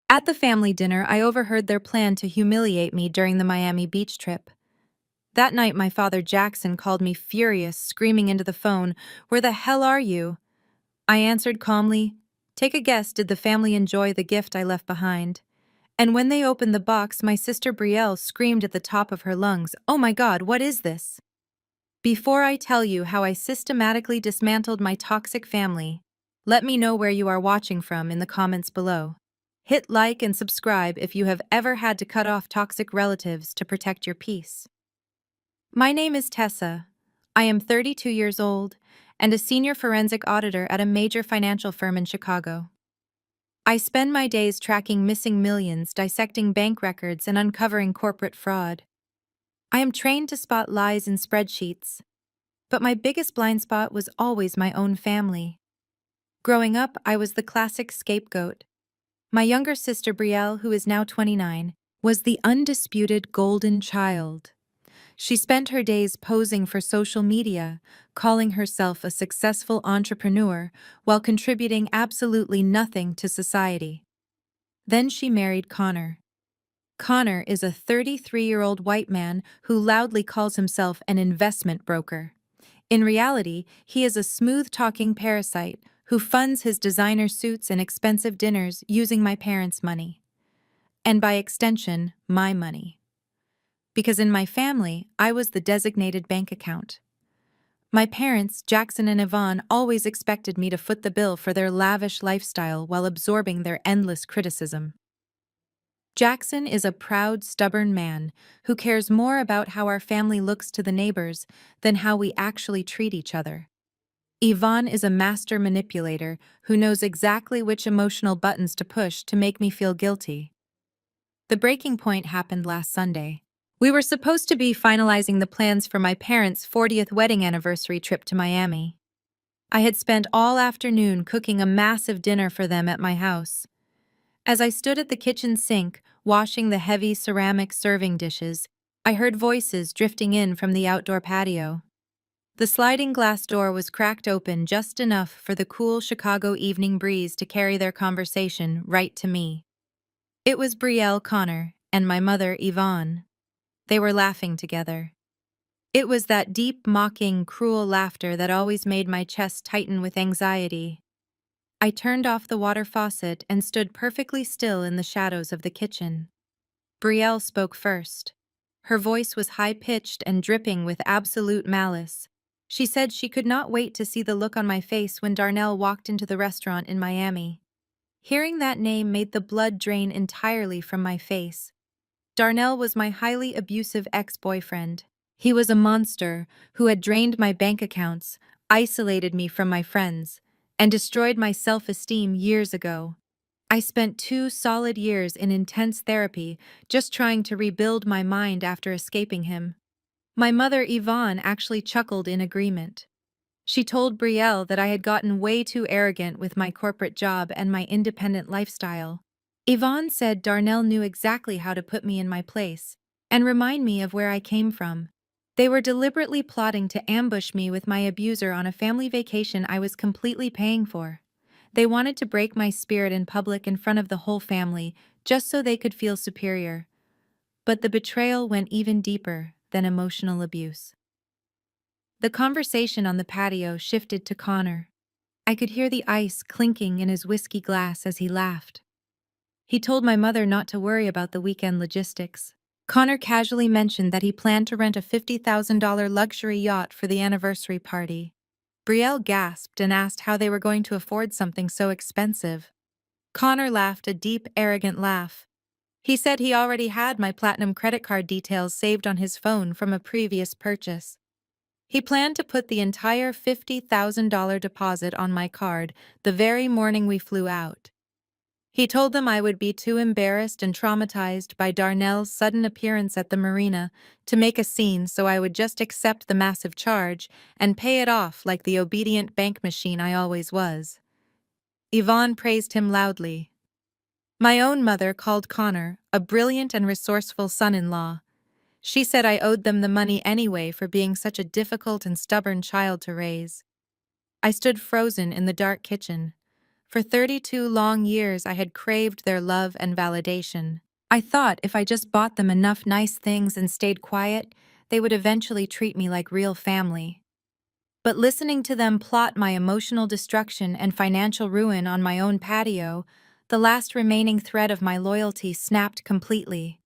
At the family dinner, I overheard their plan to humiliate me during the Miami beach trip. That night, my father Jackson called me furious, screaming into the phone, "Where the hell are you?" I answered calmly, "Take a guess, did the family enjoy the gift I left behind?" And when they opened the box, my sister Brielle screamed at the top of her lungs, "Oh my God, what is this?" Before I tell you how I systematically dismantled my toxic family, let me know where you are watching from in the comments below. Hit like and subscribe if you have ever had to cut off toxic relatives to protect your peace. My name is Tessa. I am 32 years old and a senior forensic auditor at a major financial firm in Chicago. I spend my days tracking missing millions, dissecting bank records, and uncovering corporate fraud. I am trained to spot lies in spreadsheets, but my biggest blind spot was always my own family. Growing up, I was the classic scapegoat. My younger sister Brielle, who is now 29, was the undisputed golden child. She spent her days posing for social media, calling herself a successful entrepreneur while contributing absolutely nothing to society. Then she married Connor. Connor is a 33-year-old white man who loudly calls himself an investment broker. In reality, he is a smooth-talking parasite who funds his designer suits and expensive dinners using my parents' money. And by extension, my money. Because in my family, I was the designated bank account. My parents, Jackson and Yvonne, always expected me to foot the bill for their lavish lifestyle while absorbing their endless criticism. Jackson is a proud, stubborn man who cares more about how our family looks to the neighbors than how we actually treat each other. Yvonne is a master manipulator who knows exactly which emotional buttons to push to make me feel guilty. The breaking point happened last Sunday. We were supposed to be finalizing the plans for my parents' 40th wedding anniversary trip to Miami. I had spent all afternoon cooking a massive dinner for them at my house. As I stood at the kitchen sink, washing the heavy ceramic serving dishes, I heard voices drifting in from the outdoor patio. The sliding glass door was cracked open just enough for the cool Chicago evening breeze to carry their conversation right to me. It was Brielle, Connor, and my mother, Yvonne. They were laughing together. It was that deep, mocking, cruel laughter that always made my chest tighten with anxiety. I turned off the water faucet and stood perfectly still in the shadows of the kitchen. Brielle spoke first. Her voice was high-pitched and dripping with absolute malice. She said she could not wait to see the look on my face when Darnell walked into the restaurant in Miami. Hearing that name made the blood drain entirely from my face. Darnell was my highly abusive ex-boyfriend. He was a monster who had drained my bank accounts, isolated me from my friends, and destroyed my self-esteem years ago. I spent 2 solid years in intense therapy just trying to rebuild my mind after escaping him. My mother Yvonne actually chuckled in agreement. She told Brielle that I had gotten way too arrogant with my corporate job and my independent lifestyle. Yvonne said Darnell knew exactly how to put me in my place and remind me of where I came from. They were deliberately plotting to ambush me with my abuser on a family vacation I was completely paying for. They wanted to break my spirit in public in front of the whole family, just so they could feel superior. But the betrayal went even deeper than emotional abuse. The conversation on the patio shifted to Connor. I could hear the ice clinking in his whiskey glass as he laughed. He told my mother not to worry about the weekend logistics. Connor casually mentioned that he planned to rent a $50,000 luxury yacht for the anniversary party. Brielle gasped and asked how they were going to afford something so expensive. Connor laughed a deep, arrogant laugh. He said he already had my platinum credit card details saved on his phone from a previous purchase. He planned to put the entire $50,000 deposit on my card the very morning we flew out. He told them I would be too embarrassed and traumatized by Darnell's sudden appearance at the marina to make a scene, so I would just accept the massive charge and pay it off like the obedient bank machine I always was. Yvonne praised him loudly. My own mother called Connor a brilliant and resourceful son-in-law. She said I owed them the money anyway for being such a difficult and stubborn child to raise. I stood frozen in the dark kitchen. For 32 long years, I had craved their love and validation. I thought if I just bought them enough nice things and stayed quiet, they would eventually treat me like real family. But listening to them plot my emotional destruction and financial ruin on my own patio, the last remaining thread of my loyalty snapped completely.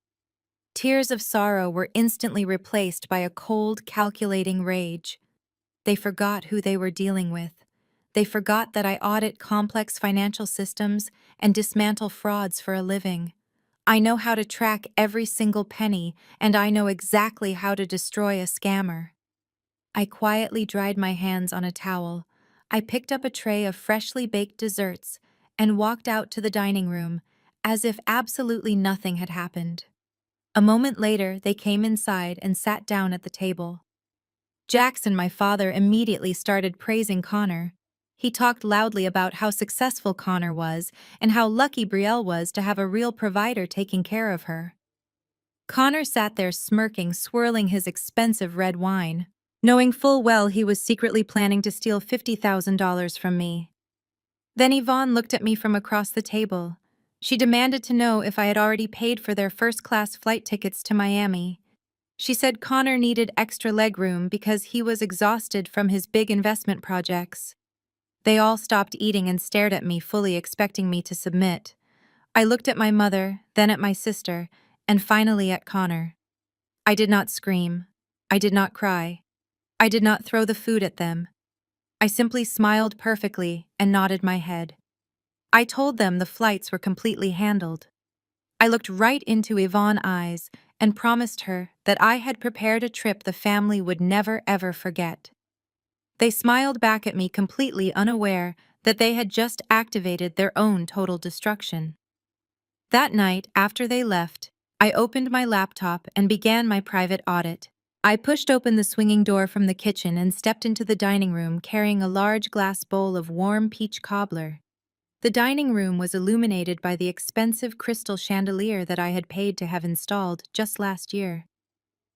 Tears of sorrow were instantly replaced by a cold, calculating rage. They forgot who they were dealing with. They forgot that I audit complex financial systems and dismantle frauds for a living. I know how to track every single penny, and I know exactly how to destroy a scammer. I quietly dried my hands on a towel. I picked up a tray of freshly baked desserts and walked out to the dining room, as if absolutely nothing had happened. A moment later, they came inside and sat down at the table. Jackson, my father, immediately started praising Connor. He talked loudly about how successful Connor was and how lucky Brielle was to have a real provider taking care of her. Connor sat there smirking, swirling his expensive red wine, knowing full well he was secretly planning to steal $50,000 from me. Then Yvonne looked at me from across the table. She demanded to know if I had already paid for their first-class flight tickets to Miami. She said Connor needed extra legroom because he was exhausted from his big investment projects. They all stopped eating and stared at me, fully expecting me to submit. I looked at my mother, then at my sister, and finally at Connor. I did not scream. I did not cry. I did not throw the food at them. I simply smiled perfectly and nodded my head. I told them the flights were completely handled. I looked right into Yvonne's eyes and promised her that I had prepared a trip the family would never ever forget. They smiled back at me, completely unaware that they had just activated their own total destruction. That night, after they left, I opened my laptop and began my private audit. I pushed open the swinging door from the kitchen and stepped into the dining room carrying a large glass bowl of warm peach cobbler. The dining room was illuminated by the expensive crystal chandelier that I had paid to have installed just last year.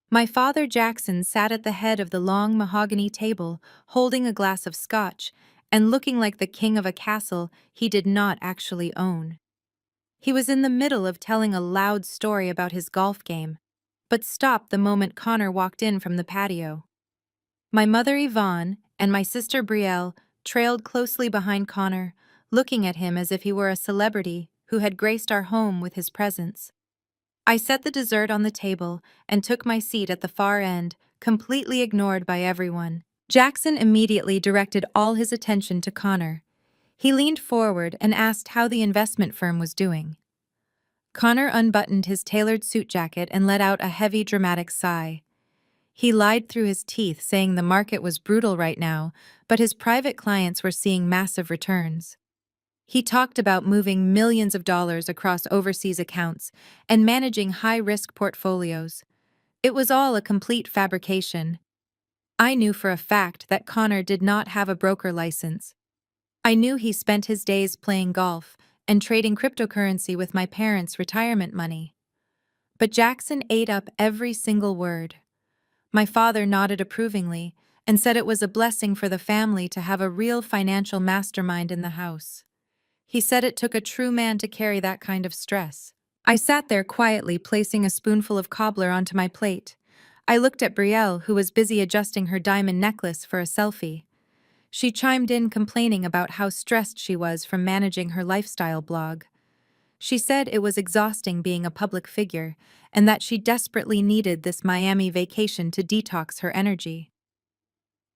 My father Jackson sat at the head of the long mahogany table, holding a glass of scotch and looking like the king of a castle he did not actually own. He was in the middle of telling a loud story about his golf game, but stopped the moment Connor walked in from the patio. My mother Yvonne and my sister Brielle trailed closely behind Connor, looking at him as if he were a celebrity who had graced our home with his presence. I set the dessert on the table and took my seat at the far end, completely ignored by everyone. Jackson immediately directed all his attention to Connor. He leaned forward and asked how the investment firm was doing. Connor unbuttoned his tailored suit jacket and let out a heavy, dramatic sigh. He lied through his teeth, saying the market was brutal right now, but his private clients were seeing massive returns. He talked about moving millions of dollars across overseas accounts and managing high-risk portfolios. It was all a complete fabrication. I knew for a fact that Connor did not have a broker license. I knew he spent his days playing golf and trading cryptocurrency with my parents' retirement money. But Jackson ate up every single word. My father nodded approvingly and said it was a blessing for the family to have a real financial mastermind in the house. He said it took a true man to carry that kind of stress. I sat there quietly, placing a spoonful of cobbler onto my plate. I looked at Brielle, who was busy adjusting her diamond necklace for a selfie. She chimed in, complaining about how stressed she was from managing her lifestyle blog. She said it was exhausting being a public figure and that she desperately needed this Miami vacation to detox her energy.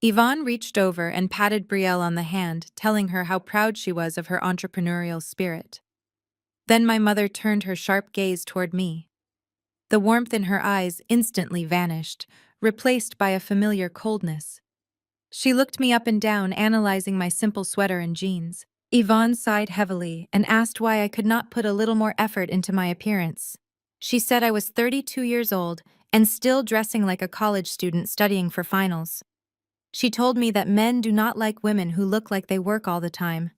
Yvonne reached over and patted Brielle on the hand, telling her how proud she was of her entrepreneurial spirit. Then my mother turned her sharp gaze toward me. The warmth in her eyes instantly vanished, replaced by a familiar coldness. She looked me up and down, analyzing my simple sweater and jeans. Yvonne sighed heavily and asked why I could not put a little more effort into my appearance. She said I was 32 years old and still dressing like a college student studying for finals. She told me that men do not like women who look like they work all the time.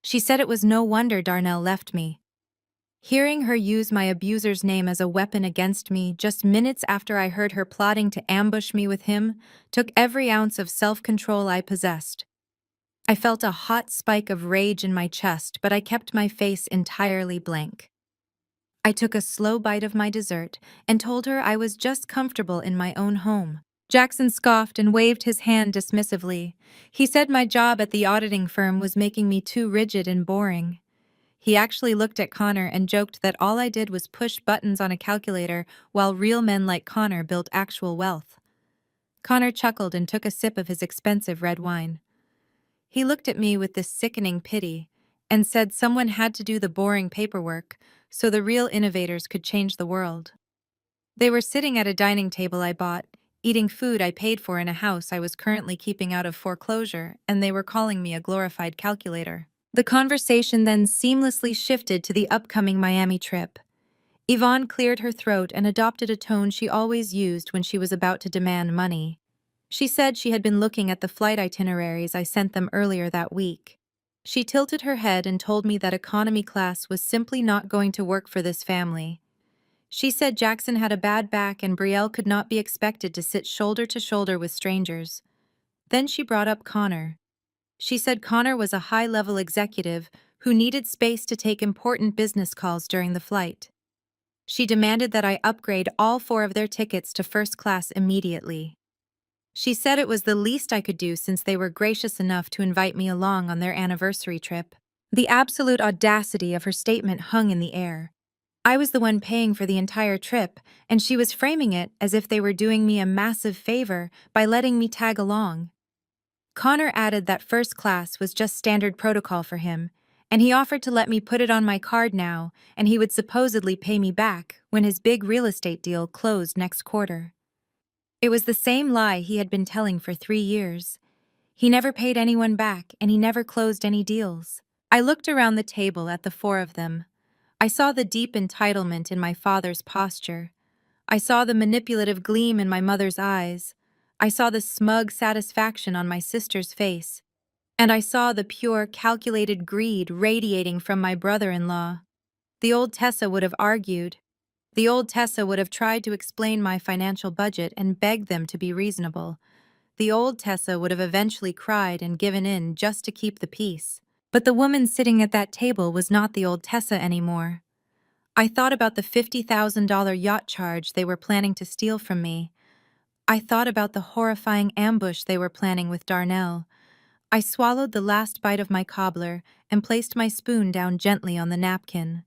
She said it was no wonder Darnell left me. Hearing her use my abuser's name as a weapon against me just minutes after I heard her plotting to ambush me with him took every ounce of self-control I possessed. I felt a hot spike of rage in my chest, but I kept my face entirely blank. I took a slow bite of my dessert and told her I was just comfortable in my own home. Jackson scoffed and waved his hand dismissively. He said my job at the auditing firm was making me too rigid and boring. He actually looked at Connor and joked that all I did was push buttons on a calculator while real men like Connor built actual wealth. Connor chuckled and took a sip of his expensive red wine. He looked at me with this sickening pity and said someone had to do the boring paperwork so the real innovators could change the world. They were sitting at a dining table I bought, eating food I paid for in a house I was currently keeping out of foreclosure, and they were calling me a glorified calculator. The conversation then seamlessly shifted to the upcoming Miami trip. Yvonne cleared her throat and adopted a tone she always used when she was about to demand money. She said she had been looking at the flight itineraries I sent them earlier that week. She tilted her head and told me that economy class was simply not going to work for this family. She said Jackson had a bad back and Brielle could not be expected to sit shoulder to shoulder with strangers. Then she brought up Connor. She said Connor was a high-level executive who needed space to take important business calls during the flight. She demanded that I upgrade all 4 of their tickets to first class immediately. She said it was the least I could do since they were gracious enough to invite me along on their anniversary trip. The absolute audacity of her statement hung in the air. I was the one paying for the entire trip, and she was framing it as if they were doing me a massive favor by letting me tag along. Connor added that first class was just standard protocol for him, and he offered to let me put it on my card now, and he would supposedly pay me back when his big real estate deal closed next quarter. It was the same lie he had been telling for 3 years. He never paid anyone back, and he never closed any deals. I looked around the table at the 4 of them. I saw the deep entitlement in my father's posture. I saw the manipulative gleam in my mother's eyes. I saw the smug satisfaction on my sister's face. And I saw the pure, calculated greed radiating from my brother-in-law. The old Tessa would have argued. The old Tessa would have tried to explain my financial budget and begged them to be reasonable. The old Tessa would have eventually cried and given in just to keep the peace. But the woman sitting at that table was not the old Tessa anymore. I thought about the $50,000 yacht charge they were planning to steal from me. I thought about the horrifying ambush they were planning with Darnell. I swallowed the last bite of my cobbler and placed my spoon down gently on the napkin.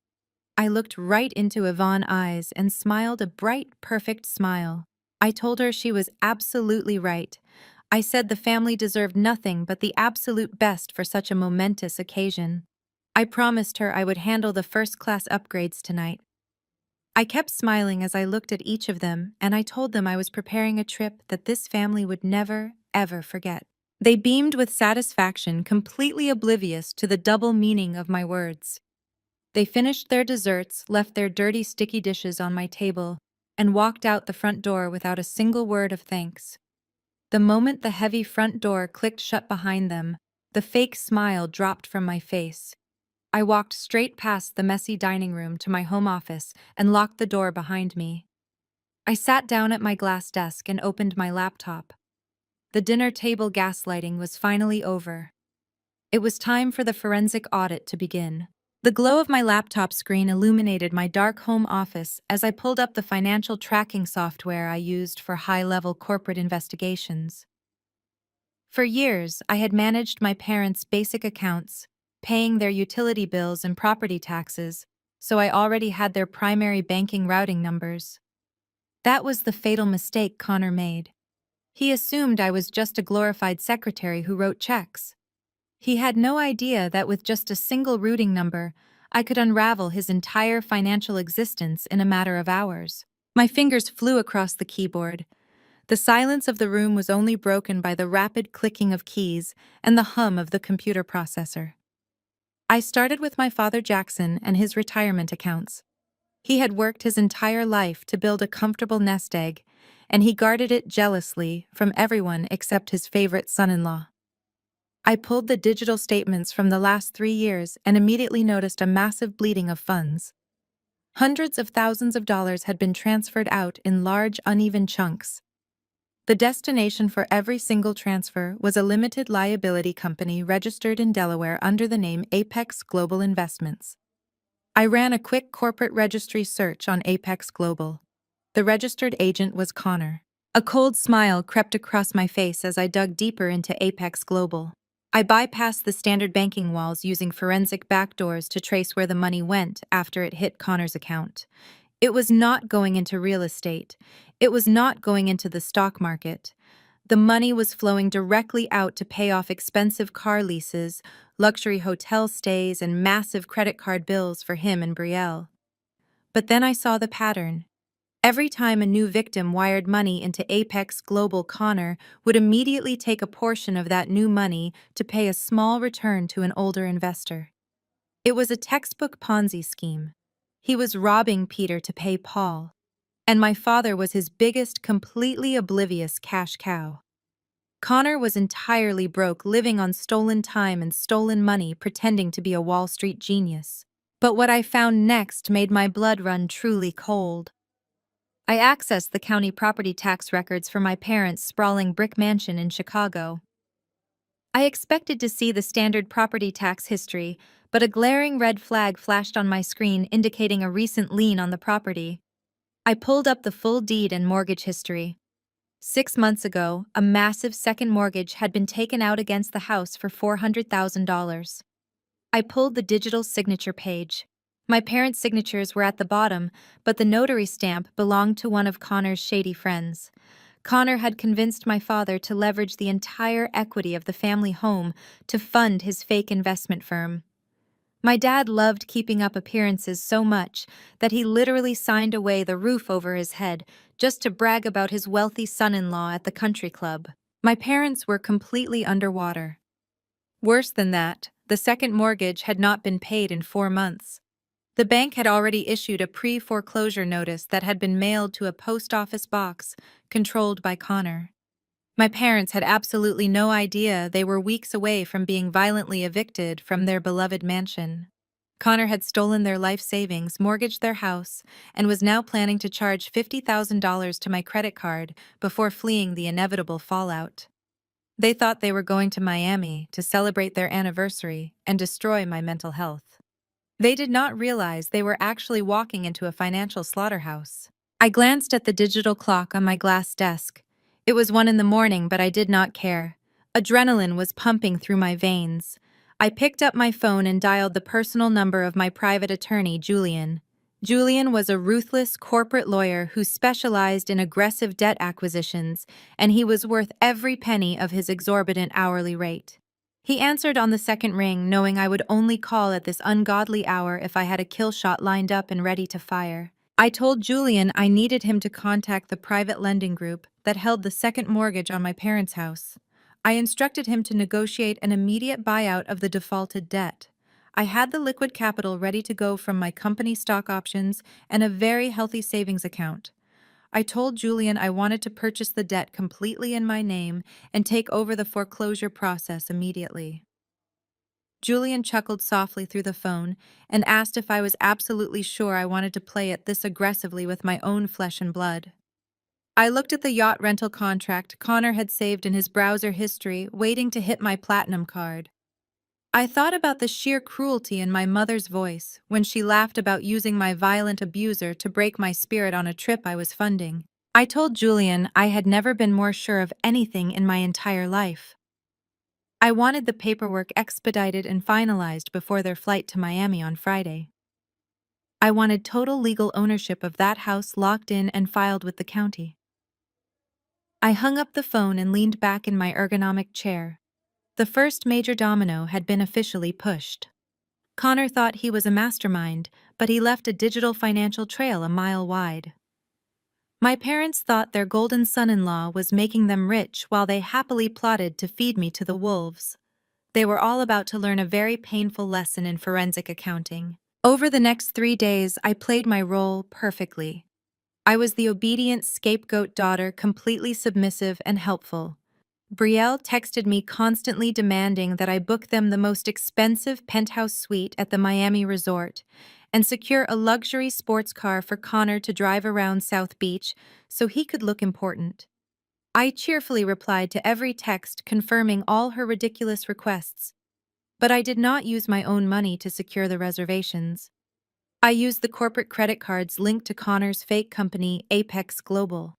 I looked right into Yvonne's eyes and smiled a bright, perfect smile. I told her she was absolutely right. I said the family deserved nothing but the absolute best for such a momentous occasion. I promised her I would handle the first-class upgrades tonight. I kept smiling as I looked at each of them, and I told them I was preparing a trip that this family would never, ever forget. They beamed with satisfaction, completely oblivious to the double meaning of my words. They finished their desserts, left their dirty, sticky dishes on my table, and walked out the front door without a single word of thanks. The moment the heavy front door clicked shut behind them, the fake smile dropped from my face. I walked straight past the messy dining room to my home office and locked the door behind me. I sat down at my glass desk and opened my laptop. The dinner table gaslighting was finally over. It was time for the forensic audit to begin. The glow of my laptop screen illuminated my dark home office as I pulled up the financial tracking software I used for high-level corporate investigations. For years, I had managed my parents' basic accounts, paying their utility bills and property taxes, so I already had their primary banking routing numbers. That was the fatal mistake Connor made. He assumed I was just a glorified secretary who wrote checks. He had no idea that with just a single routing number, I could unravel his entire financial existence in a matter of hours. My fingers flew across the keyboard. The silence of the room was only broken by the rapid clicking of keys and the hum of the computer processor. I started with my father Jackson and his retirement accounts. He had worked his entire life to build a comfortable nest egg, and he guarded it jealously from everyone except his favorite son-in-law. I pulled the digital statements from the last 3 years and immediately noticed a massive bleeding of funds. Hundreds of thousands of dollars had been transferred out in large, uneven chunks. The destination for every single transfer was a limited liability company registered in Delaware under the name Apex Global Investments. I ran a quick corporate registry search on Apex Global. The registered agent was Connor. A cold smile crept across my face as I dug deeper into Apex Global. I bypassed the standard banking walls using forensic backdoors to trace where the money went after it hit Connor's account. It was not going into real estate. It was not going into the stock market. The money was flowing directly out to pay off expensive car leases, luxury hotel stays, and massive credit card bills for him and Brielle. But then I saw the pattern. Every time a new victim wired money into Apex Global, Connor would immediately take a portion of that new money to pay a small return to an older investor. It was a textbook Ponzi scheme. He was robbing Peter to pay Paul. And my father was his biggest, completely oblivious cash cow. Connor was entirely broke, living on stolen time and stolen money, pretending to be a Wall Street genius. But what I found next made my blood run truly cold. I accessed the county property tax records for my parents' sprawling brick mansion in Chicago. I expected to see the standard property tax history, but a glaring red flag flashed on my screen indicating a recent lien on the property. I pulled up the full deed and mortgage history. 6 months ago, a massive second mortgage had been taken out against the house for $400,000. I pulled the digital signature page. My parents' signatures were at the bottom, but the notary stamp belonged to one of Connor's shady friends. Connor had convinced my father to leverage the entire equity of the family home to fund his fake investment firm. My dad loved keeping up appearances so much that he literally signed away the roof over his head just to brag about his wealthy son-in-law at the country club. My parents were completely underwater. Worse than that, the second mortgage had not been paid in 4 months. The bank had already issued a pre-foreclosure notice that had been mailed to a post office box controlled by Connor. My parents had absolutely no idea they were weeks away from being violently evicted from their beloved mansion. Connor had stolen their life savings, mortgaged their house, and was now planning to charge $50,000 to my credit card before fleeing the inevitable fallout. They thought they were going to Miami to celebrate their anniversary and destroy my mental health. They did not realize they were actually walking into a financial slaughterhouse. I glanced at the digital clock on my glass desk. It was 1 in the morning, but I did not care. Adrenaline was pumping through my veins. I picked up my phone and dialed the personal number of my private attorney, Julian. Julian was a ruthless corporate lawyer who specialized in aggressive debt acquisitions, and he was worth every penny of his exorbitant hourly rate. He answered on the second ring, knowing I would only call at this ungodly hour if I had a kill shot lined up and ready to fire. I told Julian I needed him to contact the private lending group that held the second mortgage on my parents' house. I instructed him to negotiate an immediate buyout of the defaulted debt. I had the liquid capital ready to go from my company stock options and a very healthy savings account. I told Julian I wanted to purchase the debt completely in my name and take over the foreclosure process immediately. Julian chuckled softly through the phone and asked if I was absolutely sure I wanted to play it this aggressively with my own flesh and blood. I looked at the yacht rental contract Connor had saved in his browser history, waiting to hit my platinum card. I thought about the sheer cruelty in my mother's voice when she laughed about using my violent abuser to break my spirit on a trip I was funding. I told Julian I had never been more sure of anything in my entire life. I wanted the paperwork expedited and finalized before their flight to Miami on Friday. I wanted total legal ownership of that house locked in and filed with the county. I hung up the phone and leaned back in my ergonomic chair. The first major domino had been officially pushed. Connor thought he was a mastermind, but he left a digital financial trail a mile wide. My parents thought their golden son-in-law was making them rich while they happily plotted to feed me to the wolves. They were all about to learn a very painful lesson in forensic accounting. Over the next 3 days, I played my role perfectly. I was the obedient scapegoat daughter, completely submissive and helpful. Brielle texted me constantly demanding that I book them the most expensive penthouse suite at the Miami resort and secure a luxury sports car for Connor to drive around South Beach so he could look important. I cheerfully replied to every text confirming all her ridiculous requests, but I did not use my own money to secure the reservations. I used the corporate credit cards linked to Connor's fake company, Apex Global.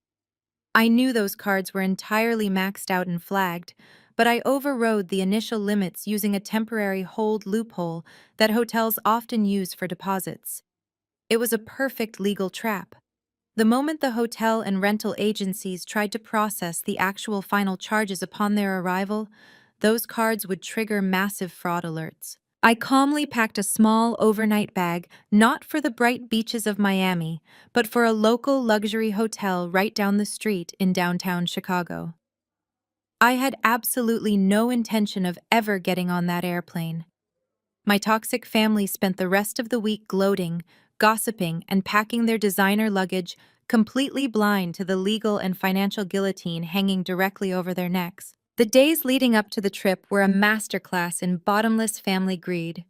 I knew those cards were entirely maxed out and flagged, but I overrode the initial limits using a temporary hold loophole that hotels often use for deposits. It was a perfect legal trap. The moment the hotel and rental agencies tried to process the actual final charges upon their arrival, those cards would trigger massive fraud alerts. I calmly packed a small overnight bag, not for the bright beaches of Miami, but for a local luxury hotel right down the street in downtown Chicago. I had absolutely no intention of ever getting on that airplane. My toxic family spent the rest of the week gloating, gossiping, and packing their designer luggage, completely blind to the legal and financial guillotine hanging directly over their necks. The days leading up to the trip were a masterclass in bottomless family greed.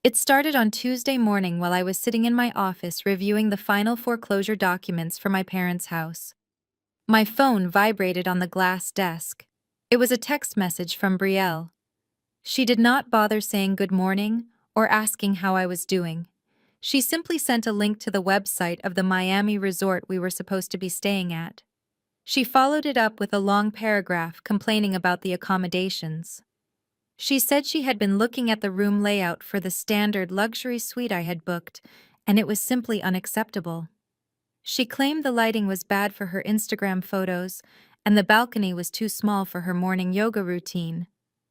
It started on Tuesday morning while I was sitting in my office reviewing the final foreclosure documents for my parents' house. My phone vibrated on the glass desk. It was a text message from Brielle. She did not bother saying good morning or asking how I was doing. She simply sent a link to the website of the Miami resort we were supposed to be staying at. She followed it up with a long paragraph complaining about the accommodations. She said she had been looking at the room layout for the standard luxury suite I had booked, and it was simply unacceptable. She claimed the lighting was bad for her Instagram photos, and the balcony was too small for her morning yoga routine.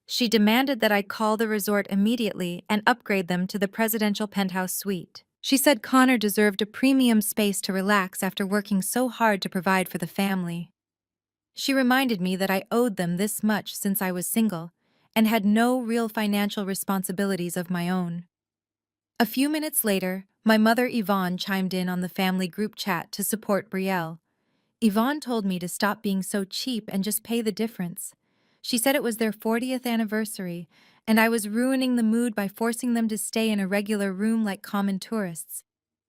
She demanded that I call the resort immediately and upgrade them to the presidential penthouse suite. She said Connor deserved a premium space to relax after working so hard to provide for the family. She reminded me that I owed them this much since I was single and had no real financial responsibilities of my own. A few minutes later, my mother Yvonne chimed in on the family group chat to support Brielle. Yvonne told me to stop being so cheap and just pay the difference. She said it was their 40th anniversary, and I was ruining the mood by forcing them to stay in a regular room like common tourists.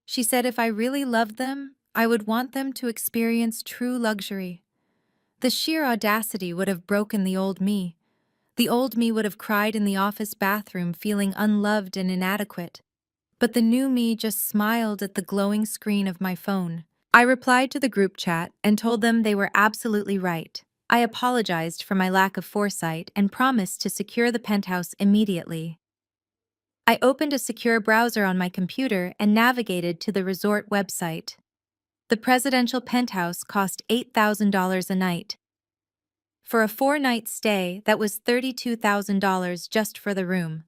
She said if I really loved them, I would want them to experience true luxury. The sheer audacity would have broken the old me. The old me would have cried in the office bathroom feeling unloved and inadequate. But the new me just smiled at the glowing screen of my phone. I replied to the group chat and told them they were absolutely right. I apologized for my lack of foresight and promised to secure the penthouse immediately. I opened a secure browser on my computer and navigated to the resort website. The presidential penthouse cost $8,000 a night. For a 4-night stay, that was $32,000 just for the room.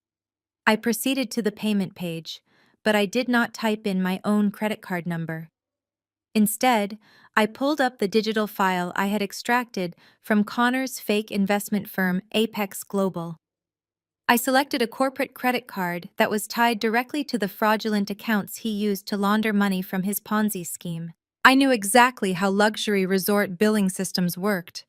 I proceeded to the payment page, but I did not type in my own credit card number. Instead, I pulled up the digital file I had extracted from Connor's fake investment firm Apex Global. I selected a corporate credit card that was tied directly to the fraudulent accounts he used to launder money from his Ponzi scheme. I knew exactly how luxury resort billing systems worked.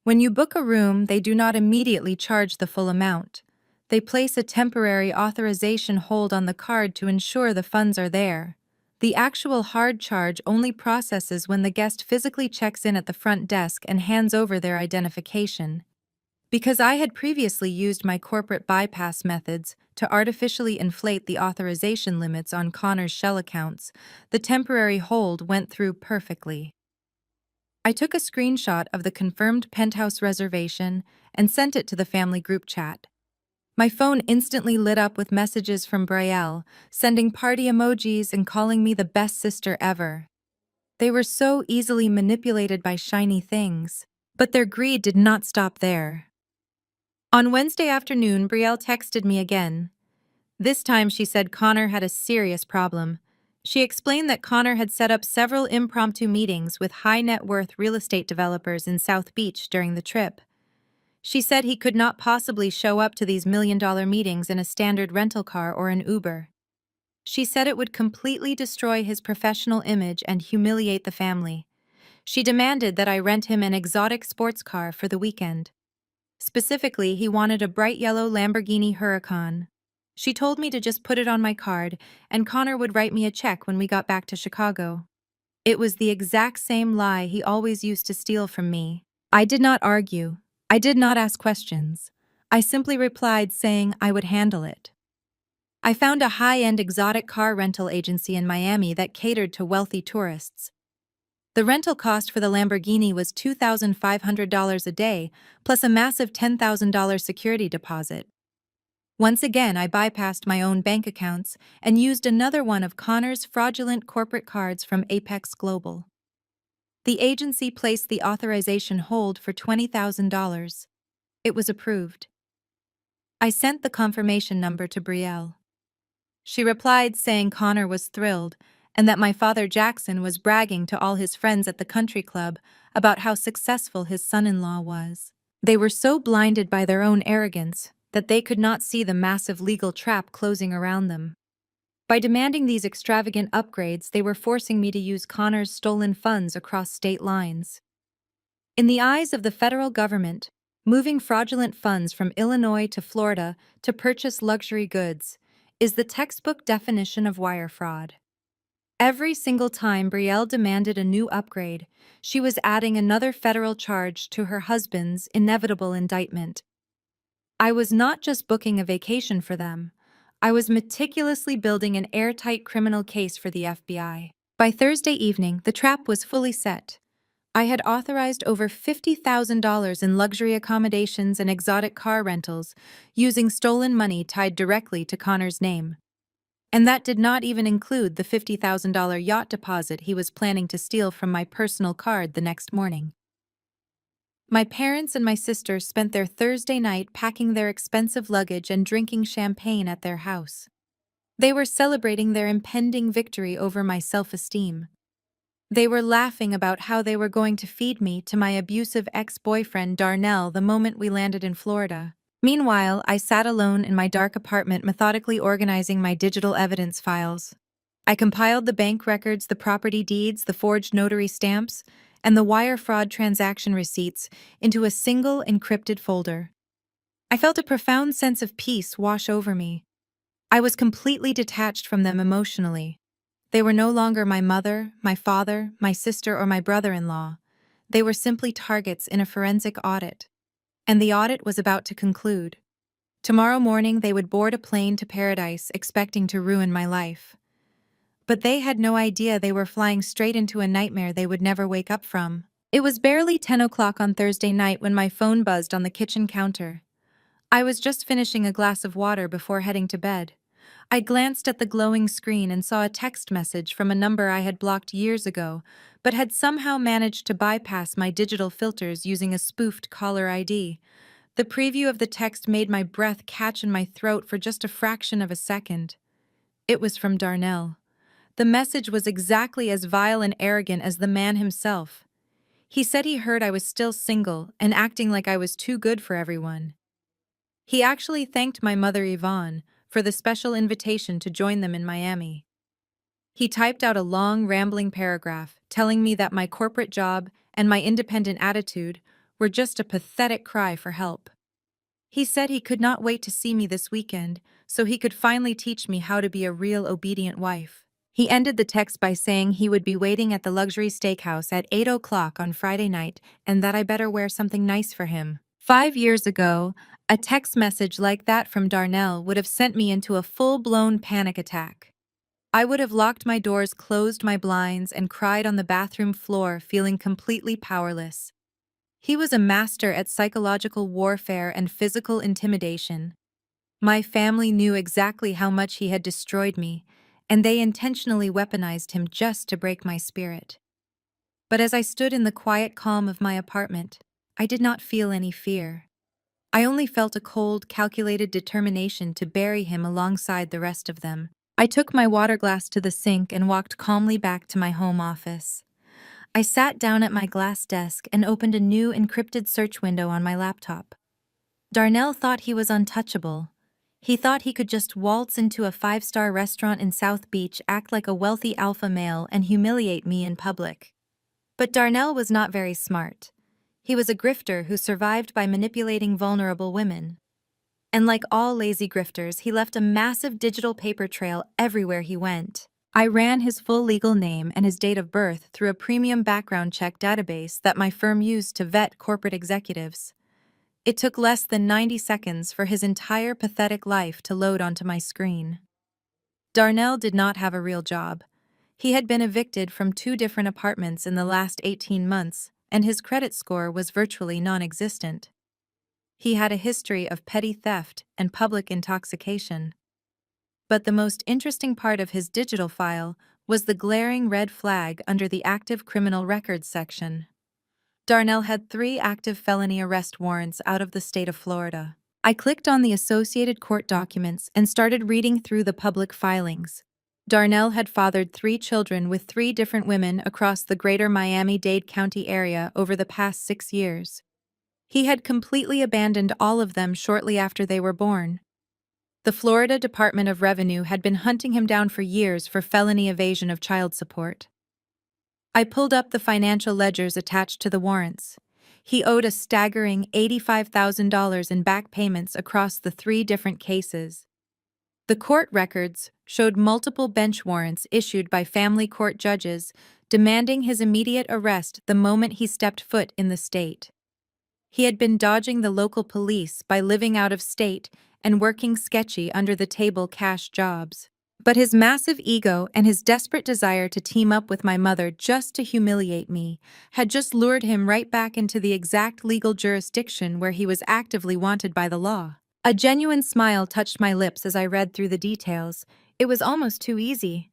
When you book a room, they do not immediately charge the full amount. They place a temporary authorization hold on the card to ensure the funds are there. The actual hard charge only processes when the guest physically checks in at the front desk and hands over their identification. Because I had previously used my corporate bypass methods to artificially inflate the authorization limits on Connor's shell accounts, the temporary hold went through perfectly. I took a screenshot of the confirmed penthouse reservation and sent it to the family group chat. My phone instantly lit up with messages from Brielle, sending party emojis and calling me the best sister ever. They were so easily manipulated by shiny things, but their greed did not stop there. On Wednesday afternoon, Brielle texted me again. This time she said Connor had a serious problem. She explained that Connor had set up several impromptu meetings with high-net-worth real estate developers in South Beach during the trip. She said he could not possibly show up to these million-dollar meetings in a standard rental car or an Uber. She said it would completely destroy his professional image and humiliate the family. She demanded that I rent him an exotic sports car for the weekend. Specifically, he wanted a bright yellow Lamborghini Huracan. She told me to just put it on my card, and Connor would write me a check when we got back to Chicago. It was the exact same lie he always used to steal from me. I did not argue. I did not ask questions. I simply replied saying I would handle it. I found a high-end exotic car rental agency in Miami that catered to wealthy tourists. The rental cost for the Lamborghini was $2,500 a day, plus a massive $10,000 security deposit. Once again, I bypassed my own bank accounts and used another one of Connor's fraudulent corporate cards from Apex Global. The agency placed the authorization hold for $20,000. It was approved. I sent the confirmation number to Brielle. She replied saying Connor was thrilled and that my father Jackson was bragging to all his friends at the country club about how successful his son-in-law was. They were so blinded by their own arrogance that they could not see the massive legal trap closing around them. By demanding these extravagant upgrades, they were forcing me to use Connor's stolen funds across state lines. In the eyes of the federal government, moving fraudulent funds from Illinois to Florida to purchase luxury goods is the textbook definition of wire fraud. Every single time Brielle demanded a new upgrade, she was adding another federal charge to her husband's inevitable indictment. I was not just booking a vacation for them. I was meticulously building an airtight criminal case for the FBI. By Thursday evening, the trap was fully set. I had authorized over $50,000 in luxury accommodations and exotic car rentals, using stolen money tied directly to Connor's name. And that did not even include the $50,000 yacht deposit he was planning to steal from my personal card the next morning. My parents and my sister spent their Thursday night packing their expensive luggage and drinking champagne at their house. They were celebrating their impending victory over my self-esteem. They were laughing about how they were going to feed me to my abusive ex-boyfriend Darnell the moment we landed in Florida. Meanwhile, I sat alone in my dark apartment methodically organizing my digital evidence files. I compiled the bank records, the property deeds, the forged notary stamps, and the wire fraud transaction receipts into a single encrypted folder. I felt a profound sense of peace wash over me. I was completely detached from them emotionally. They were no longer my mother, my father, my sister, or my brother-in-law. They were simply targets in a forensic audit. And the audit was about to conclude. Tomorrow morning they would board a plane to paradise, expecting to ruin my life. But they had no idea they were flying straight into a nightmare they would never wake up from. It was barely 10 o'clock on Thursday night when my phone buzzed on the kitchen counter. I was just finishing a glass of water before heading to bed. I glanced at the glowing screen and saw a text message from a number I had blocked years ago, but had somehow managed to bypass my digital filters using a spoofed caller ID. The preview of the text made my breath catch in my throat for just a fraction of a second. It was from Darnell. The message was exactly as vile and arrogant as the man himself. He said he heard I was still single and acting like I was too good for everyone. He actually thanked my mother Yvonne for the special invitation to join them in Miami. He typed out a long, rambling paragraph telling me that my corporate job and my independent attitude were just a pathetic cry for help. He said he could not wait to see me this weekend so he could finally teach me how to be a real obedient wife. He ended the text by saying he would be waiting at the luxury steakhouse at 8 o'clock on Friday night and that I better wear something nice for him. 5 years ago, a text message like that from Darnell would have sent me into a full-blown panic attack. I would have locked my doors, closed my blinds, and cried on the bathroom floor, feeling completely powerless. He was a master at psychological warfare and physical intimidation. My family knew exactly how much he had destroyed me, and they intentionally weaponized him just to break my spirit. But as I stood in the quiet calm of my apartment, I did not feel any fear. I only felt a cold, calculated determination to bury him alongside the rest of them. I took my water glass to the sink and walked calmly back to my home office. I sat down at my glass desk and opened a new encrypted search window on my laptop. Darnell thought he was untouchable. He thought he could just waltz into a 5-star restaurant in South Beach, act like a wealthy alpha male, and humiliate me in public. But Darnell was not very smart. He was a grifter who survived by manipulating vulnerable women. And like all lazy grifters, he left a massive digital paper trail everywhere he went. I ran his full legal name and his date of birth through a premium background check database that my firm used to vet corporate executives. It took less than 90 seconds for his entire pathetic life to load onto my screen. Darnell did not have a real job. He had been evicted from 2 different apartments in the last 18 months, and his credit score was virtually non-existent. He had a history of petty theft and public intoxication. But the most interesting part of his digital file was the glaring red flag under the active criminal records section. Darnell had 3 active felony arrest warrants out of the state of Florida. I clicked on the associated court documents and started reading through the public filings. Darnell had fathered 3 children with 3 different women across the greater Miami-Dade County area over the past 6 years. He had completely abandoned all of them shortly after they were born. The Florida Department of Revenue had been hunting him down for years for felony evasion of child support. I pulled up the financial ledgers attached to the warrants. He owed a staggering $85,000 in back payments across the 3 different cases. The court records showed multiple bench warrants issued by family court judges demanding his immediate arrest the moment he stepped foot in the state. He had been dodging the local police by living out of state and working sketchy under-the-table cash jobs. But his massive ego and his desperate desire to team up with my mother just to humiliate me had just lured him right back into the exact legal jurisdiction where he was actively wanted by the law. A genuine smile touched my lips as I read through the details. It was almost too easy.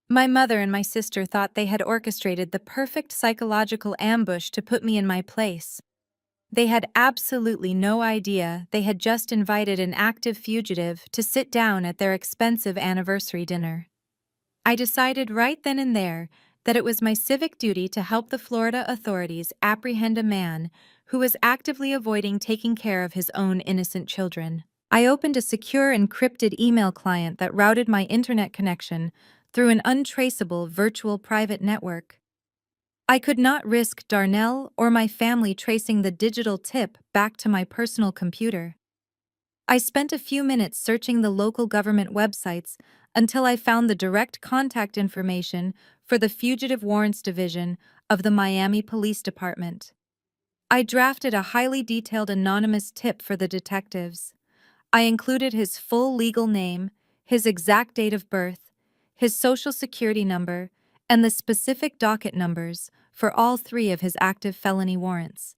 My mother and my sister thought they had orchestrated the perfect psychological ambush to put me in my place. They had absolutely no idea they had just invited an active fugitive to sit down at their expensive anniversary dinner. I decided right then and there that it was my civic duty to help the Florida authorities apprehend a man who was actively avoiding taking care of his own innocent children. I opened a secure encrypted email client that routed my internet connection through an untraceable virtual private network. I could not risk Darnell or my family tracing the digital tip back to my personal computer. I spent a few minutes searching the local government websites until I found the direct contact information for the Fugitive Warrants Division of the Miami Police Department. I drafted a highly detailed anonymous tip for the detectives. I included his full legal name, his exact date of birth, his social security number, and the specific docket numbers for all 3 of his active felony warrants.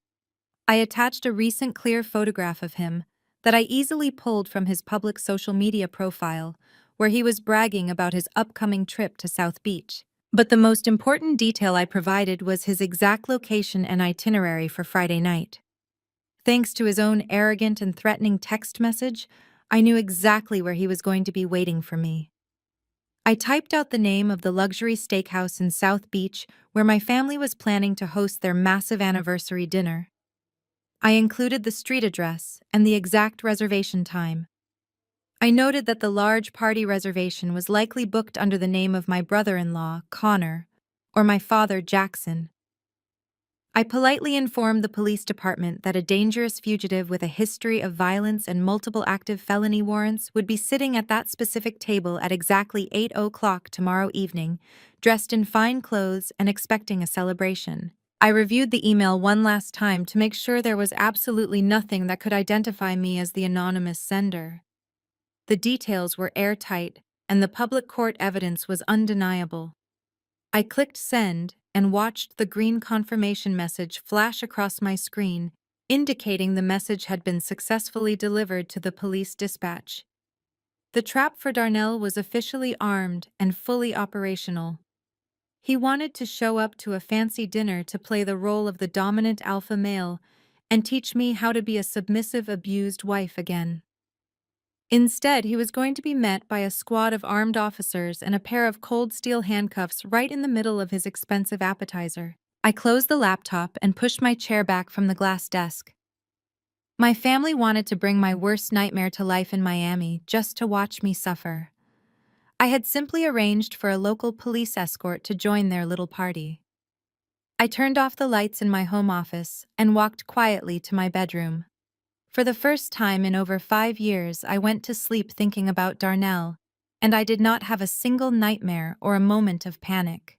I attached a recent clear photograph of him that I easily pulled from his public social media profile, where he was bragging about his upcoming trip to South Beach. But the most important detail I provided was his exact location and itinerary for Friday night. Thanks to his own arrogant and threatening text message, I knew exactly where he was going to be waiting for me. I typed out the name of the luxury steakhouse in South Beach where my family was planning to host their massive anniversary dinner. I included the street address and the exact reservation time. I noted that the large party reservation was likely booked under the name of my brother-in-law, Connor, or my father, Jackson. I politely informed the police department that a dangerous fugitive with a history of violence and multiple active felony warrants would be sitting at that specific table at exactly 8:00 tomorrow evening, dressed in fine clothes and expecting a celebration. I reviewed the email one last time to make sure there was absolutely nothing that could identify me as the anonymous sender. The details were airtight, and the public court evidence was undeniable. I clicked send and watched the green confirmation message flash across my screen, indicating the message had been successfully delivered to the police dispatch. The trap for Darnell was officially armed and fully operational. He wanted to show up to a fancy dinner to play the role of the dominant alpha male and teach me how to be a submissive, abused wife again. Instead, he was going to be met by a squad of armed officers and a pair of cold steel handcuffs right in the middle of his expensive appetizer. I closed the laptop and pushed my chair back from the glass desk. My family wanted to bring my worst nightmare to life in Miami just to watch me suffer. I had simply arranged for a local police escort to join their little party. I turned off the lights in my home office and walked quietly to my bedroom. For the first time in over 5 years, I went to sleep thinking about Darnell and I did not have a single nightmare or a moment of panic.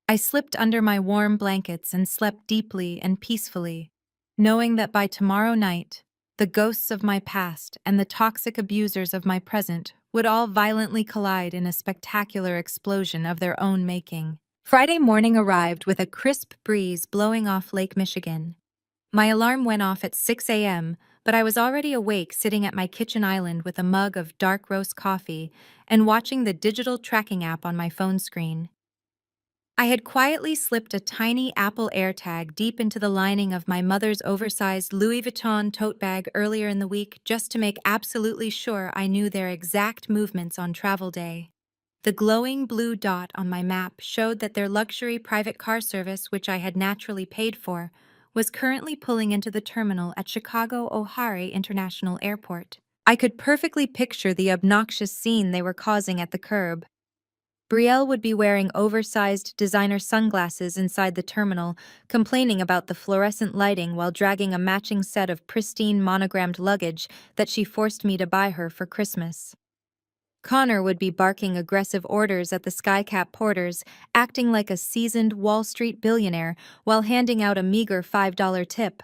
I slipped under my warm blankets and slept deeply and peacefully, knowing that by tomorrow night, the ghosts of my past and the toxic abusers of my present would all violently collide in a spectacular explosion of their own making. Friday morning arrived with a crisp breeze blowing off Lake Michigan. My alarm went off at 6 a.m., but I was already awake sitting at my kitchen island with a mug of dark roast coffee and watching the digital tracking app on my phone screen. I had quietly slipped a tiny Apple AirTag deep into the lining of my mother's oversized Louis Vuitton tote bag earlier in the week just to make absolutely sure I knew their exact movements on travel day. The glowing blue dot on my map showed that their luxury private car service, which I had naturally paid for, was currently pulling into the terminal at Chicago O'Hare International Airport. I could perfectly picture the obnoxious scene they were causing at the curb. Brielle would be wearing oversized designer sunglasses inside the terminal, complaining about the fluorescent lighting while dragging a matching set of pristine monogrammed luggage that she forced me to buy her for Christmas. Connor would be barking aggressive orders at the skycap porters, acting like a seasoned Wall Street billionaire while handing out a meager $5 tip.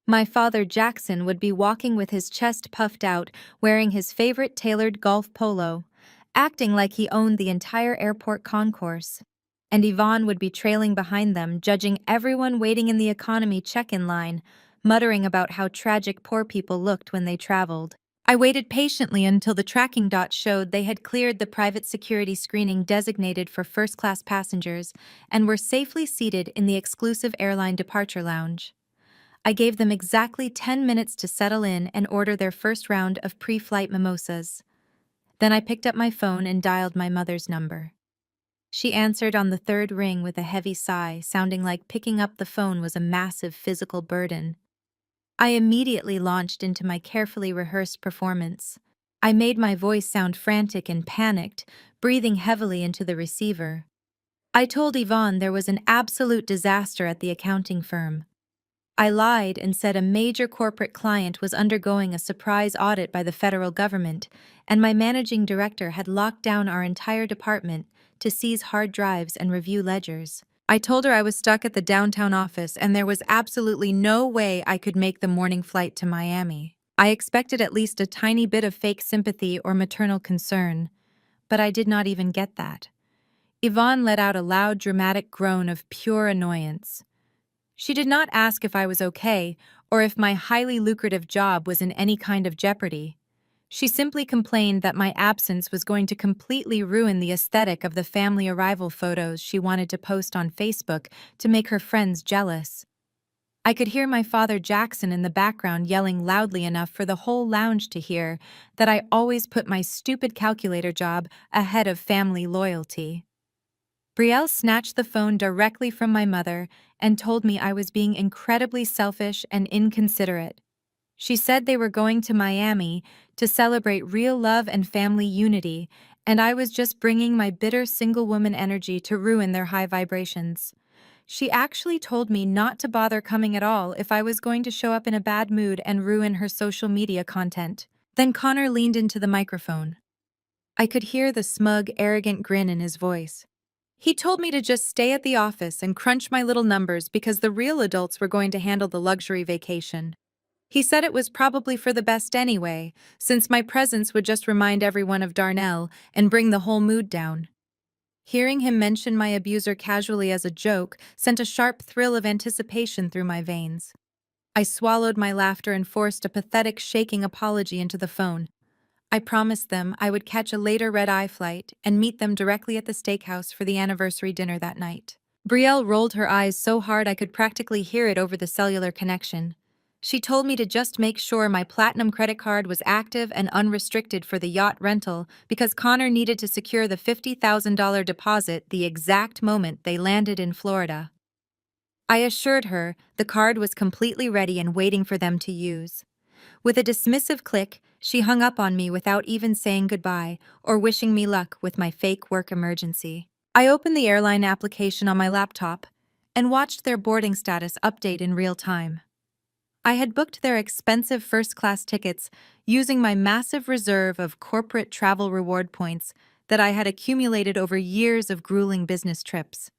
My father Jackson would be walking with his chest puffed out, wearing his favorite tailored golf polo, acting like he owned the entire airport concourse. And Yvonne would be trailing behind them, judging everyone waiting in the economy check-in line, muttering about how tragic poor people looked when they traveled. I waited patiently until the tracking dot showed they had cleared the private security screening designated for first-class passengers and were safely seated in the exclusive airline departure lounge. I gave them exactly 10 minutes to settle in and order their first round of pre-flight mimosas. Then I picked up my phone and dialed my mother's number. She answered on the third ring with a heavy sigh, sounding like picking up the phone was a massive physical burden. I immediately launched into my carefully rehearsed performance. I made my voice sound frantic and panicked, breathing heavily into the receiver. I told Yvonne there was an absolute disaster at the accounting firm. I lied and said a major corporate client was undergoing a surprise audit by the federal government, and my managing director had locked down our entire department to seize hard drives and review ledgers. I told her I was stuck at the downtown office and there was absolutely no way I could make the morning flight to Miami. I expected at least a tiny bit of fake sympathy or maternal concern, but I did not even get that. Yvonne let out a loud, dramatic groan of pure annoyance. She did not ask if I was okay or if my highly lucrative job was in any kind of jeopardy. She simply complained that my absence was going to completely ruin the aesthetic of the family arrival photos she wanted to post on Facebook to make her friends jealous. I could hear my father Jackson in the background yelling loudly enough for the whole lounge to hear that I always put my stupid calculator job ahead of family loyalty. Brielle snatched the phone directly from my mother and told me I was being incredibly selfish and inconsiderate. She said they were going to Miami to celebrate real love and family unity, and I was just bringing my bitter single woman energy to ruin their high vibrations. She actually told me not to bother coming at all if I was going to show up in a bad mood and ruin her social media content. Then Connor leaned into the microphone. I could hear the smug, arrogant grin in his voice. He told me to just stay at the office and crunch my little numbers because the real adults were going to handle the luxury vacation. He said it was probably for the best anyway, since my presence would just remind everyone of Darnell and bring the whole mood down. Hearing him mention my abuser casually as a joke sent a sharp thrill of anticipation through my veins. I swallowed my laughter and forced a pathetic shaking apology into the phone. I promised them I would catch a later red-eye flight and meet them directly at the steakhouse for the anniversary dinner that night. Brielle rolled her eyes so hard I could practically hear it over the cellular connection. She told me to just make sure my platinum credit card was active and unrestricted for the yacht rental because Connor needed to secure the $50,000 deposit the exact moment they landed in Florida. I assured her the card was completely ready and waiting for them to use. With a dismissive click, she hung up on me without even saying goodbye or wishing me luck with my fake work emergency. I opened the airline application on my laptop and watched their boarding status update in real time. I had booked their expensive first-class tickets using my massive reserve of corporate travel reward points that I had accumulated over years of grueling business trips.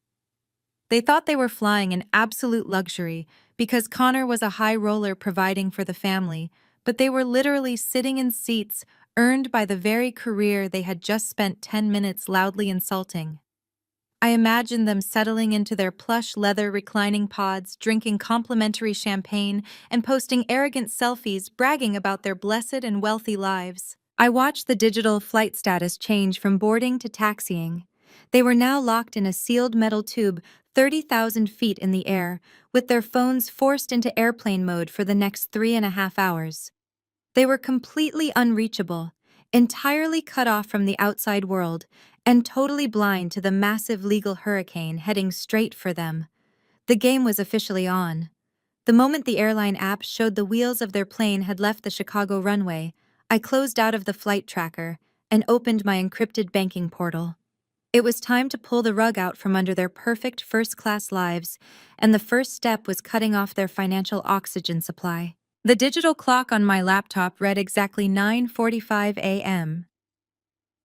They thought they were flying in absolute luxury because Connor was a high roller providing for the family, but they were literally sitting in seats earned by the very career they had just spent 10 minutes loudly insulting. I imagined them settling into their plush leather reclining pods, drinking complimentary champagne, and posting arrogant selfies bragging about their blessed and wealthy lives. I watched the digital flight status change from boarding to taxiing. They were now locked in a sealed metal tube 30,000 feet in the air, with their phones forced into airplane mode for the next 3.5 hours. They were completely unreachable, entirely cut off from the outside world, and totally blind to the massive legal hurricane heading straight for them. The game was officially on. The moment the airline app showed the wheels of their plane had left the Chicago runway, I closed out of the flight tracker and opened my encrypted banking portal. It was time to pull the rug out from under their perfect first-class lives, and the first step was cutting off their financial oxygen supply. The digital clock on my laptop read exactly 9:45 a.m.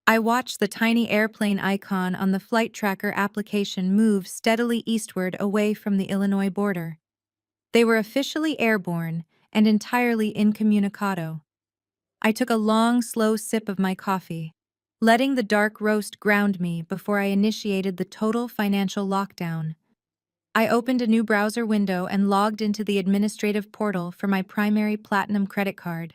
I watched the tiny airplane icon on the flight tracker application move steadily eastward away from the Illinois border. They were officially airborne and entirely incommunicado. I took a long, slow sip of my coffee, letting the dark roast ground me before I initiated the total financial lockdown. I opened a new browser window and logged into the administrative portal for my primary platinum credit card.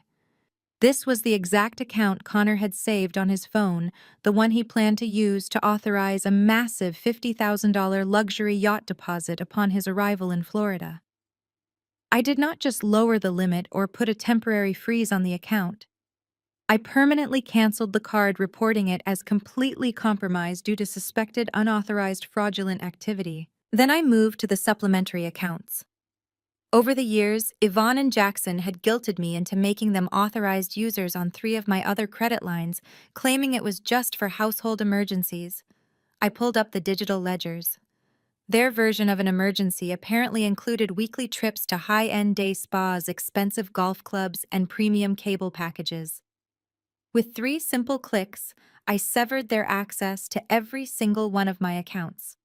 This was the exact account Connor had saved on his phone, the one he planned to use to authorize a massive $50,000 luxury yacht deposit upon his arrival in Florida. I did not just lower the limit or put a temporary freeze on the account. I permanently canceled the card, reporting it as completely compromised due to suspected unauthorized fraudulent activity. Then I moved to the supplementary accounts. Over the years, Yvonne and Jackson had guilted me into making them authorized users on 3 of my other credit lines, claiming it was just for household emergencies. I pulled up the digital ledgers. Their version of an emergency apparently included weekly trips to high-end day spas, expensive golf clubs, and premium cable packages. With 3 simple clicks, I severed their access to every single one of my accounts.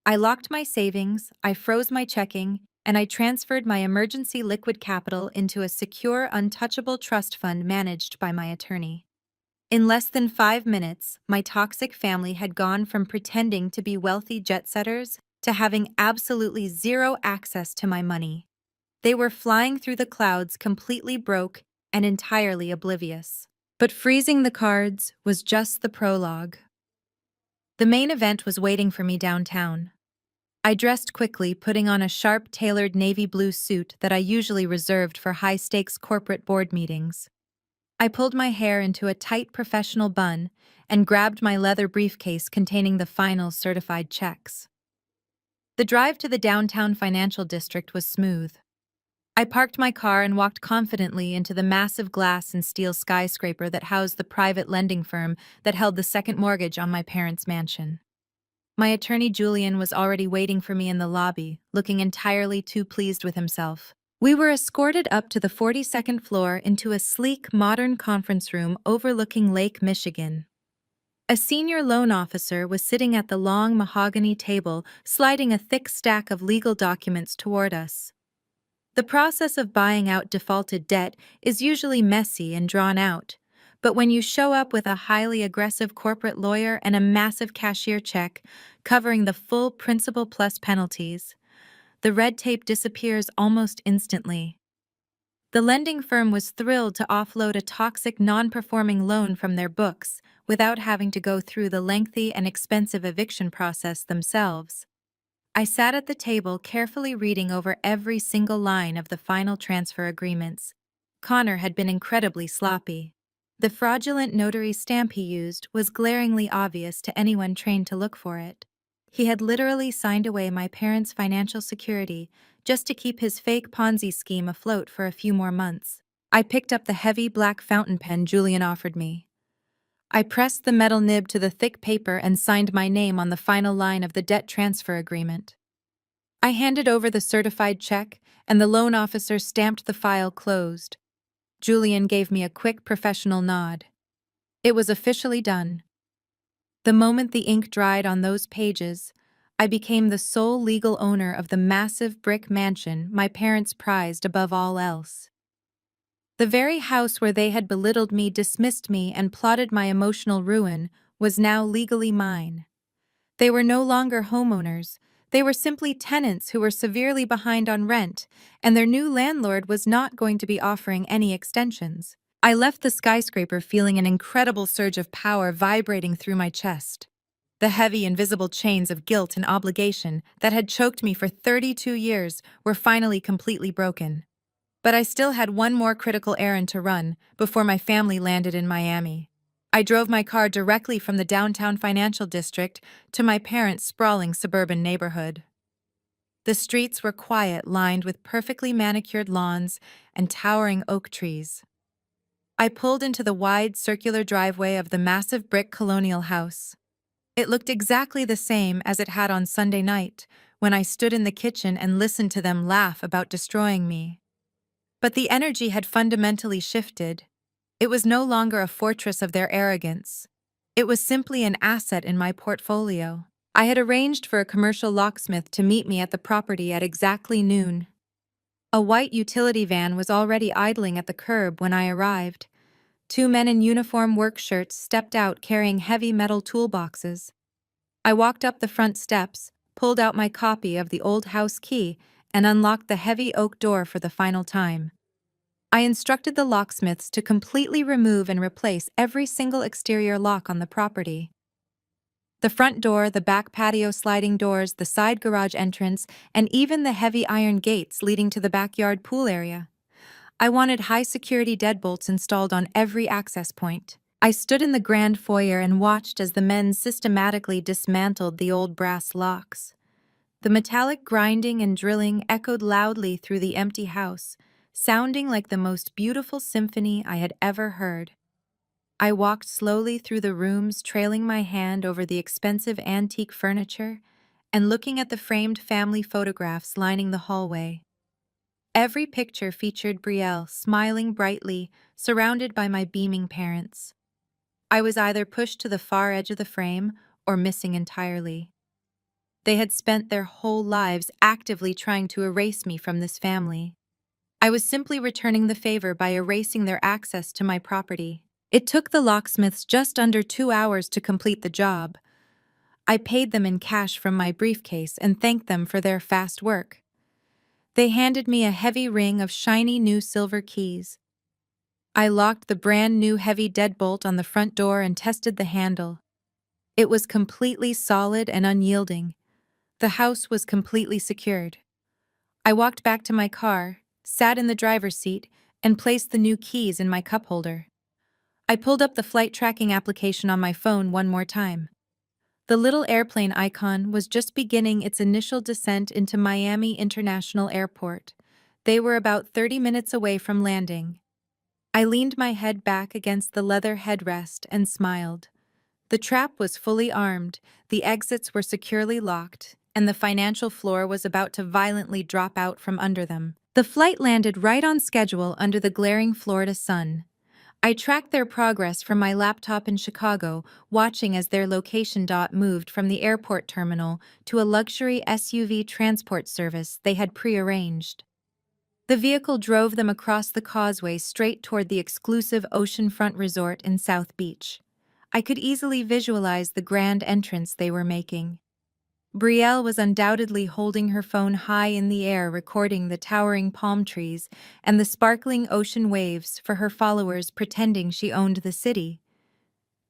I locked my savings, I froze my checking, and I transferred my emergency liquid capital into a secure, untouchable trust fund managed by my attorney. In less than 5 minutes, my toxic family had gone from pretending to be wealthy jet setters to having absolutely zero access to my money. They were flying through the clouds completely broke and entirely oblivious. But freezing the cards was just the prologue. The main event was waiting for me downtown. I dressed quickly, putting on a sharp, tailored navy blue suit that I usually reserved for high-stakes corporate board meetings. I pulled my hair into a tight professional bun and grabbed my leather briefcase containing the final certified checks. The drive to the downtown financial district was smooth. I parked my car and walked confidently into the massive glass and steel skyscraper that housed the private lending firm that held the second mortgage on my parents' mansion. My attorney Julian was already waiting for me in the lobby, looking entirely too pleased with himself. We were escorted up to the 42nd floor into a sleek, modern conference room overlooking Lake Michigan. A senior loan officer was sitting at the long mahogany table, sliding a thick stack of legal documents toward us. The process of buying out defaulted debt is usually messy and drawn out, but when you show up with a highly aggressive corporate lawyer and a massive cashier check covering the full principal plus penalties, the red tape disappears almost instantly. The lending firm was thrilled to offload a toxic, non-performing loan from their books without having to go through the lengthy and expensive eviction process themselves. I sat at the table carefully reading over every single line of the final transfer agreements. Connor had been incredibly sloppy. The fraudulent notary stamp he used was glaringly obvious to anyone trained to look for it. He had literally signed away my parents' financial security just to keep his fake Ponzi scheme afloat for a few more months. I picked up the heavy black fountain pen Julian offered me. I pressed the metal nib to the thick paper and signed my name on the final line of the debt transfer agreement. I handed over the certified check and the loan officer stamped the file closed. Julian gave me a quick professional nod. It was officially done. The moment the ink dried on those pages, I became the sole legal owner of the massive brick mansion my parents prized above all else. The very house where they had belittled me, dismissed me, and plotted my emotional ruin was now legally mine. They were no longer homeowners. They were simply tenants who were severely behind on rent, and their new landlord was not going to be offering any extensions. I left the skyscraper feeling an incredible surge of power vibrating through my chest. The heavy, invisible chains of guilt and obligation that had choked me for 32 years were finally completely broken. But I still had one more critical errand to run before my family landed in Miami. I drove my car directly from the downtown financial district to my parents' sprawling suburban neighborhood. The streets were quiet, lined with perfectly manicured lawns and towering oak trees. I pulled into the wide, circular driveway of the massive brick colonial house. It looked exactly the same as it had on Sunday night, when I stood in the kitchen and listened to them laugh about destroying me. But the energy had fundamentally shifted. It was no longer a fortress of their arrogance. It was simply an asset in my portfolio. I had arranged for a commercial locksmith to meet me at the property at exactly noon. A white utility van was already idling at the curb when I arrived. Two men in uniform work shirts stepped out carrying heavy metal toolboxes. I walked up the front steps, pulled out my copy of the old house key, and unlocked the heavy oak door for the final time. I instructed the locksmiths to completely remove and replace every single exterior lock on the property. The front door, the back patio sliding doors, the side garage entrance, and even the heavy iron gates leading to the backyard pool area. I wanted high-security deadbolts installed on every access point. I stood in the grand foyer and watched as the men systematically dismantled the old brass locks. The metallic grinding and drilling echoed loudly through the empty house, sounding like the most beautiful symphony I had ever heard. I walked slowly through the rooms, trailing my hand over the expensive antique furniture and looking at the framed family photographs lining the hallway. Every picture featured Brielle smiling brightly, surrounded by my beaming parents. I was either pushed to the far edge of the frame or missing entirely. They had spent their whole lives actively trying to erase me from this family. I was simply returning the favor by erasing their access to my property. It took the locksmiths just under 2 hours to complete the job. I paid them in cash from my briefcase and thanked them for their fast work. They handed me a heavy ring of shiny new silver keys. I locked the brand new heavy deadbolt on the front door and tested the handle. It was completely solid and unyielding. The house was completely secured. I walked back to my car, sat in the driver's seat, and placed the new keys in my cup holder. I pulled up the flight tracking application on my phone one more time. The little airplane icon was just beginning its initial descent into Miami International Airport. They were about 30 minutes away from landing. I leaned my head back against the leather headrest and smiled. The trap was fully armed, the exits were securely locked, and the financial floor was about to violently drop out from under them. The flight landed right on schedule under the glaring Florida sun. I tracked their progress from my laptop in Chicago, watching as their location dot moved from the airport terminal to a luxury SUV transport service they had prearranged. The vehicle drove them across the causeway straight toward the exclusive oceanfront resort in South Beach. I could easily visualize the grand entrance they were making. Brielle was undoubtedly holding her phone high in the air, recording the towering palm trees and the sparkling ocean waves for her followers, pretending she owned the city.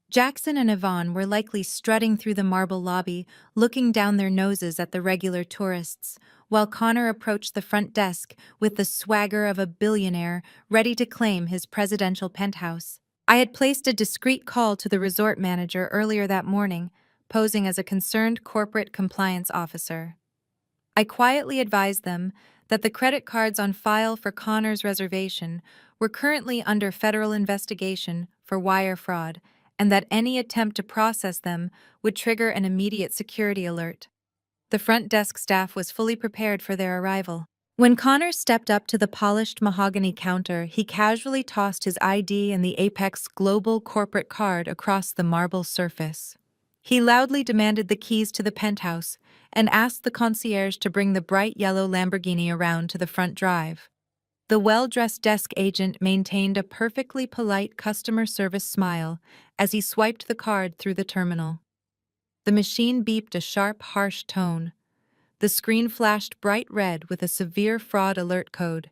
Jackson and Yvonne were likely strutting through the marble lobby, looking down their noses at the regular tourists, while Connor approached the front desk with the swagger of a billionaire ready to claim his presidential penthouse. I had placed a discreet call to the resort manager earlier that morning, posing as a concerned corporate compliance officer. I quietly advised them that the credit cards on file for Connor's reservation were currently under federal investigation for wire fraud, and that any attempt to process them would trigger an immediate security alert. The front desk staff was fully prepared for their arrival. When Connor stepped up to the polished mahogany counter, he casually tossed his ID and the Apex Global corporate card across the marble surface. He loudly demanded the keys to the penthouse and asked the concierge to bring the bright yellow Lamborghini around to the front drive. The well-dressed desk agent maintained a perfectly polite customer service smile as he swiped the card through the terminal. The machine beeped a sharp, harsh tone. The screen flashed bright red with a severe fraud alert code.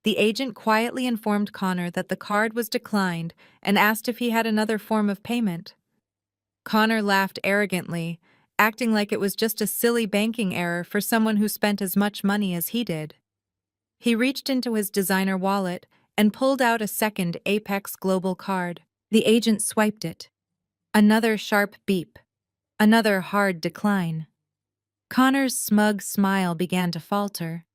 The agent quietly informed Connor that the card was declined and asked if he had another form of payment. Connor laughed arrogantly, acting like it was just a silly banking error for someone who spent as much money as he did. He reached into his designer wallet and pulled out a second Apex Global card. The agent swiped it. Another sharp beep. Another hard decline. Connor's smug smile began to falter.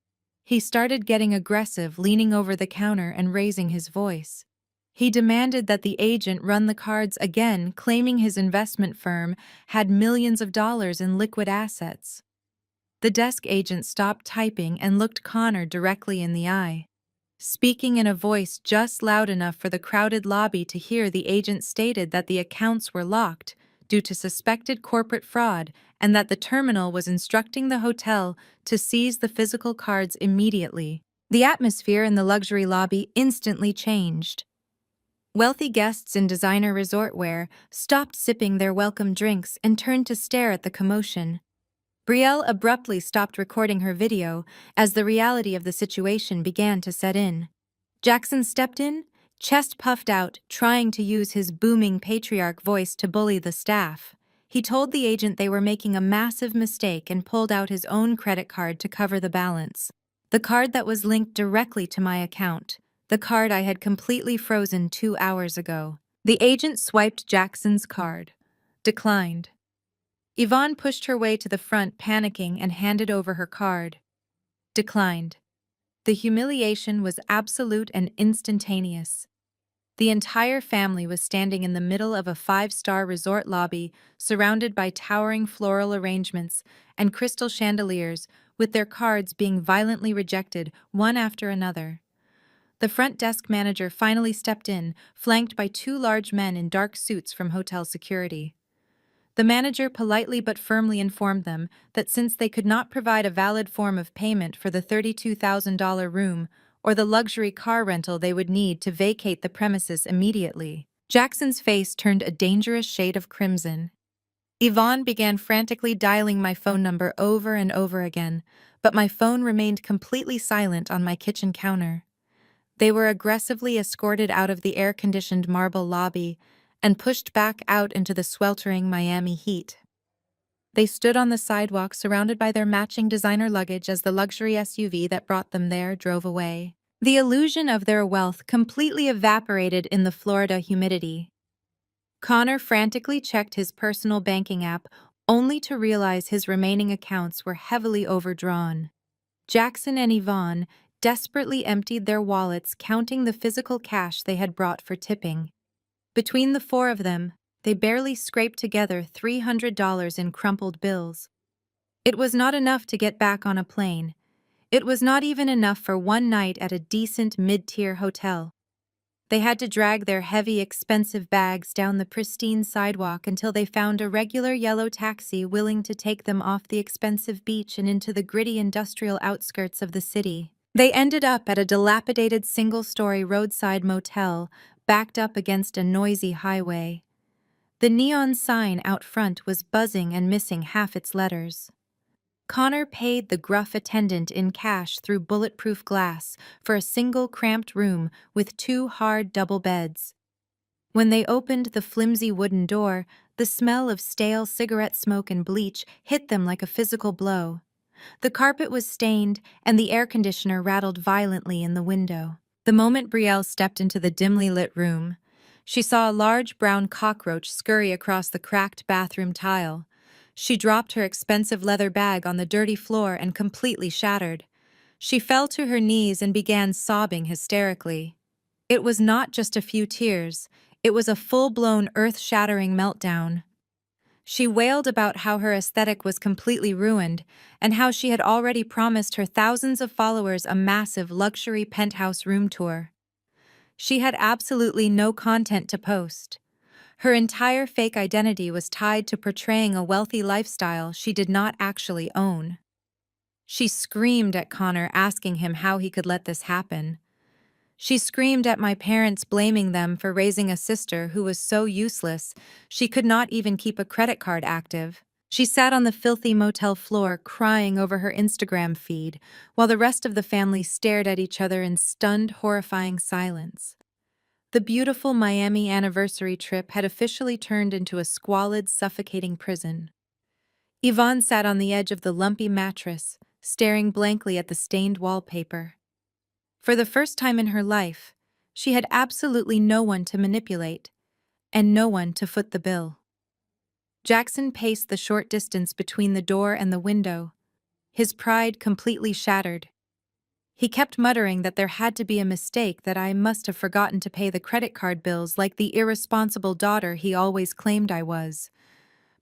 He started getting aggressive, leaning over the counter and raising his voice. He demanded that the agent run the cards again, claiming his investment firm had millions of dollars in liquid assets. The desk agent stopped typing and looked Connor directly in the eye. Speaking in a voice just loud enough for the crowded lobby to hear, the agent stated that the accounts were locked due to suspected corporate fraud and that the terminal was instructing the hotel to seize the physical cards immediately. The atmosphere in the luxury lobby instantly changed. Wealthy guests in designer resort wear stopped sipping their welcome drinks and turned to stare at the commotion. Brielle abruptly stopped recording her video as the reality of the situation began to set in. Jackson stepped in, chest puffed out, trying to use his booming patriarch voice to bully the staff. He told the agent they were making a massive mistake and pulled out his own credit card to cover the balance. The card that was linked directly to my account. The card I had completely frozen 2 hours ago. The agent swiped Jackson's card. Declined. Yvonne pushed her way to the front, panicking, and handed over her card. Declined. The humiliation was absolute and instantaneous. The entire family was standing in the middle of a 5-star resort lobby, surrounded by towering floral arrangements and crystal chandeliers, with their cards being violently rejected, one after another. The front desk manager finally stepped in, flanked by 2 large men in dark suits from hotel security. The manager politely but firmly informed them that since they could not provide a valid form of payment for the $32,000 room or the luxury car rental, they would need to vacate the premises immediately. Jackson's face turned a dangerous shade of crimson. Yvonne began frantically dialing my phone number over and over again, but my phone remained completely silent on my kitchen counter. They were aggressively escorted out of the air-conditioned marble lobby and pushed back out into the sweltering Miami heat. They stood on the sidewalk surrounded by their matching designer luggage as the luxury SUV that brought them there drove away. The illusion of their wealth completely evaporated in the Florida humidity. Connor frantically checked his personal banking app, only to realize his remaining accounts were heavily overdrawn. Jackson and Yvonne desperately emptied their wallets, counting the physical cash they had brought for tipping. Between the 4 of them, they barely scraped together $300 in crumpled bills. It was not enough to get back on a plane. It was not even enough for one night at a decent mid-tier hotel. They had to drag their heavy, expensive bags down the pristine sidewalk until they found a regular yellow taxi willing to take them off the expensive beach and into the gritty industrial outskirts of the city. They ended up at a dilapidated single-story roadside motel, backed up against a noisy highway. The neon sign out front was buzzing and missing half its letters. Connor paid the gruff attendant in cash through bulletproof glass for a single cramped room with 2 hard double beds. When they opened the flimsy wooden door, the smell of stale cigarette smoke and bleach hit them like a physical blow. The carpet was stained, and the air conditioner rattled violently in the window. The moment Brielle stepped into the dimly lit room, she saw a large brown cockroach scurry across the cracked bathroom tile. She dropped her expensive leather bag on the dirty floor and completely shattered. She fell to her knees and began sobbing hysterically. It was not just a few tears, it was a full-blown earth-shattering meltdown. She wailed about how her aesthetic was completely ruined and how she had already promised her thousands of followers a massive luxury penthouse room tour. She had absolutely no content to post. Her entire fake identity was tied to portraying a wealthy lifestyle she did not actually own. She screamed at Connor, asking him how he could let this happen. She screamed at my parents, blaming them for raising a sister who was so useless she could not even keep a credit card active. She sat on the filthy motel floor crying over her Instagram feed, while the rest of the family stared at each other in stunned, horrifying silence. The beautiful Miami anniversary trip had officially turned into a squalid, suffocating prison. Yvonne sat on the edge of the lumpy mattress, staring blankly at the stained wallpaper. For the first time in her life, she had absolutely no one to manipulate, and no one to foot the bill. Jackson paced the short distance between the door and the window, his pride completely shattered. He kept muttering that there had to be a mistake, that I must have forgotten to pay the credit card bills like the irresponsible daughter he always claimed I was.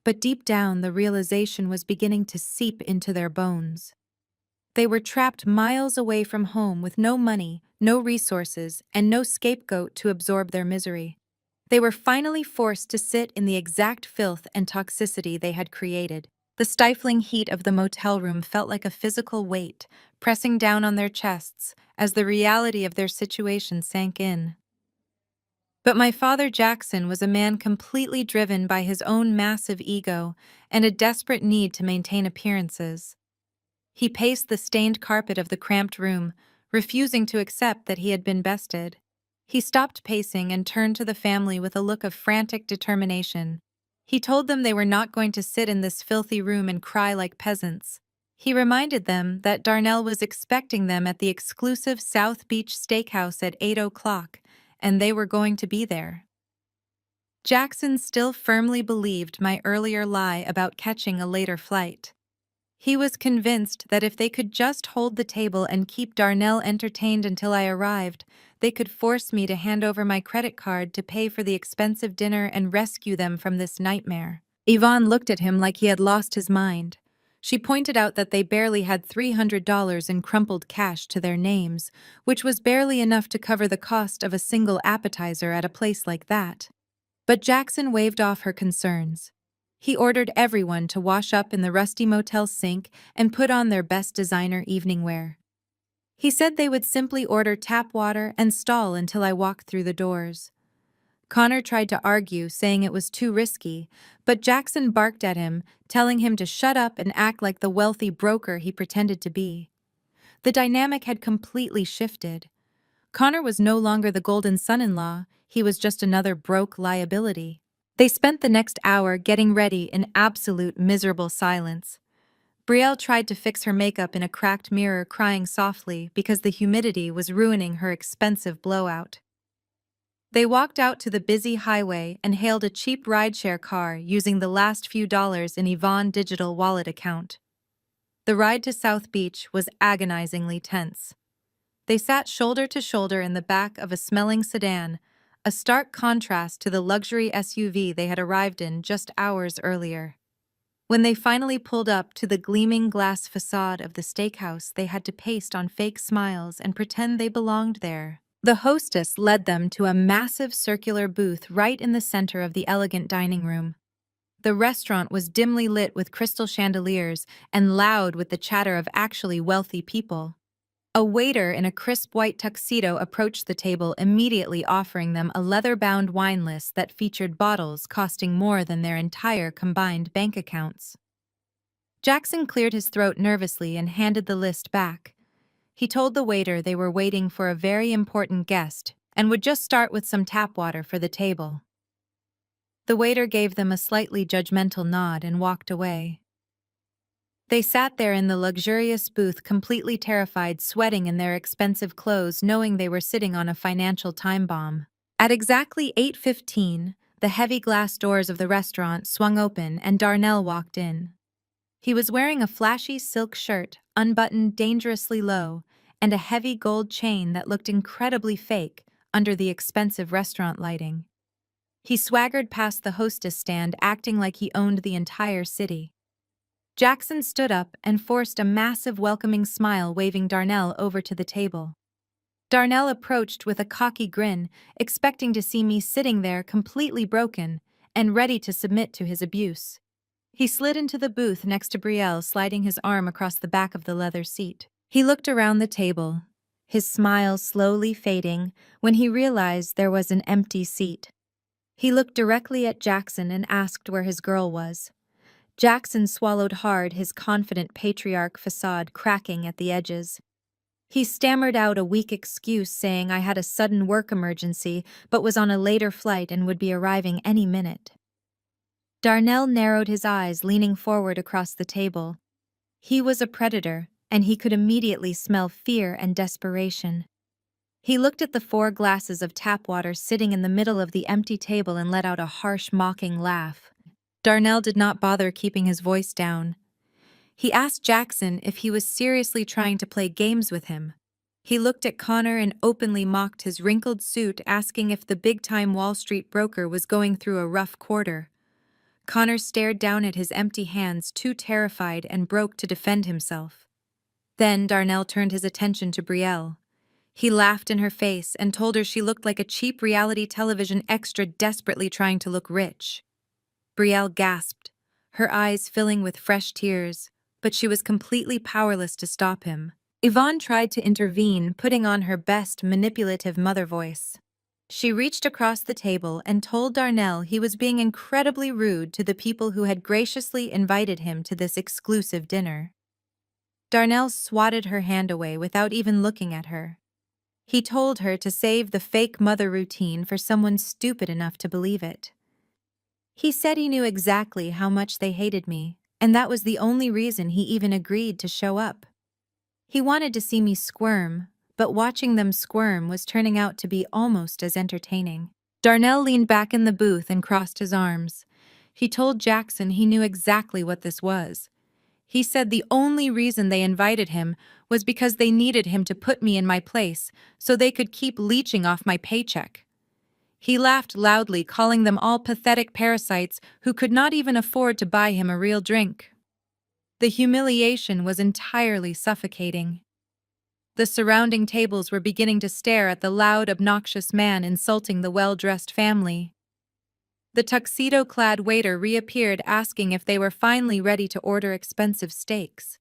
But deep down, the realization was beginning to seep into their bones. They were trapped miles away from home with no money, no resources, and no scapegoat to absorb their misery. They were finally forced to sit in the exact filth and toxicity they had created. The stifling heat of the motel room felt like a physical weight, pressing down on their chests as the reality of their situation sank in. But my father Jackson was a man completely driven by his own massive ego and a desperate need to maintain appearances. He paced the stained carpet of the cramped room, refusing to accept that he had been bested. He stopped pacing and turned to the family with a look of frantic determination. He told them they were not going to sit in this filthy room and cry like peasants. He reminded them that Darnell was expecting them at the exclusive South Beach Steakhouse at 8 o'clock, and they were going to be there. Jackson still firmly believed my earlier lie about catching a later flight. He was convinced that if they could just hold the table and keep Darnell entertained until I arrived, they could force me to hand over my credit card to pay for the expensive dinner and rescue them from this nightmare. Yvonne looked at him like he had lost his mind. She pointed out that they barely had $300 in crumpled cash to their names, which was barely enough to cover the cost of a single appetizer at a place like that. But Jackson waved off her concerns. He ordered everyone to wash up in the rusty motel sink and put on their best designer evening wear. He said they would simply order tap water and stall until I walked through the doors. Connor tried to argue, saying it was too risky, but Jackson barked at him, telling him to shut up and act like the wealthy broker he pretended to be. The dynamic had completely shifted. Connor was no longer the golden son-in-law, he was just another broke liability. They spent the next hour getting ready in absolute miserable silence. Brielle tried to fix her makeup in a cracked mirror, crying softly because the humidity was ruining her expensive blowout. They walked out to the busy highway and hailed a cheap rideshare car using the last few dollars in Yvonne's digital wallet account. The ride to South Beach was agonizingly tense. They sat shoulder to shoulder in the back of a smelling sedan, a stark contrast to the luxury SUV they had arrived in just hours earlier. When they finally pulled up to the gleaming glass facade of the steakhouse, they had to paste on fake smiles and pretend they belonged there. The hostess led them to a massive circular booth right in the center of the elegant dining room. The restaurant was dimly lit with crystal chandeliers and loud with the chatter of actually wealthy people. A waiter in a crisp white tuxedo approached the table, immediately offering them a leather-bound wine list that featured bottles costing more than their entire combined bank accounts. Jackson cleared his throat nervously and handed the list back. He told the waiter they were waiting for a very important guest and would just start with some tap water for the table. The waiter gave them a slightly judgmental nod and walked away. They sat there in the luxurious booth, completely terrified, sweating in their expensive clothes, knowing they were sitting on a financial time bomb. At exactly 8:15, the heavy glass doors of the restaurant swung open and Darnell walked in. He was wearing a flashy silk shirt, unbuttoned dangerously low, and a heavy gold chain that looked incredibly fake under the expensive restaurant lighting. He swaggered past the hostess stand, acting like he owned the entire city. Jackson stood up and forced a massive welcoming smile, waving Darnell over to the table. Darnell approached with a cocky grin, expecting to see me sitting there completely broken and ready to submit to his abuse. He slid into the booth next to Brielle, sliding his arm across the back of the leather seat. He looked around the table, his smile slowly fading when he realized there was an empty seat. He looked directly at Jackson and asked where his girl was. Jackson swallowed hard, his confident patriarch facade cracking at the edges. He stammered out a weak excuse, saying I had a sudden work emergency but was on a later flight and would be arriving any minute. Darnell narrowed his eyes, leaning forward across the table. He was a predator, and he could immediately smell fear and desperation. He looked at the 4 glasses of tap water sitting in the middle of the empty table and let out a harsh, mocking laugh. Darnell did not bother keeping his voice down. He asked Jackson if he was seriously trying to play games with him. He looked at Connor and openly mocked his wrinkled suit, asking if the big-time Wall Street broker was going through a rough quarter. Connor stared down at his empty hands, too terrified and broke to defend himself. Then Darnell turned his attention to Brielle. He laughed in her face and told her she looked like a cheap reality television extra desperately trying to look rich. Brielle gasped, her eyes filling with fresh tears, but she was completely powerless to stop him. Yvonne tried to intervene, putting on her best manipulative mother voice. She reached across the table and told Darnell he was being incredibly rude to the people who had graciously invited him to this exclusive dinner. Darnell swatted her hand away without even looking at her. He told her to save the fake mother routine for someone stupid enough to believe it. He said he knew exactly how much they hated me, and that was the only reason he even agreed to show up. He wanted to see me squirm, but watching them squirm was turning out to be almost as entertaining. Darnell leaned back in the booth and crossed his arms. He told Jackson he knew exactly what this was. He said the only reason they invited him was because they needed him to put me in my place so they could keep leeching off my paycheck. He laughed loudly, calling them all pathetic parasites who could not even afford to buy him a real drink. The humiliation was entirely suffocating. The surrounding tables were beginning to stare at the loud, obnoxious man insulting the well-dressed family. The tuxedo-clad waiter reappeared, asking if they were finally ready to order expensive steaks.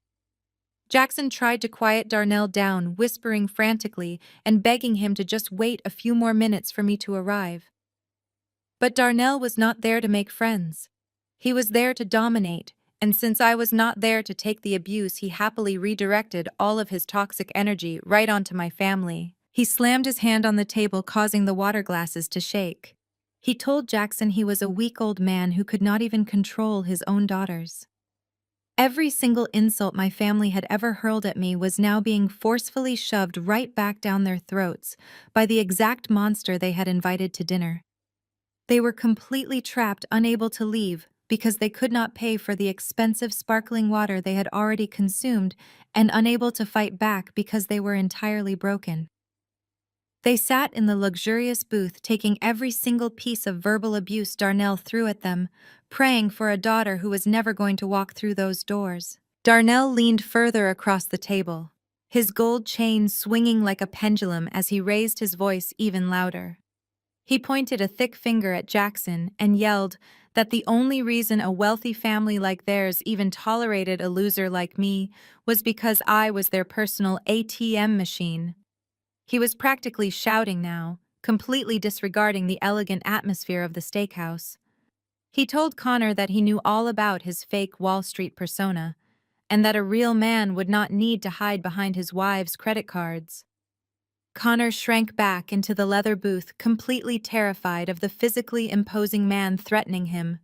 Jackson tried to quiet Darnell down, whispering frantically and begging him to just wait a few more minutes for me to arrive. But Darnell was not there to make friends. He was there to dominate, and since I was not there to take the abuse, he happily redirected all of his toxic energy right onto my family. He slammed his hand on the table, causing the water glasses to shake. He told Jackson he was a weak old man who could not even control his own daughters. Every single insult my family had ever hurled at me was now being forcefully shoved right back down their throats by the exact monster they had invited to dinner. They were completely trapped, unable to leave, because they could not pay for the expensive sparkling water they had already consumed, and unable to fight back because they were entirely broken. They sat in the luxurious booth, taking every single piece of verbal abuse Darnell threw at them, praying for a daughter who was never going to walk through those doors. Darnell leaned further across the table, his gold chain swinging like a pendulum as he raised his voice even louder. He pointed a thick finger at Jackson and yelled that the only reason a wealthy family like theirs even tolerated a loser like me was because I was their personal ATM machine. He was practically shouting now, completely disregarding the elegant atmosphere of the steakhouse. He told Connor that he knew all about his fake Wall Street persona, and that a real man would not need to hide behind his wife's credit cards. Connor shrank back into the leather booth, completely terrified of the physically imposing man threatening him.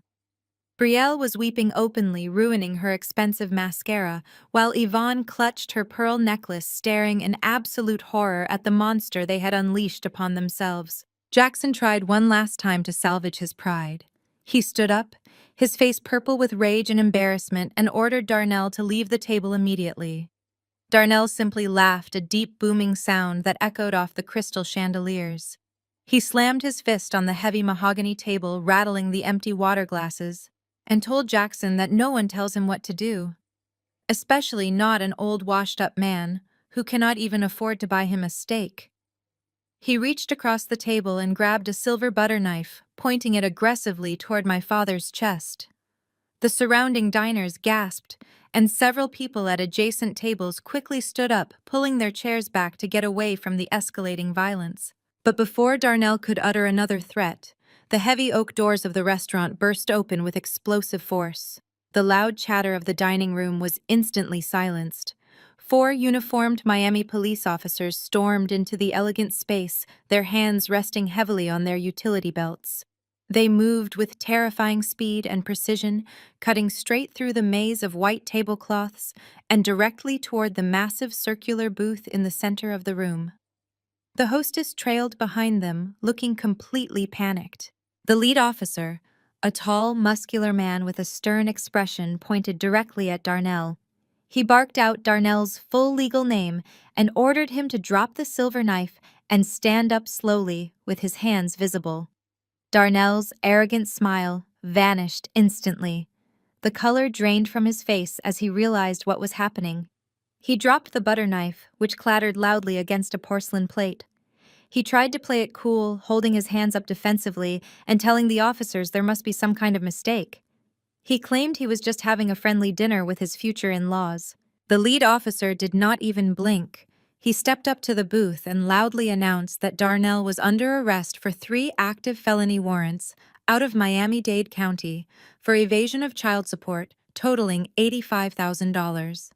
Brielle was weeping openly, ruining her expensive mascara, while Yvonne clutched her pearl necklace, staring in absolute horror at the monster they had unleashed upon themselves. Jackson tried one last time to salvage his pride. He stood up, his face purple with rage and embarrassment, and ordered Darnell to leave the table immediately. Darnell simply laughed, a deep booming sound that echoed off the crystal chandeliers. He slammed his fist on the heavy mahogany table, rattling the empty water glasses, and told Jackson that no one tells him what to do, especially not an old washed-up man who cannot even afford to buy him a steak. He reached across the table and grabbed a silver butter knife, pointing it aggressively toward my father's chest. The surrounding diners gasped, and several people at adjacent tables quickly stood up, pulling their chairs back to get away from the escalating violence. But before Darnell could utter another threat, the heavy oak doors of the restaurant burst open with explosive force. The loud chatter of the dining room was instantly silenced. 4 uniformed Miami police officers stormed into the elegant space, their hands resting heavily on their utility belts. They moved with terrifying speed and precision, cutting straight through the maze of white tablecloths and directly toward the massive circular booth in the center of the room. The hostess trailed behind them, looking completely panicked. The lead officer, a tall, muscular man with a stern expression, pointed directly at Darnell. He barked out Darnell's full legal name and ordered him to drop the silver knife and stand up slowly, with his hands visible. Darnell's arrogant smile vanished instantly. The color drained from his face as he realized what was happening. He dropped the butter knife, which clattered loudly against a porcelain plate. He tried to play it cool, holding his hands up defensively and telling the officers there must be some kind of mistake. He claimed he was just having a friendly dinner with his future in-laws. The lead officer did not even blink. He stepped up to the booth and loudly announced that Darnell was under arrest for 3 active felony warrants out of Miami-Dade County for evasion of child support, totaling $85,000.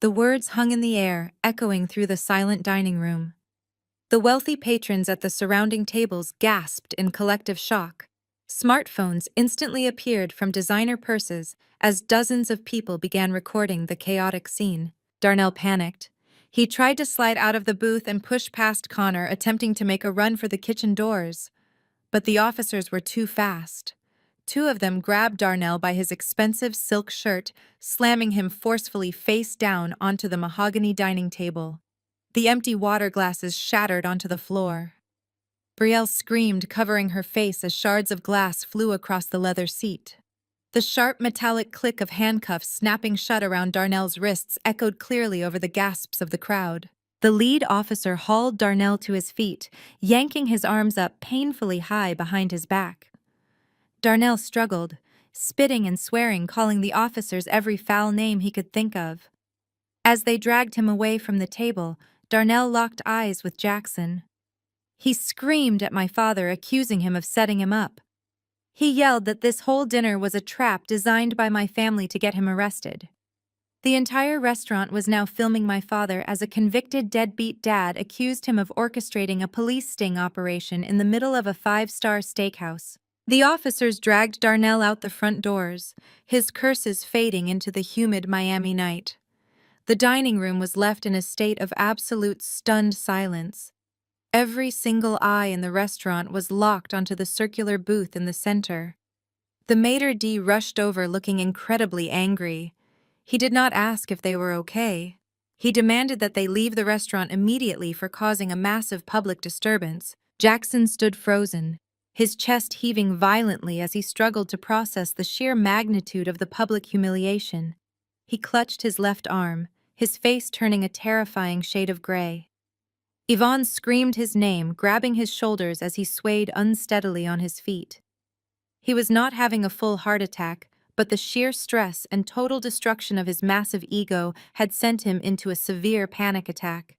The words hung in the air, echoing through the silent dining room. The wealthy patrons at the surrounding tables gasped in collective shock. Smartphones instantly appeared from designer purses as dozens of people began recording the chaotic scene. Darnell panicked. He tried to slide out of the booth and push past Connor, attempting to make a run for the kitchen doors. But the officers were too fast. 2 of them grabbed Darnell by his expensive silk shirt, slamming him forcefully face down onto the mahogany dining table. The empty water glasses shattered onto the floor. Brielle screamed, covering her face as shards of glass flew across the leather seat. The sharp metallic click of handcuffs snapping shut around Darnell's wrists echoed clearly over the gasps of the crowd. The lead officer hauled Darnell to his feet, yanking his arms up painfully high behind his back. Darnell struggled, spitting and swearing, calling the officers every foul name he could think of. As they dragged him away from the table, Darnell locked eyes with Jackson. He screamed at my father, accusing him of setting him up. He yelled that this whole dinner was a trap designed by my family to get him arrested. The entire restaurant was now filming my father as a convicted deadbeat dad accused him of orchestrating a police sting operation in the middle of a 5-star steakhouse. The officers dragged Darnell out the front doors, his curses fading into the humid Miami night. The dining room was left in a state of absolute stunned silence. Every single eye in the restaurant was locked onto the circular booth in the center. The maitre d' rushed over looking incredibly angry. He did not ask if they were okay. He demanded that they leave the restaurant immediately for causing a massive public disturbance. Jackson stood frozen, his chest heaving violently as he struggled to process the sheer magnitude of the public humiliation. He clutched his left arm, his face turning a terrifying shade of gray. Yvonne screamed his name, grabbing his shoulders as he swayed unsteadily on his feet. He was not having a full heart attack, but the sheer stress and total destruction of his massive ego had sent him into a severe panic attack.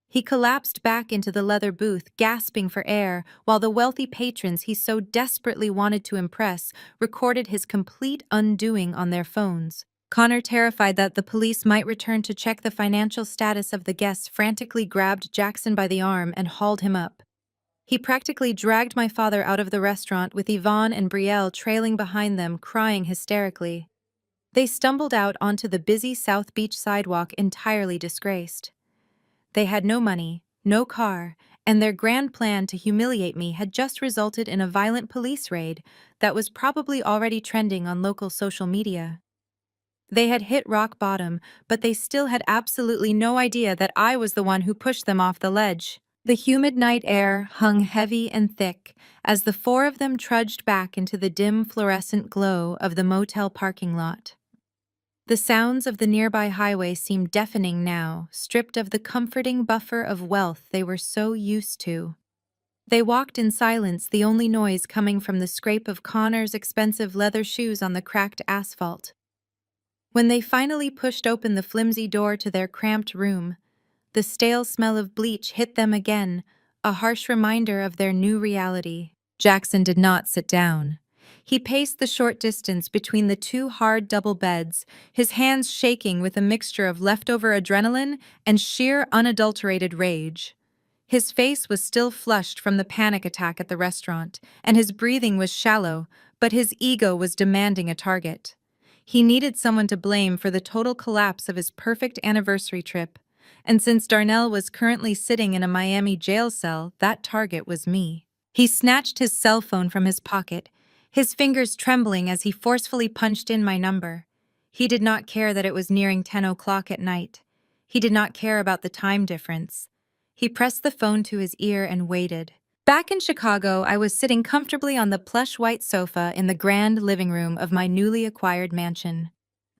He collapsed back into the leather booth, gasping for air, while the wealthy patrons he so desperately wanted to impress recorded his complete undoing on their phones. Connor, terrified that the police might return to check the financial status of the guests, frantically grabbed Jackson by the arm and hauled him up. He practically dragged my father out of the restaurant, with Yvonne and Brielle trailing behind them, crying hysterically. They stumbled out onto the busy South Beach sidewalk entirely disgraced. They had no money, no car, and their grand plan to humiliate me had just resulted in a violent police raid that was probably already trending on local social media. They had hit rock bottom, but they still had absolutely no idea that I was the one who pushed them off the ledge. The humid night air hung heavy and thick as the four of them trudged back into the dim fluorescent glow of the motel parking lot. The sounds of the nearby highway seemed deafening now, stripped of the comforting buffer of wealth they were so used to. They walked in silence, the only noise coming from the scrape of Connor's expensive leather shoes on the cracked asphalt. When they finally pushed open the flimsy door to their cramped room, the stale smell of bleach hit them again, a harsh reminder of their new reality. Jackson did not sit down. He paced the short distance between the two hard double beds, his hands shaking with a mixture of leftover adrenaline and sheer unadulterated rage. His face was still flushed from the panic attack at the restaurant, and his breathing was shallow, but his ego was demanding a target. He needed someone to blame for the total collapse of his perfect anniversary trip, and since Darnell was currently sitting in a Miami jail cell, that target was me. He snatched his cell phone from his pocket, his fingers trembling as he forcefully punched in my number. He did not care that it was nearing 10 o'clock at night. He did not care about the time difference. He pressed the phone to his ear and waited. Back in Chicago, I was sitting comfortably on the plush white sofa in the grand living room of my newly acquired mansion.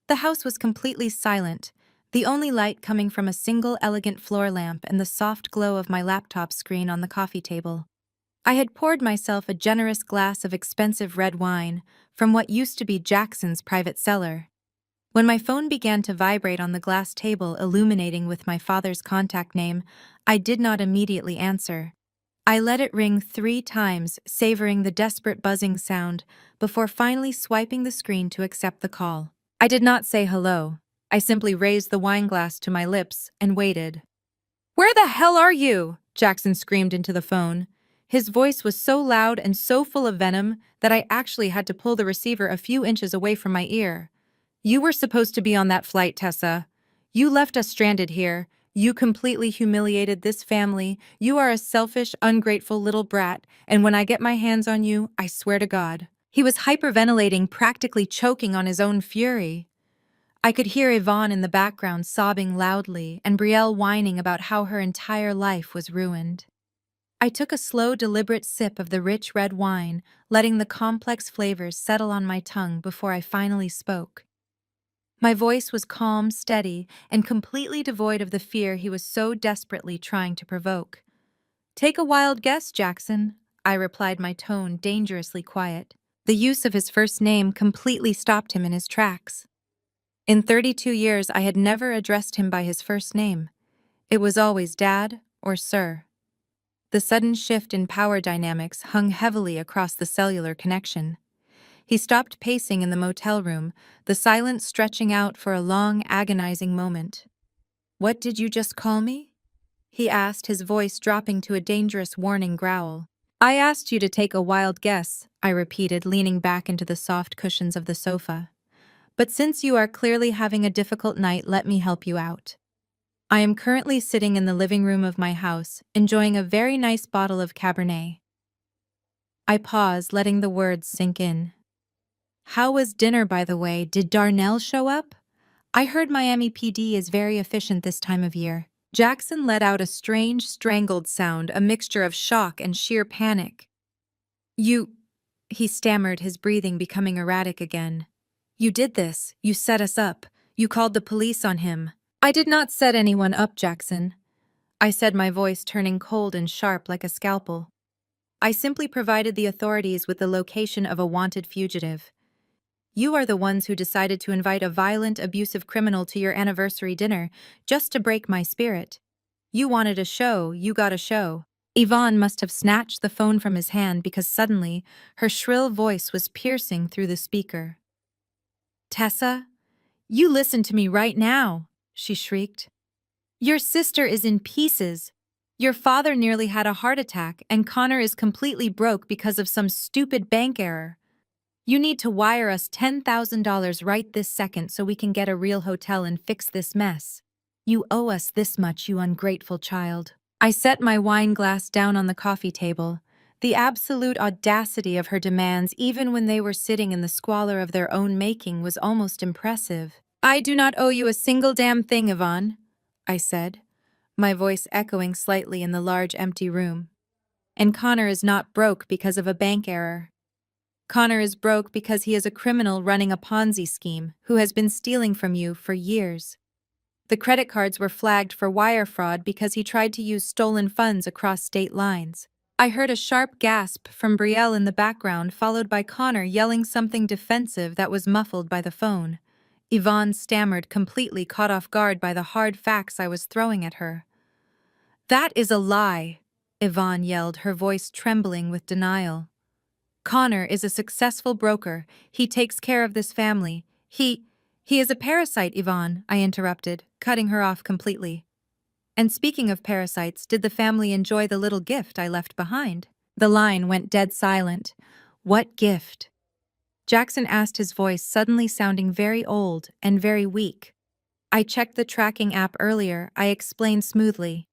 The house was completely silent, the only light coming from a single elegant floor lamp and the soft glow of my laptop screen on the coffee table. I had poured myself a generous glass of expensive red wine from what used to be Jackson's private cellar. When my phone began to vibrate on the glass table, illuminating with my father's contact name, I did not immediately answer. I let it ring 3 times, savoring the desperate buzzing sound, before finally swiping the screen to accept the call. I did not say hello. I simply raised the wine glass to my lips and waited. "Where the hell are you?" Jackson screamed into the phone. His voice was so loud and so full of venom that I actually had to pull the receiver a few inches away from my ear. "You were supposed to be on that flight, Tessa. You left us stranded here. You completely humiliated this family. You are a selfish, ungrateful little brat, and when I get my hands on you, I swear to God." He was hyperventilating, practically choking on his own fury. I could hear Yvonne in the background sobbing loudly and Brielle whining about how her entire life was ruined. I took a slow, deliberate sip of the rich red wine, letting the complex flavors settle on my tongue before I finally spoke. My voice was calm, steady, and completely devoid of the fear he was so desperately trying to provoke. "Take a wild guess, Jackson," I replied, my tone dangerously quiet. The use of his first name completely stopped him in his tracks. In 32 years, I had never addressed him by his first name. It was always Dad or Sir. The sudden shift in power dynamics hung heavily across the cellular connection. He stopped pacing in the motel room, the silence stretching out for a long, agonizing moment. "What did you just call me?" he asked, his voice dropping to a dangerous warning growl. "I asked you to take a wild guess," I repeated, leaning back into the soft cushions of the sofa. "But since you are clearly having a difficult night, let me help you out. I am currently sitting in the living room of my house, enjoying a very nice bottle of Cabernet." I paused, letting the words sink in. "How was dinner, by the way? Did Darnell show up? I heard Miami PD is very efficient this time of year." Jackson let out a strange, strangled sound, a mixture of shock and sheer panic. "You," he stammered, his breathing becoming erratic again. "You did this. You set us up. You called the police on him." "I did not set anyone up, Jackson," I said, my voice turning cold and sharp like a scalpel. "I simply provided the authorities with the location of a wanted fugitive. You are the ones who decided to invite a violent, abusive criminal to your anniversary dinner just to break my spirit. You wanted a show, you got a show." Yvonne must have snatched the phone from his hand because suddenly her shrill voice was piercing through the speaker. "Tessa, you listen to me right now," she shrieked. "Your sister is in pieces. Your father nearly had a heart attack, and Connor is completely broke because of some stupid bank error. You need to wire us $10,000 right this second so we can get a real hotel and fix this mess. You owe us this much, you ungrateful child." I set my wine glass down on the coffee table. The absolute audacity of her demands, even when they were sitting in the squalor of their own making, was almost impressive. "I do not owe you a single damn thing, Yvonne," I said. my voice echoing slightly in the large empty room. And Connor is not broke because of a bank error. Connor is broke because he is a criminal running a Ponzi scheme who has been stealing from you for years. The credit cards were flagged for wire fraud because he tried to use stolen funds across state lines. I heard a sharp gasp from Brielle in the background, followed by Connor yelling something defensive that was muffled by the phone. Yvonne stammered, completely caught off guard by the hard facts I was throwing at her. "That is a lie," Yvonne yelled, her voice trembling with denial. "Connor is a successful broker. He takes care of this family. He is a parasite, Yvonne," I interrupted, cutting her off completely. "And speaking of parasites, did the family enjoy the little gift I left behind?" The line went dead silent. "What gift?" Jackson asked, his voice suddenly sounding very old and very weak. "I checked the tracking app earlier," I explained smoothly.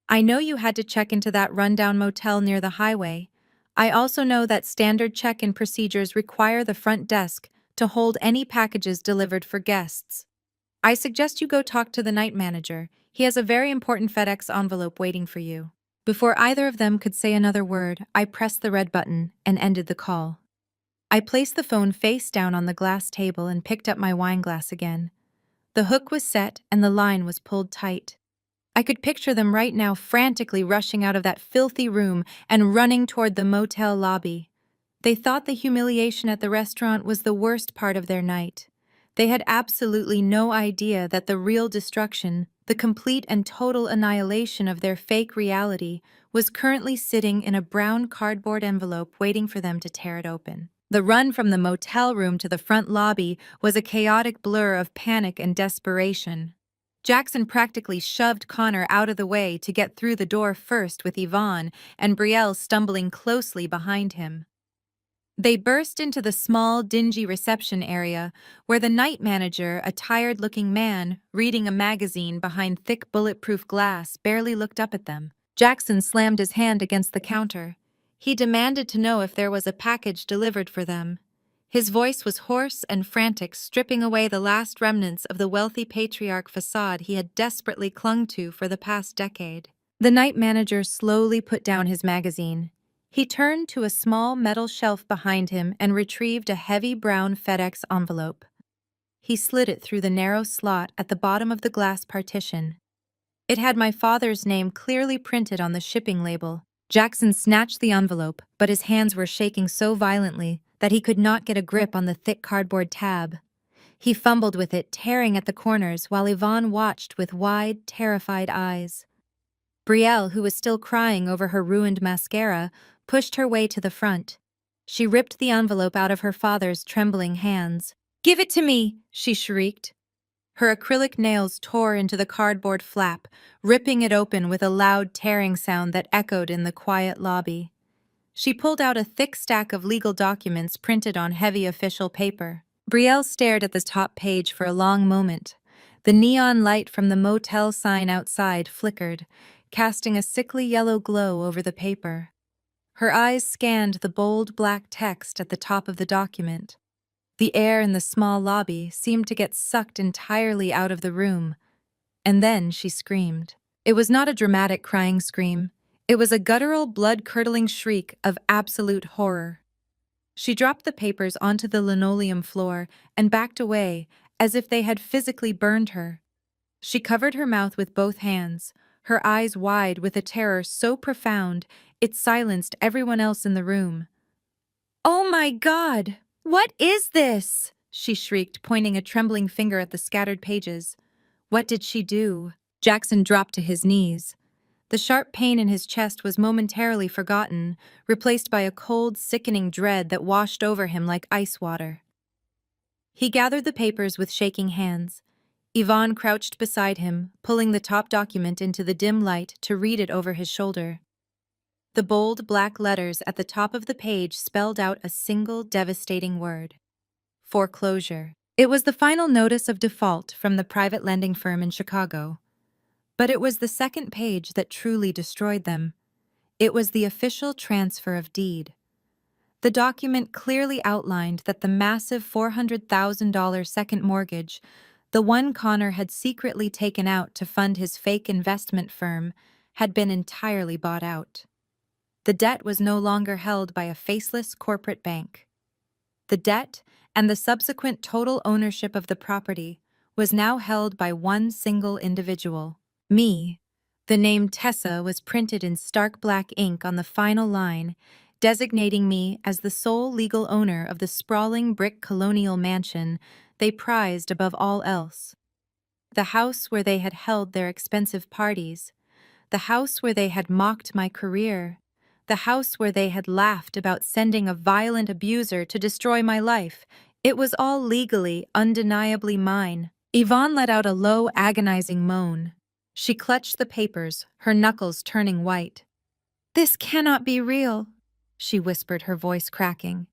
"I know you had to check into that rundown motel near the highway. I also know that standard check-in procedures require the front desk to hold any packages delivered for guests. I suggest you go talk to the night manager. He has a very important FedEx envelope waiting for you." Before either of them could say another word, I pressed the red button and ended the call. I placed the phone face down on the glass table and picked up my wine glass again. The hook was set and the line was pulled tight. I could picture them right now frantically rushing out of that filthy room and running toward the motel lobby. They thought the humiliation at the restaurant was the worst part of their night. They had absolutely no idea that the real destruction, the complete and total annihilation of their fake reality, was currently sitting in a brown cardboard envelope waiting for them to tear it open. The run from the motel room to the front lobby was a chaotic blur of panic and desperation. Jackson practically shoved Connor out of the way to get through the door first, with Yvonne and Brielle stumbling closely behind him. They burst into the small, dingy reception area where the night manager, a tired-looking man reading a magazine behind thick bulletproof glass, barely looked up at them. Jackson slammed his hand against the counter. He demanded to know if there was a package delivered for them. His voice was hoarse and frantic, stripping away the last remnants of the wealthy patriarch facade he had desperately clung to for the past decade. The night manager slowly put down his magazine. He turned to a small metal shelf behind him and retrieved a heavy brown FedEx envelope. He slid it through the narrow slot at the bottom of the glass partition. It had my father's name clearly printed on the shipping label. Jackson snatched the envelope, but his hands were shaking so violently that he could not get a grip on the thick cardboard tab. He fumbled with it, tearing at the corners, while Yvonne watched with wide, terrified eyes. Brielle, who was still crying over her ruined mascara, pushed her way to the front. She ripped the envelope out of her father's trembling hands. "Give it to me!" she shrieked. Her acrylic nails tore into the cardboard flap, ripping it open with a loud tearing sound that echoed in the quiet lobby. She pulled out a thick stack of legal documents printed on heavy official paper. Brielle stared at the top page for a long moment. The neon light from the motel sign outside flickered, casting a sickly yellow glow over the paper. Her eyes scanned the bold black text at the top of the document. The air in the small lobby seemed to get sucked entirely out of the room. And then she screamed. It was not a dramatic crying scream. It was a guttural, blood-curdling shriek of absolute horror. She dropped the papers onto the linoleum floor and backed away, as if they had physically burned her. She covered her mouth with both hands, her eyes wide with a terror so profound it silenced everyone else in the room. "Oh my God! What is this?" she shrieked, pointing a trembling finger at the scattered pages. What did she do? Jackson dropped to his knees. The sharp pain in his chest was momentarily forgotten, replaced by a cold, sickening dread that washed over him like ice water. He gathered the papers with shaking hands. Yvonne crouched beside him, pulling the top document into the dim light to read it over his shoulder. The bold black letters at the top of the page spelled out a single devastating word: foreclosure. It was the final notice of default from the private lending firm in Chicago. But it was the second page that truly destroyed them. It was the official transfer of deed. The document clearly outlined that the massive $400,000 second mortgage, The one Connor had secretly taken out to fund his fake investment firm had been entirely bought out. The debt was no longer held by a faceless corporate bank. The debt, and the subsequent total ownership of the property, was now held by one single individual, me. The name Tessa was printed in stark black ink on the final line, designating me as the sole legal owner of the sprawling brick colonial mansion they prized above all else. The house where they had held their expensive parties, the house where they had mocked my career, the house where they had laughed about sending a violent abuser to destroy my life. It was all legally, undeniably mine. Yvonne let out a low, agonizing moan. She clutched the papers, her knuckles turning white. "This cannot be real," she whispered, her voice cracking.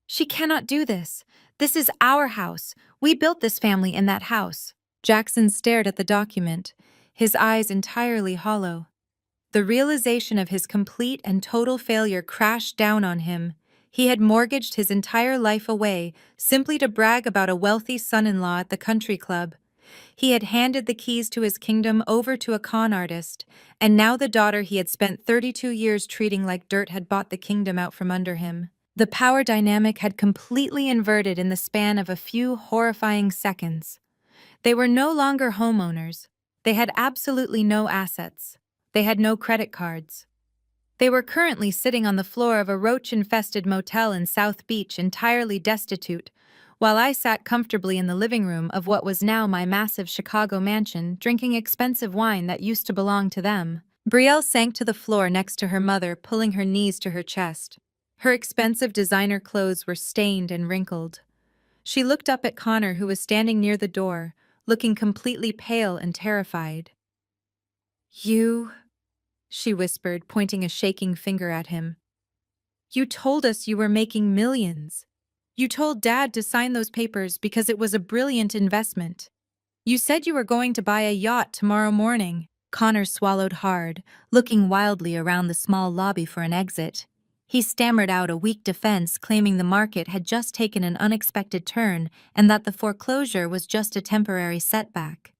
"She cannot do this. This is our house. We built this family in that house." Jackson stared at the document, his eyes entirely hollow. The realization of his complete and total failure crashed down on him. He had mortgaged his entire life away simply to brag about a wealthy son-in-law at the country club. He had handed the keys to his kingdom over to a con artist, and now the daughter he had spent 32 years treating like dirt had bought the kingdom out from under him. The power dynamic had completely inverted in the span of a few horrifying seconds. They were no longer homeowners. They had absolutely no assets. They had no credit cards. They were currently sitting on the floor of a roach-infested motel in South Beach, entirely destitute, while I sat comfortably in the living room of what was now my massive Chicago mansion, drinking expensive wine that used to belong to them. Brielle sank to the floor next to her mother, pulling her knees to her chest. Her expensive designer clothes were stained and wrinkled. She looked up at Connor, who was standing near the door, looking completely pale and terrified. "You," she whispered, pointing a shaking finger at him. "You told us you were making millions. You told Dad to sign those papers because it was a brilliant investment. You said you were going to buy a yacht tomorrow morning." Connor swallowed hard, looking wildly around the small lobby for an exit. He stammered out a weak defense, claiming the market had just taken an unexpected turn and that the foreclosure was just a temporary setback.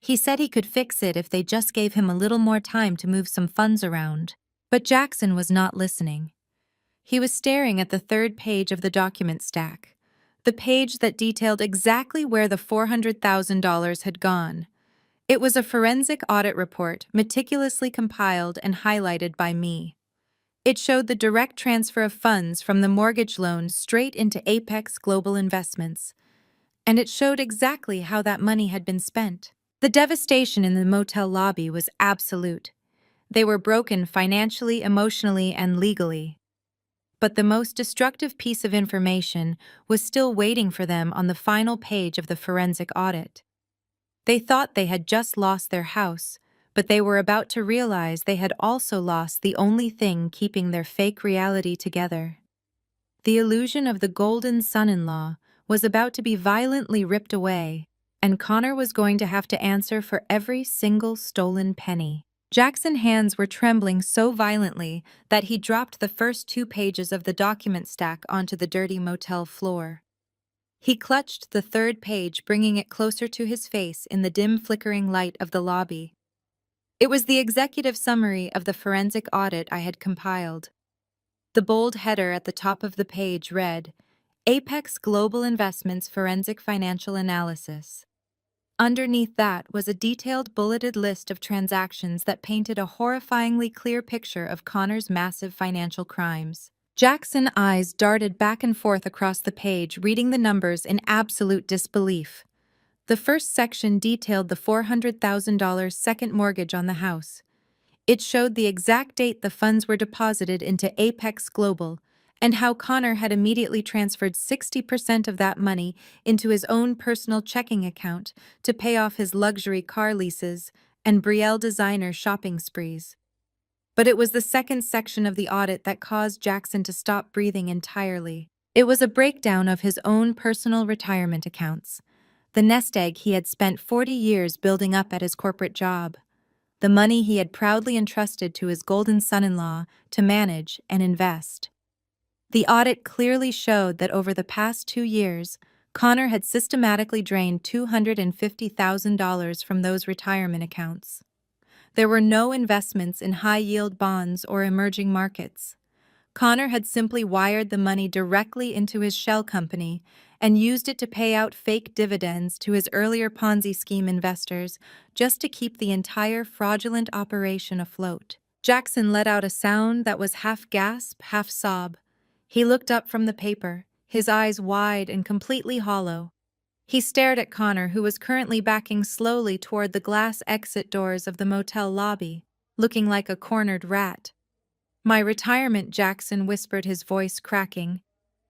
He said he could fix it if they just gave him a little more time to move some funds around. But Jackson was not listening. He was staring at the third page of the document stack, the page that detailed exactly where the $400,000 had gone. It was a forensic audit report, meticulously compiled and highlighted by me. It showed the direct transfer of funds from the mortgage loan straight into Apex Global Investments, and it showed exactly how that money had been spent. The devastation in the motel lobby was absolute. They were broken financially, emotionally, and legally. But the most destructive piece of information was still waiting for them on the final page of the forensic audit. They thought they had just lost their house, but they were about to realize they had also lost the only thing keeping their fake reality together. The illusion of the golden son-in-law was about to be violently ripped away, and Connor was going to have to answer for every single stolen penny. Jackson's hands were trembling so violently that he dropped the first 2 pages of the document stack onto the dirty motel floor. He clutched the third page, bringing it closer to his face in the dim flickering light of the lobby. It was the executive summary of the forensic audit I had compiled. The bold header at the top of the page read, "Apex Global Investments Forensic Financial Analysis." Underneath that was a detailed bulleted list of transactions that painted a horrifyingly clear picture of Connor's massive financial crimes. Jackson's eyes darted back and forth across the page, reading the numbers in absolute disbelief. The first section detailed the $400,000 second mortgage on the house. It showed the exact date the funds were deposited into Apex Global, and how Connor had immediately transferred 60% of that money into his own personal checking account to pay off his luxury car leases and Brielle designer shopping sprees. But it was the second section of the audit that caused Jackson to stop breathing entirely. It was a breakdown of his own personal retirement accounts, the nest egg he had spent 40 years building up at his corporate job, the money he had proudly entrusted to his golden son-in-law to manage and invest. The audit clearly showed that over the past 2 years, Connor had systematically drained $250,000 from those retirement accounts. There were no investments in high-yield bonds or emerging markets. Connor had simply wired the money directly into his shell company and used it to pay out fake dividends to his earlier Ponzi scheme investors just to keep the entire fraudulent operation afloat. Jackson let out a sound that was half gasp, half sob. He looked up from the paper, his eyes wide and completely hollow. He stared at Connor, who was currently backing slowly toward the glass exit doors of the motel lobby, looking like a cornered rat. "My retirement," Jackson whispered, his voice cracking.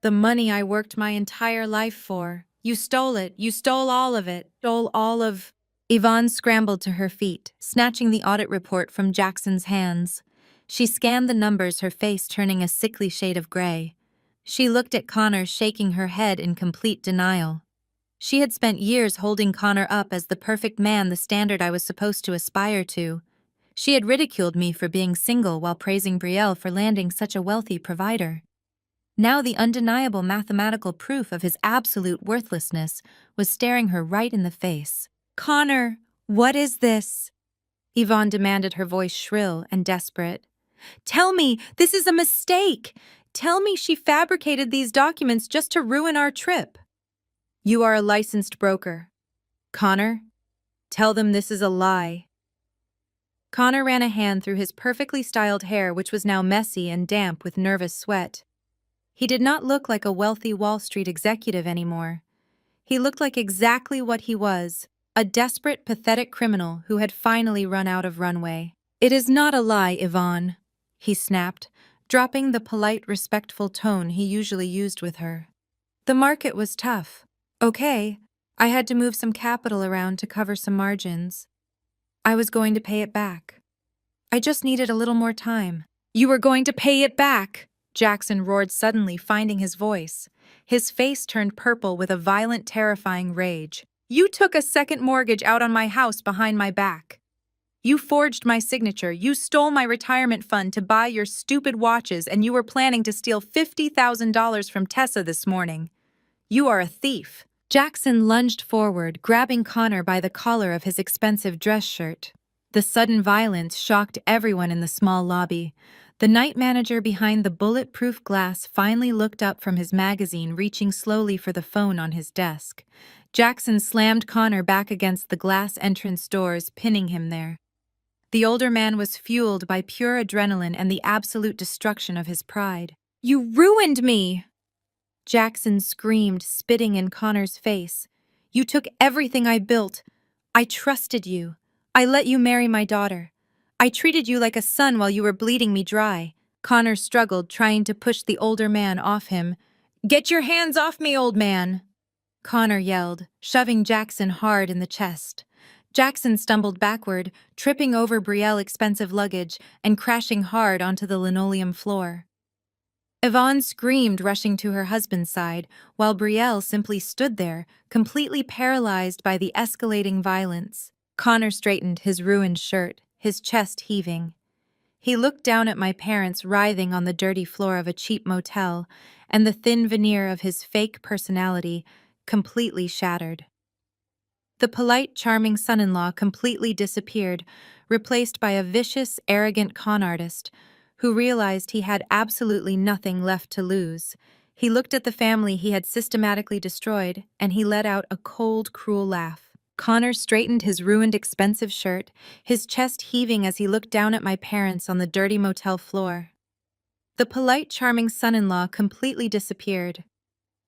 "The money I worked my entire life for. You stole it. You stole all of it. Stole all of—" Yvonne scrambled to her feet, snatching the audit report from Jackson's hands. She scanned the numbers, her face turning a sickly shade of gray. She looked at Connor, shaking her head in complete denial. She had spent years holding Connor up as the perfect man, the standard I was supposed to aspire to. She had ridiculed me for being single while praising Brielle for landing such a wealthy provider. Now the undeniable mathematical proof of his absolute worthlessness was staring her right in the face. "Connor, what is this?" Yvonne demanded, her voice shrill and desperate. "Tell me, this is a mistake! Tell me she fabricated these documents just to ruin our trip." "You are a licensed broker. Connor, tell them this is a lie." Connor ran a hand through his perfectly styled hair, which was now messy and damp with nervous sweat. He did not look like a wealthy Wall Street executive anymore. He looked like exactly what he was, a desperate, pathetic criminal who had finally run out of runway. "It is not a lie, Yvonne," he snapped, dropping the polite, respectful tone he usually used with her. "The market was tough. Okay, I had to move some capital around to cover some margins. I was going to pay it back. I just needed a little more time." "You were going to pay it back!" Jackson roared, suddenly finding his voice. His face turned purple with a violent, terrifying rage. "You took a second mortgage out on my house behind my back. You forged my signature, you stole my retirement fund to buy your stupid watches, and you were planning to steal $50,000 from Tessa this morning. You are a thief." Jackson lunged forward, grabbing Connor by the collar of his expensive dress shirt. The sudden violence shocked everyone in the small lobby. The night manager behind the bulletproof glass finally looked up from his magazine, reaching slowly for the phone on his desk. Jackson slammed Connor back against the glass entrance doors, pinning him there. The older man was fueled by pure adrenaline and the absolute destruction of his pride. "You ruined me!" Jackson screamed, spitting in Connor's face. "You took everything I built. I trusted you. I let you marry my daughter. I treated you like a son while you were bleeding me dry." Connor struggled, trying to push the older man off him. "Get your hands off me, old man!" Connor yelled, shoving Jackson hard in the chest. Jackson stumbled backward, tripping over Brielle's expensive luggage and crashing hard onto the linoleum floor. Yvonne screamed, rushing to her husband's side, while Brielle simply stood there, completely paralyzed by the escalating violence. Connor straightened his ruined shirt, his chest heaving. He looked down at my parents writhing on the dirty floor of a cheap motel, and the thin veneer of his fake personality completely shattered. The polite, charming son-in-law completely disappeared, replaced by a vicious, arrogant con artist who realized he had absolutely nothing left to lose. He looked at the family he had systematically destroyed, and he let out a cold, cruel laugh. Connor straightened his ruined, expensive shirt, his chest heaving as he looked down at my parents on the dirty motel floor. The polite, charming son-in-law completely disappeared.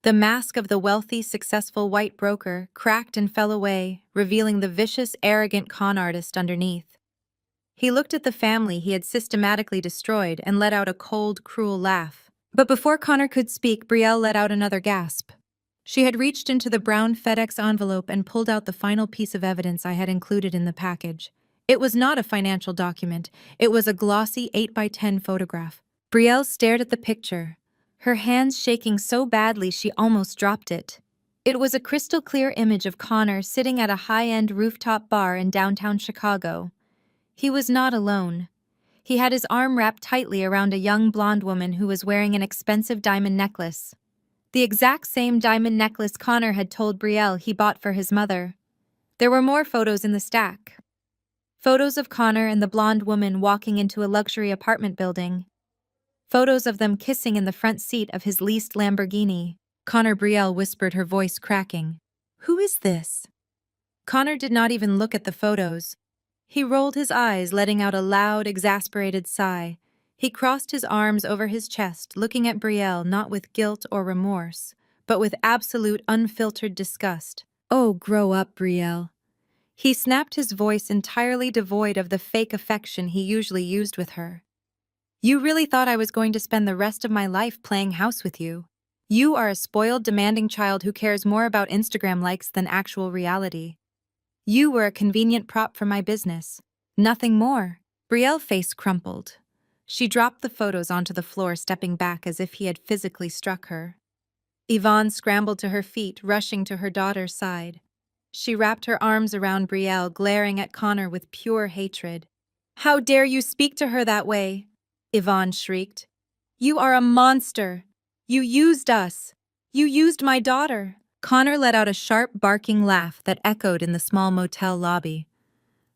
The mask of the wealthy, successful white broker cracked and fell away, revealing the vicious, arrogant con artist underneath. He looked at the family he had systematically destroyed and let out a cold, cruel laugh. But before Connor could speak, Brielle let out another gasp. She had reached into the brown FedEx envelope and pulled out the final piece of evidence I had included in the package. It was not a financial document. It was a glossy 8x10 photograph. Brielle stared at the picture, her hands shaking so badly she almost dropped it. It was a crystal-clear image of Connor sitting at a high-end rooftop bar in downtown Chicago. He was not alone. He had his arm wrapped tightly around a young blonde woman who was wearing an expensive diamond necklace. The exact same diamond necklace Connor had told Brielle he bought for his mother. There were more photos in the stack. Photos of Connor and the blonde woman walking into a luxury apartment building. Photos of them kissing in the front seat of his leased Lamborghini. Brielle whispered, her voice cracking. "Who is this?" Connor did not even look at the photos. He rolled his eyes, letting out a loud, exasperated sigh. He crossed his arms over his chest, looking at Brielle not with guilt or remorse, but with absolute, unfiltered disgust. "Oh, grow up, Brielle." He snapped, his voice entirely devoid of the fake affection he usually used with her. "You really thought I was going to spend the rest of my life playing house with you? You are a spoiled, demanding child who cares more about Instagram likes than actual reality. You were a convenient prop for my business. Nothing more." Brielle's face crumpled. She dropped the photos onto the floor, stepping back as if he had physically struck her. Yvonne scrambled to her feet, rushing to her daughter's side. She wrapped her arms around Brielle, glaring at Connor with pure hatred. "How dare you speak to her that way?" Yvonne shrieked. "You are a monster! You used us! You used my daughter!" Connor let out a sharp, barking laugh that echoed in the small motel lobby.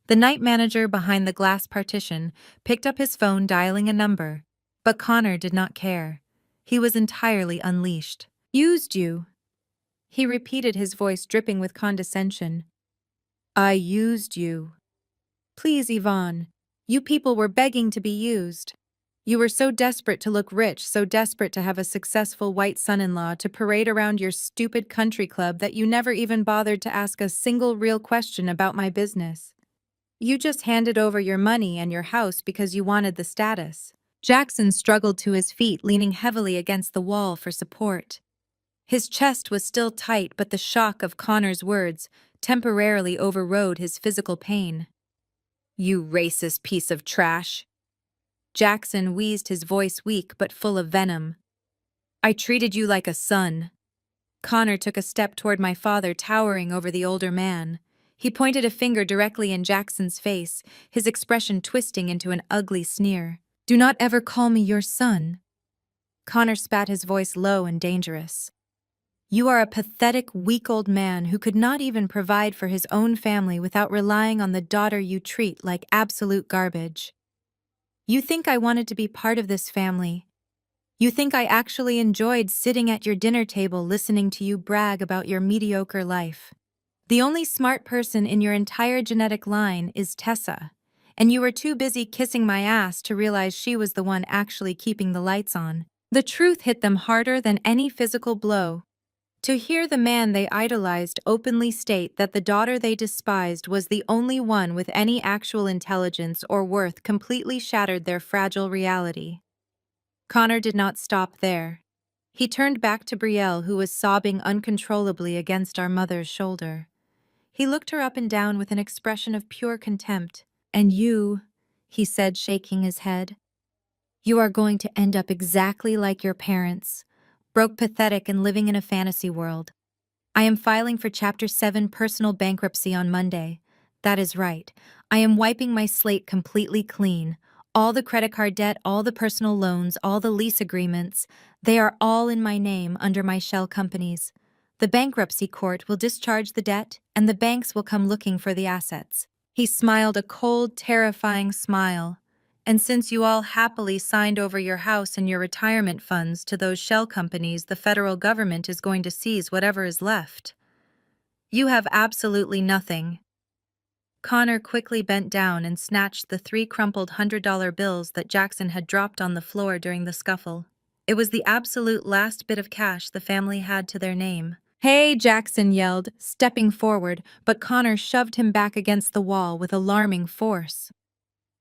The night manager behind the glass partition picked up his phone, dialing a number, but Connor did not care. He was entirely unleashed. "Used you?" He repeated, his voice dripping with condescension. "I used you." "Please, Yvonne. You people were begging to be used. You were so desperate to look rich, so desperate to have a successful white son-in-law to parade around your stupid country club that you never even bothered to ask a single real question about my business. You just handed over your money and your house because you wanted the status." Jackson struggled to his feet, leaning heavily against the wall for support. His chest was still tight, but the shock of Connor's words temporarily overrode his physical pain. "You racist piece of trash." Jackson wheezed, his voice weak but full of venom. "I treated you like a son." Connor took a step toward my father, towering over the older man. He pointed a finger directly in Jackson's face, his expression twisting into an ugly sneer. "Do not ever call me your son." Connor spat, his voice low and dangerous. "You are a pathetic, weak old man who could not even provide for his own family without relying on the daughter you treat like absolute garbage. You think I wanted to be part of this family. You think I actually enjoyed sitting at your dinner table listening to you brag about your mediocre life. The only smart person in your entire genetic line is Tessa, and you were too busy kissing my ass to realize she was the one actually keeping the lights on." The truth hit them harder than any physical blow. To hear the man they idolized openly state that the daughter they despised was the only one with any actual intelligence or worth completely shattered their fragile reality. Connor did not stop there. He turned back to Brielle, who was sobbing uncontrollably against our mother's shoulder. He looked her up and down with an expression of pure contempt. "And you," he said, shaking his head, "you are going to end up exactly like your parents, broke, pathetic, and living in a fantasy world. I am filing for Chapter 7 personal bankruptcy on Monday. That is right. I am wiping my slate completely clean. All the credit card debt, all the personal loans, all the lease agreements, they are all in my name under my shell companies. The bankruptcy court will discharge the debt, and the banks will come looking for the assets." He smiled a cold, terrifying smile. "And since you all happily signed over your house and your retirement funds to those shell companies, the federal government is going to seize whatever is left. You have absolutely nothing." Connor quickly bent down and snatched the 3 crumpled $100 bills that Jackson had dropped on the floor during the scuffle. It was the absolute last bit of cash the family had to their name. "Hey!" Jackson yelled, stepping forward, but Connor shoved him back against the wall with alarming force.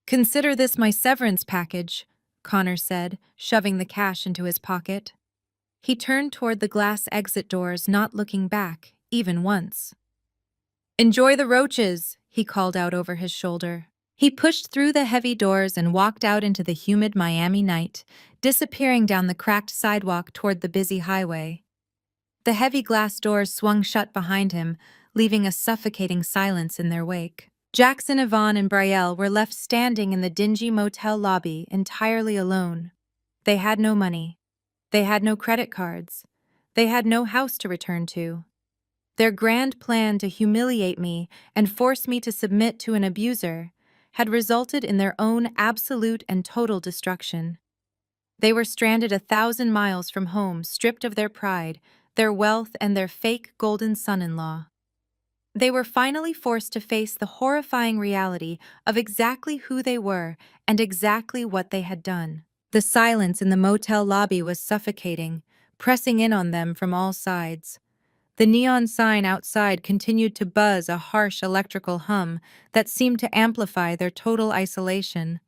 "Consider this my severance package," Connor said, shoving the cash into his pocket. He turned toward the glass exit doors, not looking back, even once. "Enjoy the roaches," he called out over his shoulder. He pushed through the heavy doors and walked out into the humid Miami night, disappearing down the cracked sidewalk toward the busy highway. The heavy glass doors swung shut behind him, leaving a suffocating silence in their wake. Jackson, Yvonne, and Brielle were left standing in the dingy motel lobby, entirely alone. They had no money. They had no credit cards. They had no house to return to. Their grand plan to humiliate me and force me to submit to an abuser had resulted in their own absolute and total destruction. They were stranded 1,000 miles from home, stripped of their pride, their wealth, and their fake golden son-in-law. They were finally forced to face the horrifying reality of exactly who they were and exactly what they had done. The silence in the motel lobby was suffocating, pressing in on them from all sides. The neon sign outside continued to buzz a harsh electrical hum that seemed to amplify their total isolation.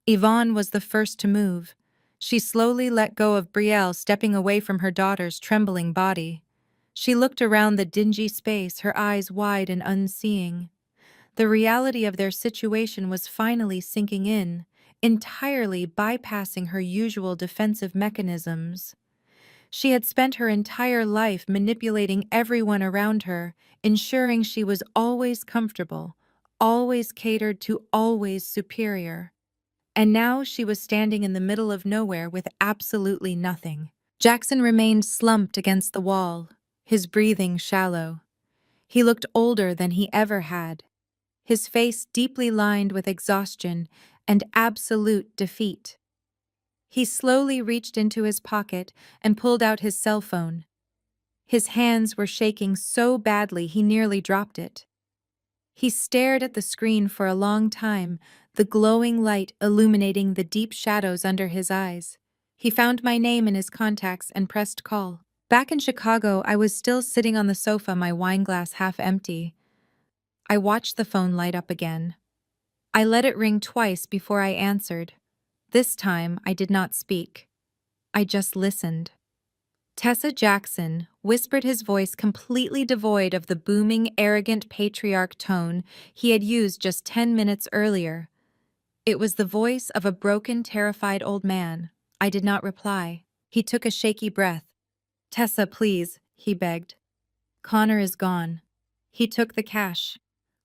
Yvonne was the first to move. She slowly let go of Brielle, stepping away from her daughter's trembling body. She looked around the dingy space, her eyes wide and unseeing. The reality of their situation was finally sinking in, entirely bypassing her usual defensive mechanisms. She had spent her entire life manipulating everyone around her, ensuring she was always comfortable, always catered to, always superior. And now she was standing in the middle of nowhere with absolutely nothing. Jackson remained slumped against the wall, his breathing shallow. He looked older than he ever had, his face deeply lined with exhaustion and absolute defeat. He slowly reached into his pocket and pulled out his cell phone. His hands were shaking so badly he nearly dropped it. He stared at the screen for a long time, the glowing light illuminating the deep shadows under his eyes. He found my name in his contacts and pressed call. Back in Chicago, I was still sitting on the sofa, my wine glass half empty. I watched the phone light up again. I let it ring twice before I answered. This time, I did not speak. I just listened. Tessa Jackson whispered, his voice completely devoid of the booming, arrogant patriarch tone he had used just 10 minutes earlier. It was the voice of a broken, terrified old man. I did not reply. He took a shaky breath. "Tessa, please," he begged. "Connor is gone. He took the cash.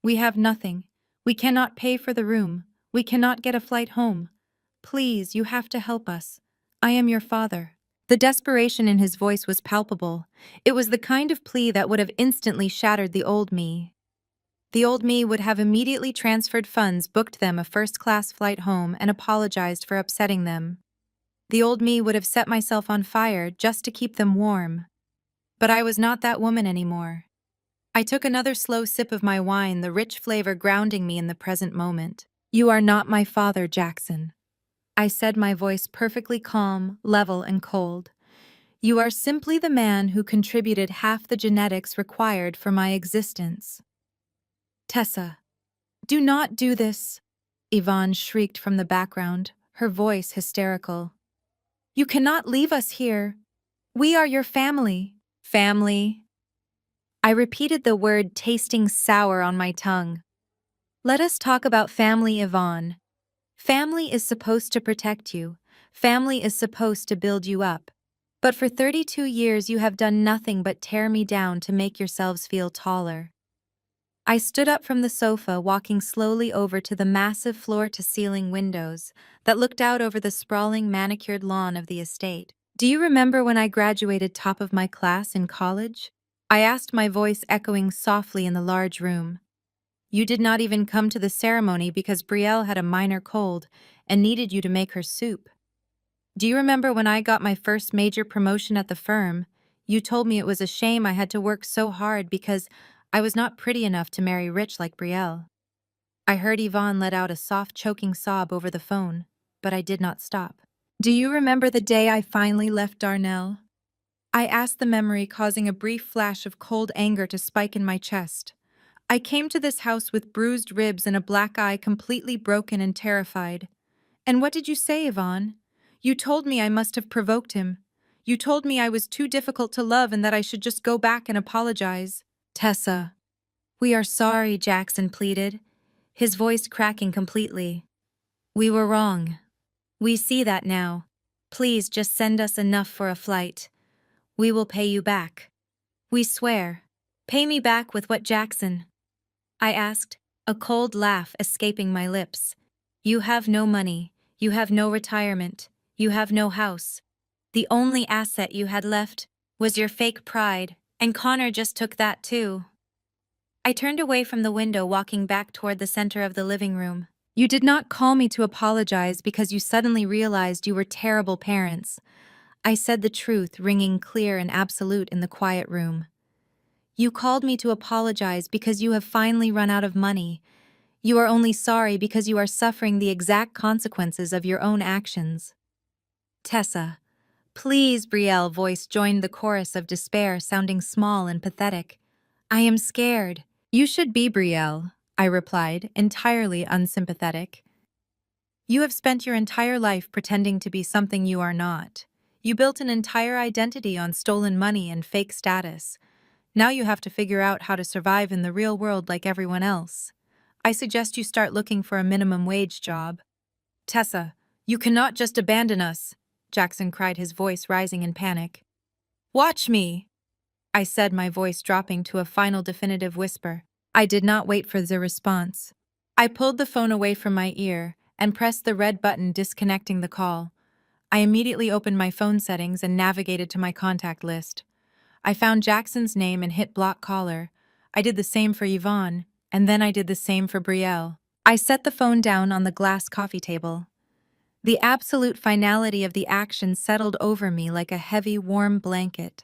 We have nothing. We cannot pay for the room. We cannot get a flight home. Please, you have to help us. I am your father." The desperation in his voice was palpable. It was the kind of plea that would have instantly shattered the old me. The old me would have immediately transferred funds, booked them a first-class flight home, and apologized for upsetting them. The old me would have set myself on fire just to keep them warm. But I was not that woman anymore. I took another slow sip of my wine, the rich flavor grounding me in the present moment. "You are not my father, Jackson," I said, my voice perfectly calm, level, and cold. "You are simply the man who contributed half the genetics required for my existence." "Tessa, do not do this," Yvonne shrieked from the background, her voice hysterical. "You cannot leave us here. We are your family." "Family?" I repeated the word, tasting sour on my tongue. "Let us talk about family, Yvonne. Family is supposed to protect you. Family is supposed to build you up. But for 32 years you have done nothing but tear me down to make yourselves feel taller." I stood up from the sofa, walking slowly over to the massive floor-to-ceiling windows that looked out over the sprawling, manicured lawn of the estate. "Do you remember when I graduated top of my class in college?" I asked, my voice echoing softly in the large room. "You did not even come to the ceremony because Brielle had a minor cold and needed you to make her soup. Do you remember when I got my first major promotion at the firm? You told me it was a shame I had to work so hard because I was not pretty enough to marry rich like Brielle." I heard Yvonne let out a soft, choking sob over the phone, but I did not stop. "Do you remember the day I finally left Darnell?" I asked, the memory causing a brief flash of cold anger to spike in my chest. "I came to this house with bruised ribs and a black eye, completely broken and terrified. And what did you say, Yvonne? You told me I must have provoked him. You told me I was too difficult to love and that I should just go back and apologize." "Tessa, we are sorry," Jackson pleaded, his voice cracking completely. "We were wrong. We see that now. Please just send us enough for a flight. We will pay you back. We swear." "Pay me back with what, Jackson?" I asked, a cold laugh escaping my lips. "You have no money. You have no retirement. You have no house. The only asset you had left was your fake pride, and Connor just took that too. I turned away from the window, walking back toward the center of the living room. You did not call me to apologize because you suddenly realized you were terrible parents. I said the truth, ringing clear and absolute in the quiet room. You called me to apologize because you have finally run out of money. You are only sorry because you are suffering the exact consequences of your own actions. Tessa. Please, Brielle voice joined the chorus of despair, sounding small and pathetic. I am scared. You should be, Brielle, I replied, entirely unsympathetic. You have spent your entire life pretending to be something you are not. You built an entire identity on stolen money and fake status. Now you have to figure out how to survive in the real world like everyone else. I suggest you start looking for a minimum wage job. Tessa, you cannot just abandon us, Jackson cried, his voice rising in panic. Watch me, I said, my voice dropping to a final definitive whisper. I did not wait for the response. I pulled the phone away from my ear and pressed the red button disconnecting the call. I immediately opened my phone settings and navigated to my contact list. I found Jackson's name and hit block caller. I did the same for Yvonne, and then I did the same for Brielle. I set the phone down on the glass coffee table. The absolute finality of the action settled over me like a heavy, warm blanket.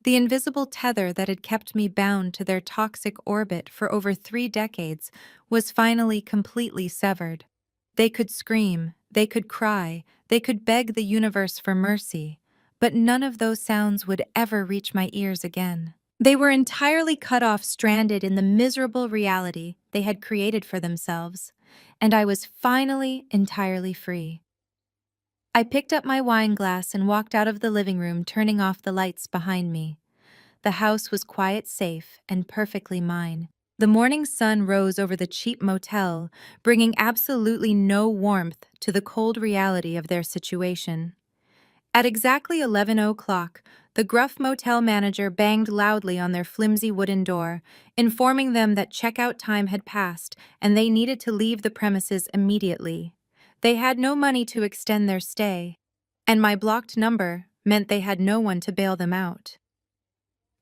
The invisible tether that had kept me bound to their toxic orbit for over 3 decades was finally completely severed. They could scream, they could cry, they could beg the universe for mercy, but none of those sounds would ever reach my ears again. They were entirely cut off, stranded in the miserable reality they had created for themselves, and I was finally entirely free. I picked up my wine glass and walked out of the living room, turning off the lights behind me. The house was quiet, safe, and perfectly mine. The morning sun rose over the cheap motel, bringing absolutely no warmth to the cold reality of their situation. At exactly 11 o'clock, the gruff motel manager banged loudly on their flimsy wooden door, informing them that checkout time had passed and they needed to leave the premises immediately. They had no money to extend their stay, and my blocked number meant they had no one to bail them out.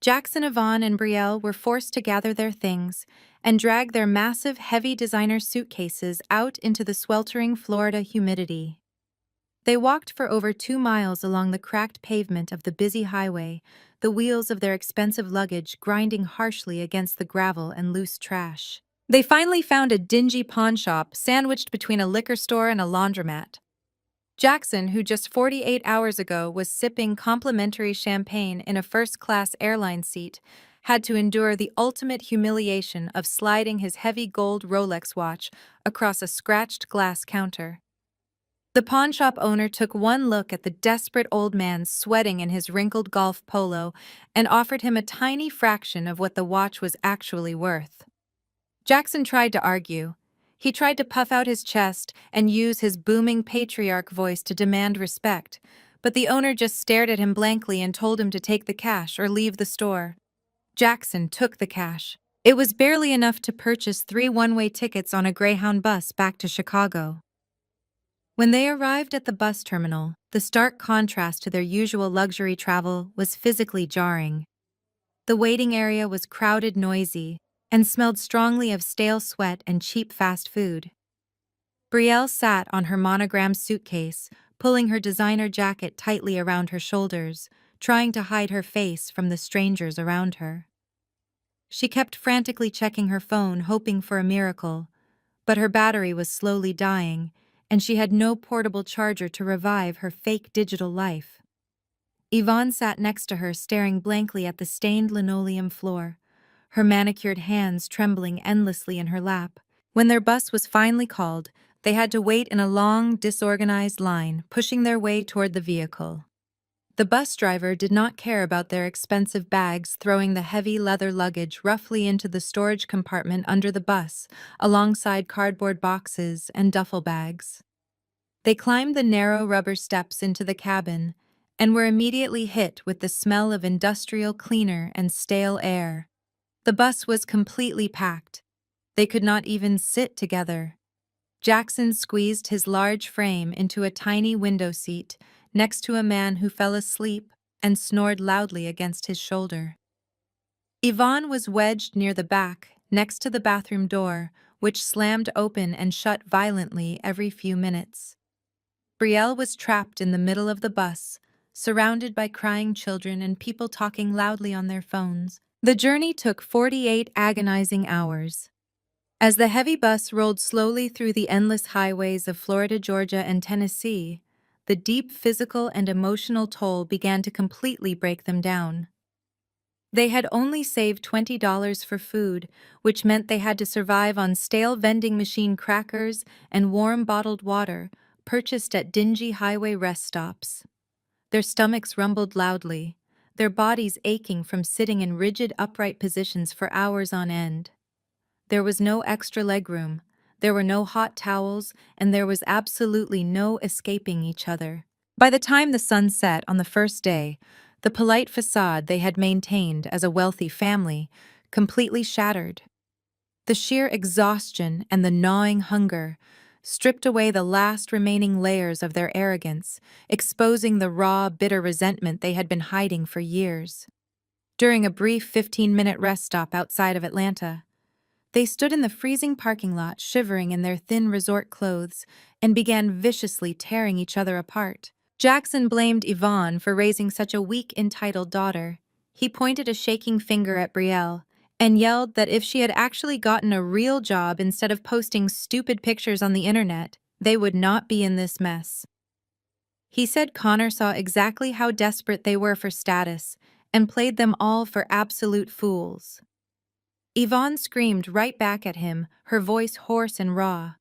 Jackson, Yvonne, and Brielle were forced to gather their things and drag their massive, heavy designer suitcases out into the sweltering Florida humidity. They walked for over 2 miles along the cracked pavement of the busy highway, the wheels of their expensive luggage grinding harshly against the gravel and loose trash. They finally found a dingy pawn shop sandwiched between a liquor store and a laundromat. Jackson, who just 48 hours ago was sipping complimentary champagne in a first-class airline seat, had to endure the ultimate humiliation of sliding his heavy gold Rolex watch across a scratched glass counter. The pawnshop owner took one look at the desperate old man sweating in his wrinkled golf polo and offered him a tiny fraction of what the watch was actually worth. Jackson tried to argue. He tried to puff out his chest and use his booming patriarch voice to demand respect, but the owner just stared at him blankly and told him to take the cash or leave the store. Jackson took the cash. It was barely enough to purchase 3 one-way tickets on a Greyhound bus back to Chicago. When they arrived at the bus terminal, the stark contrast to their usual luxury travel was physically jarring. The waiting area was crowded, noisy, and smelled strongly of stale sweat and cheap fast food. Brielle sat on her monogrammed suitcase, pulling her designer jacket tightly around her shoulders, trying to hide her face from the strangers around her. She kept frantically checking her phone, hoping for a miracle, but her battery was slowly dying, and she had no portable charger to revive her fake digital life. Yvonne sat next to her, staring blankly at the stained linoleum floor, her manicured hands trembling endlessly in her lap. When their bus was finally called, they had to wait in a long, disorganized line, pushing their way toward the vehicle. The bus driver did not care about their expensive bags, throwing the heavy leather luggage roughly into the storage compartment under the bus, alongside cardboard boxes and duffel bags. They climbed the narrow rubber steps into the cabin and were immediately hit with the smell of industrial cleaner and stale air. The bus was completely packed. They could not even sit together. Jackson squeezed his large frame into a tiny window seat next to a man who fell asleep and snored loudly against his shoulder. Yvonne was wedged near the back, next to the bathroom door, which slammed open and shut violently every few minutes. Brielle was trapped in the middle of the bus, surrounded by crying children and people talking loudly on their phones. The journey took 48 agonizing hours. As the heavy bus rolled slowly through the endless highways of Florida, Georgia, and Tennessee, the deep physical and emotional toll began to completely break them down. They had only saved $20 for food, which meant they had to survive on stale vending machine crackers and warm bottled water purchased at dingy highway rest stops. Their stomachs rumbled loudly, their bodies aching from sitting in rigid upright positions for hours on end. There was no extra legroom, there were no hot towels, and there was absolutely no escaping each other. By the time the sun set on the first day, the polite facade they had maintained as a wealthy family completely shattered. The sheer exhaustion and the gnawing hunger stripped away the last remaining layers of their arrogance, exposing the raw, bitter resentment they had been hiding for years. During a brief 15-minute rest stop outside of Atlanta, they stood in the freezing parking lot, shivering in their thin resort clothes, and began viciously tearing each other apart. Jackson blamed Yvonne for raising such a weak, entitled daughter. He pointed a shaking finger at Brielle and yelled that if she had actually gotten a real job instead of posting stupid pictures on the internet, they would not be in this mess. He said Connor saw exactly how desperate they were for status and played them all for absolute fools. Yvonne screamed right back at him, her voice hoarse and raw.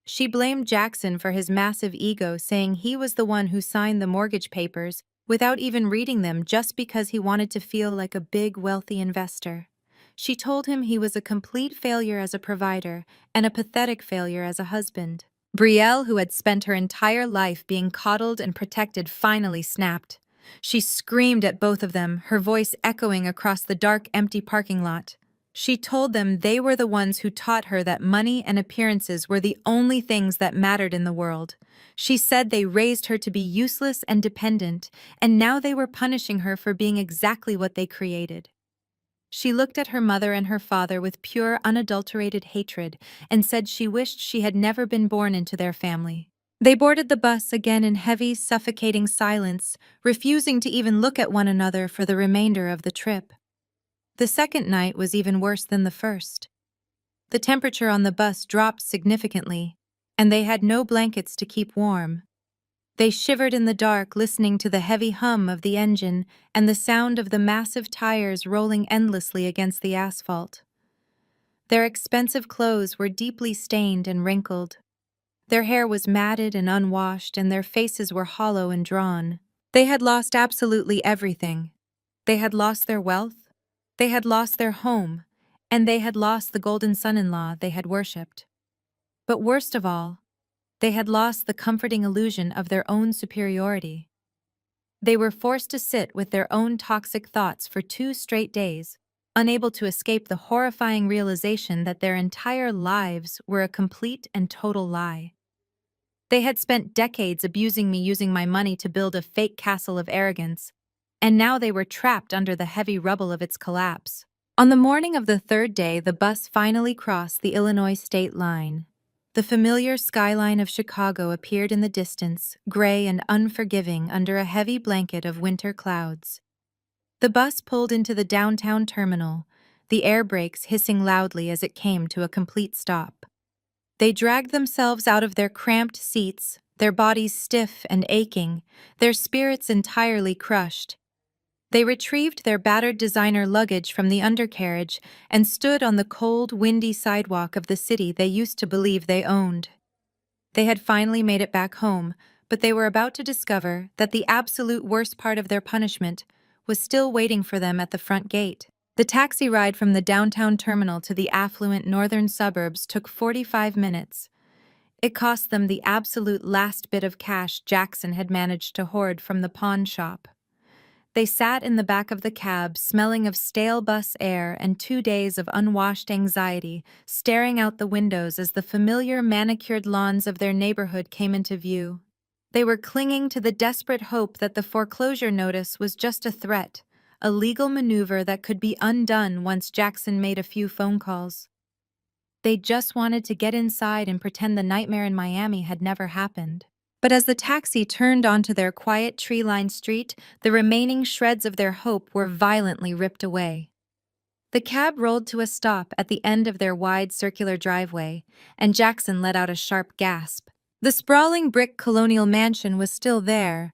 She blamed Jackson for his massive ego, saying he was the one who signed the mortgage papers without even reading them just because he wanted to feel like a big, wealthy investor. She told him he was a complete failure as a provider and a pathetic failure as a husband. Brielle, who had spent her entire life being coddled and protected, finally snapped. She screamed at both of them, her voice echoing across the dark, empty parking lot. She told them they were the ones who taught her that money and appearances were the only things that mattered in the world. She said they raised her to be useless and dependent, and now they were punishing her for being exactly what they created. She looked at her mother and her father with pure, unadulterated hatred and said she wished she had never been born into their family. They boarded the bus again in heavy, suffocating silence, refusing to even look at one another for the remainder of the trip. The second night was even worse than the first. The temperature on the bus dropped significantly, and they had no blankets to keep warm. They shivered in the dark, listening to the heavy hum of the engine and the sound of the massive tires rolling endlessly against the asphalt. Their expensive clothes were deeply stained and wrinkled. Their hair was matted and unwashed, and their faces were hollow and drawn. They had lost absolutely everything. They had lost their wealth, they had lost their home, and they had lost the golden son-in-law they had worshipped. But worst of all, they had lost the comforting illusion of their own superiority. They were forced to sit with their own toxic thoughts for 2 straight days, unable to escape the horrifying realization that their entire lives were a complete and total lie. They had spent decades abusing me, using my money to build a fake castle of arrogance, and now they were trapped under the heavy rubble of its collapse. On the morning of the third day, the bus finally crossed the Illinois state line. The familiar skyline of Chicago appeared in the distance, gray and unforgiving under a heavy blanket of winter clouds. The bus pulled into the downtown terminal, the air brakes hissing loudly as it came to a complete stop. They dragged themselves out of their cramped seats, their bodies stiff and aching, their spirits entirely crushed. They retrieved their battered designer luggage from the undercarriage and stood on the cold, windy sidewalk of the city they used to believe they owned. They had finally made it back home, but they were about to discover that the absolute worst part of their punishment was still waiting for them at the front gate. The taxi ride from the downtown terminal to the affluent northern suburbs took 45 minutes. It cost them the absolute last bit of cash Jackson had managed to hoard from the pawn shop. They sat in the back of the cab, smelling of stale bus air and 2 days of unwashed anxiety, staring out the windows as the familiar manicured lawns of their neighborhood came into view. They were clinging to the desperate hope that the foreclosure notice was just a threat, a legal maneuver that could be undone once Jackson made a few phone calls. They just wanted to get inside and pretend the nightmare in Miami had never happened. But as the taxi turned onto their quiet tree-lined street, the remaining shreds of their hope were violently ripped away. The cab rolled to a stop at the end of their wide circular driveway, and Jackson let out a sharp gasp. The sprawling brick colonial mansion was still there,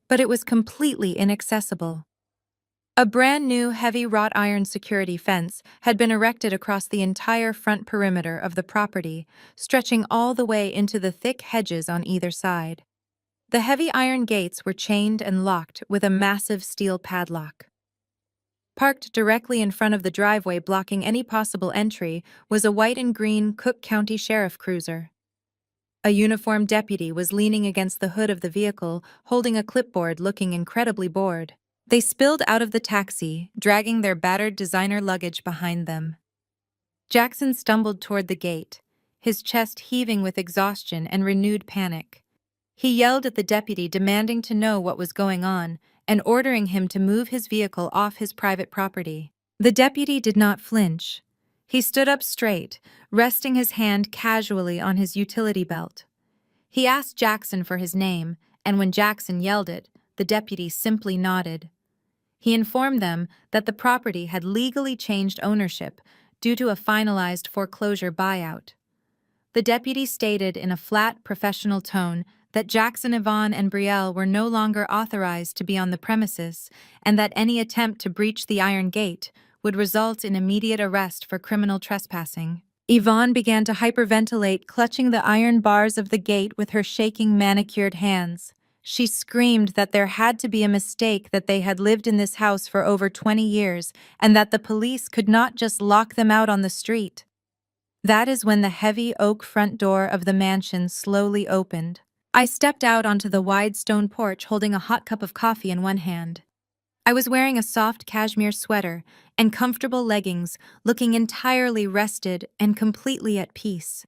but it was completely inaccessible. A brand-new heavy wrought iron security fence had been erected across the entire front perimeter of the property, stretching all the way into the thick hedges on either side. The heavy iron gates were chained and locked with a massive steel padlock. Parked directly in front of the driveway blocking any possible entry was a white and green Cook County Sheriff cruiser. A uniformed deputy was leaning against the hood of the vehicle, holding a clipboard, looking incredibly bored. They spilled out of the taxi, dragging their battered designer luggage behind them. Jackson stumbled toward the gate, his chest heaving with exhaustion and renewed panic. He yelled at the deputy, demanding to know what was going on and ordering him to move his vehicle off his private property. The deputy did not flinch. He stood up straight, resting his hand casually on his utility belt. He asked Jackson for his name, and when Jackson yelled it, the deputy simply nodded. He informed them that the property had legally changed ownership due to a finalized foreclosure buyout. The deputy stated in a flat, professional tone that Jackson, Yvonne, and Brielle were no longer authorized to be on the premises and that any attempt to breach the iron gate would result in immediate arrest for criminal trespassing. Yvonne began to hyperventilate, clutching the iron bars of the gate with her shaking, manicured hands. She screamed that there had to be a mistake, that they had lived in this house for over 20 years, and that the police could not just lock them out on the street. That is when the heavy oak front door of the mansion slowly opened. I stepped out onto the wide stone porch holding a hot cup of coffee in one hand. I was wearing a soft cashmere sweater and comfortable leggings, looking entirely rested and completely at peace.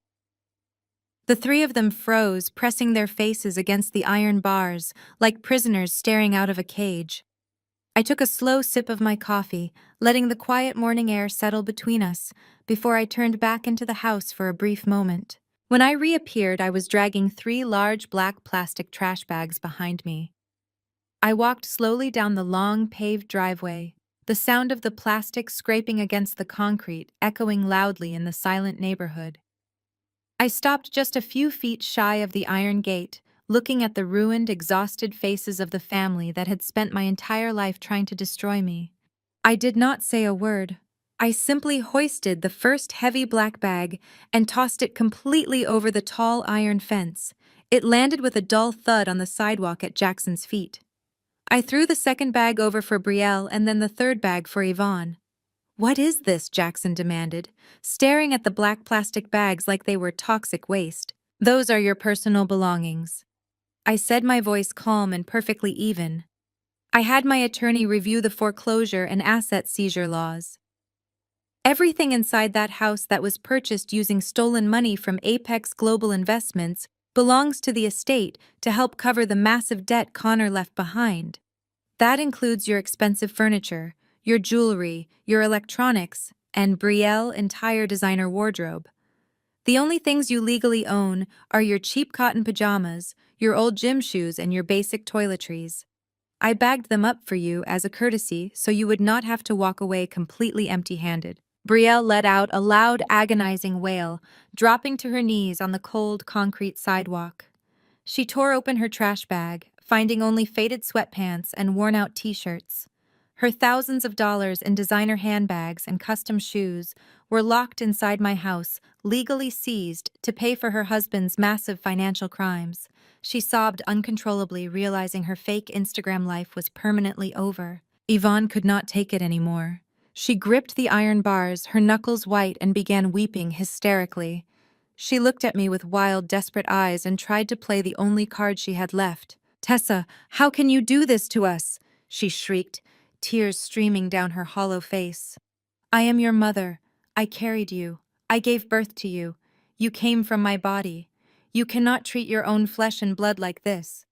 The three of them froze, pressing their faces against the iron bars, like prisoners staring out of a cage. I took a slow sip of my coffee, letting the quiet morning air settle between us, before I turned back into the house for a brief moment. When I reappeared, I was dragging 3 large black plastic trash bags behind me. I walked slowly down the long, paved driveway, the sound of the plastic scraping against the concrete echoing loudly in the silent neighborhood. I stopped just a few feet shy of the iron gate, looking at the ruined, exhausted faces of the family that had spent my entire life trying to destroy me. I did not say a word. I simply hoisted the first heavy black bag and tossed it completely over the tall iron fence. It landed with a dull thud on the sidewalk at Jackson's feet. I threw the second bag over for Brielle and then the third bag for Yvonne. "What is this?" Jackson demanded, staring at the black plastic bags like they were toxic waste. "Those are your personal belongings," I said, my voice calm and perfectly even. I had my attorney review the foreclosure and asset seizure laws. Everything inside that house that was purchased using stolen money from Apex Global Investments belongs to the estate to help cover the massive debt Connor left behind. That includes your expensive furniture, your jewelry, your electronics, and Brielle's entire designer wardrobe. The only things you legally own are your cheap cotton pajamas, your old gym shoes, and your basic toiletries. I bagged them up for you as a courtesy so you would not have to walk away completely empty-handed. Brielle let out a loud, agonizing wail, dropping to her knees on the cold, concrete sidewalk. She tore open her trash bag, finding only faded sweatpants and worn-out t-shirts. Her thousands of dollars in designer handbags and custom shoes were locked inside my house, legally seized to pay for her husband's massive financial crimes. She sobbed uncontrollably, realizing her fake Instagram life was permanently over. Yvonne could not take it anymore. She gripped the iron bars, her knuckles white, and began weeping hysterically. She looked at me with wild, desperate eyes and tried to play the only card she had left. "Tessa, how can you do this to us?" she shrieked, tears streaming down her hollow face. "I am your mother. I carried you. I gave birth to you. You came from my body. You cannot treat your own flesh and blood like this."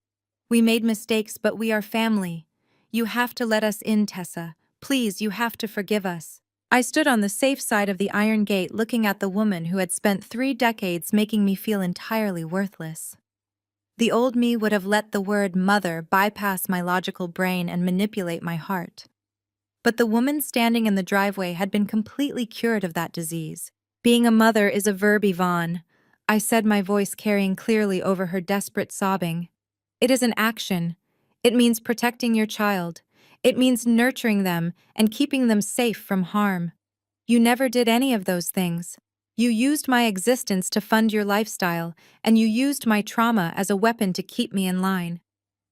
We made mistakes, but we are family. You have to let us in, Tessa. Please, you have to forgive us. I stood on the safe side of the iron gate looking at the woman who had spent 3 decades making me feel entirely worthless. The old me would have let the word mother bypass my logical brain and manipulate my heart. But the woman standing in the driveway had been completely cured of that disease. Being a mother is a verb, Yvonne, I said, my voice carrying clearly over her desperate sobbing. It is an action. It means protecting your child. It means nurturing them and keeping them safe from harm. You never did any of those things. You used my existence to fund your lifestyle, and you used my trauma as a weapon to keep me in line.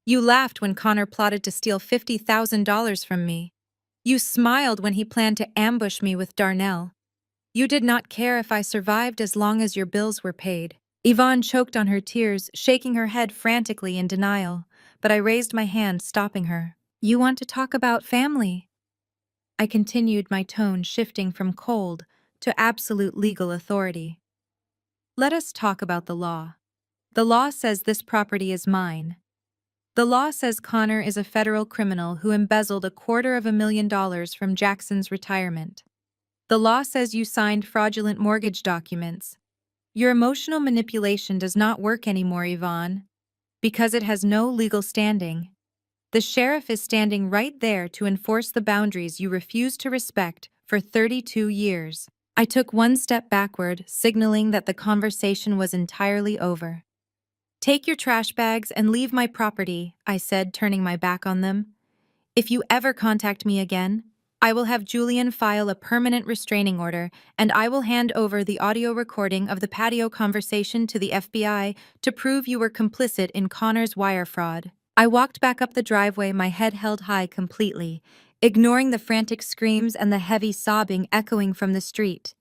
You laughed when Connor plotted to steal $50,000 from me. You smiled when he planned to ambush me with Darnell. You did not care if I survived as long as your bills were paid. Yvonne choked on her tears, shaking her head frantically in denial, but I raised my hand, stopping her. You want to talk about family? I continued, my tone shifting from cold to absolute legal authority. Let us talk about the law. The law says this property is mine. The law says Connor is a federal criminal who embezzled $250,000 from Jackson's retirement. The law says you signed fraudulent mortgage documents. Your emotional manipulation does not work anymore, Yvonne, because it has no legal standing. The sheriff is standing right there to enforce the boundaries you refused to respect for 32 years. I took one step backward, signaling that the conversation was entirely over. Take your trash bags and leave my property, I said, turning my back on them. If you ever contact me again, I will have Julian file a permanent restraining order, and I will hand over the audio recording of the patio conversation to the FBI to prove you were complicit in Connor's wire fraud. I walked back up the driveway, my head held high completely, ignoring the frantic screams and the heavy sobbing echoing from the street.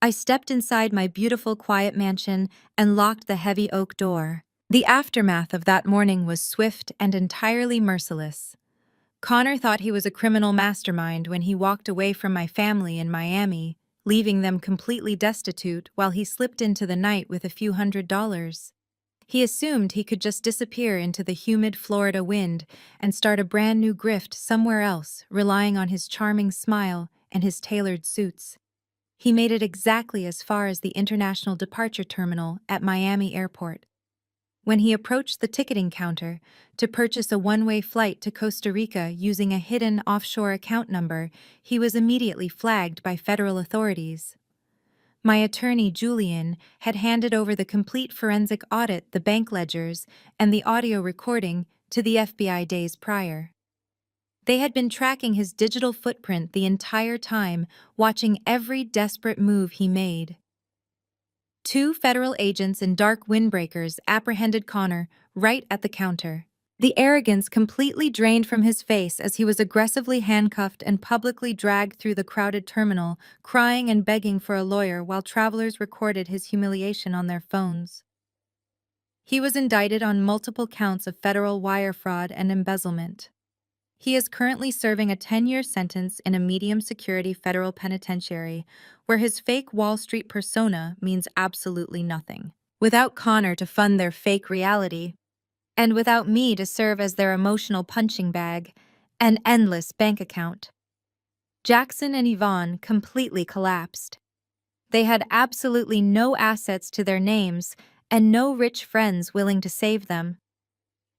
I stepped inside my beautiful, quiet mansion and locked the heavy oak door. The aftermath of that morning was swift and entirely merciless. Connor thought he was a criminal mastermind when he walked away from my family in Miami, leaving them completely destitute while he slipped into the night with a few $100s. He assumed he could just disappear into the humid Florida wind and start a brand new grift somewhere else, relying on his charming smile and his tailored suits. He made it exactly as far as the international departure terminal at Miami Airport. When he approached the ticketing counter to purchase a one-way flight to Costa Rica using a hidden offshore account number, he was immediately flagged by federal authorities. My attorney, Julian, had handed over the complete forensic audit, the bank ledgers, and the audio recording to the FBI days prior. They had been tracking his digital footprint the entire time, watching every desperate move he made. 2 federal agents in dark windbreakers apprehended Connor right at the counter. The arrogance completely drained from his face as he was aggressively handcuffed and publicly dragged through the crowded terminal, crying and begging for a lawyer while travelers recorded his humiliation on their phones. He was indicted on multiple counts of federal wire fraud and embezzlement. He is currently serving a 10-year sentence in a medium-security federal penitentiary, where his fake Wall Street persona means absolutely nothing. Without Connor to fund their fake reality, and without me to serve as their emotional punching bag, an endless bank account, Jackson and Yvonne completely collapsed. They had absolutely no assets to their names and no rich friends willing to save them.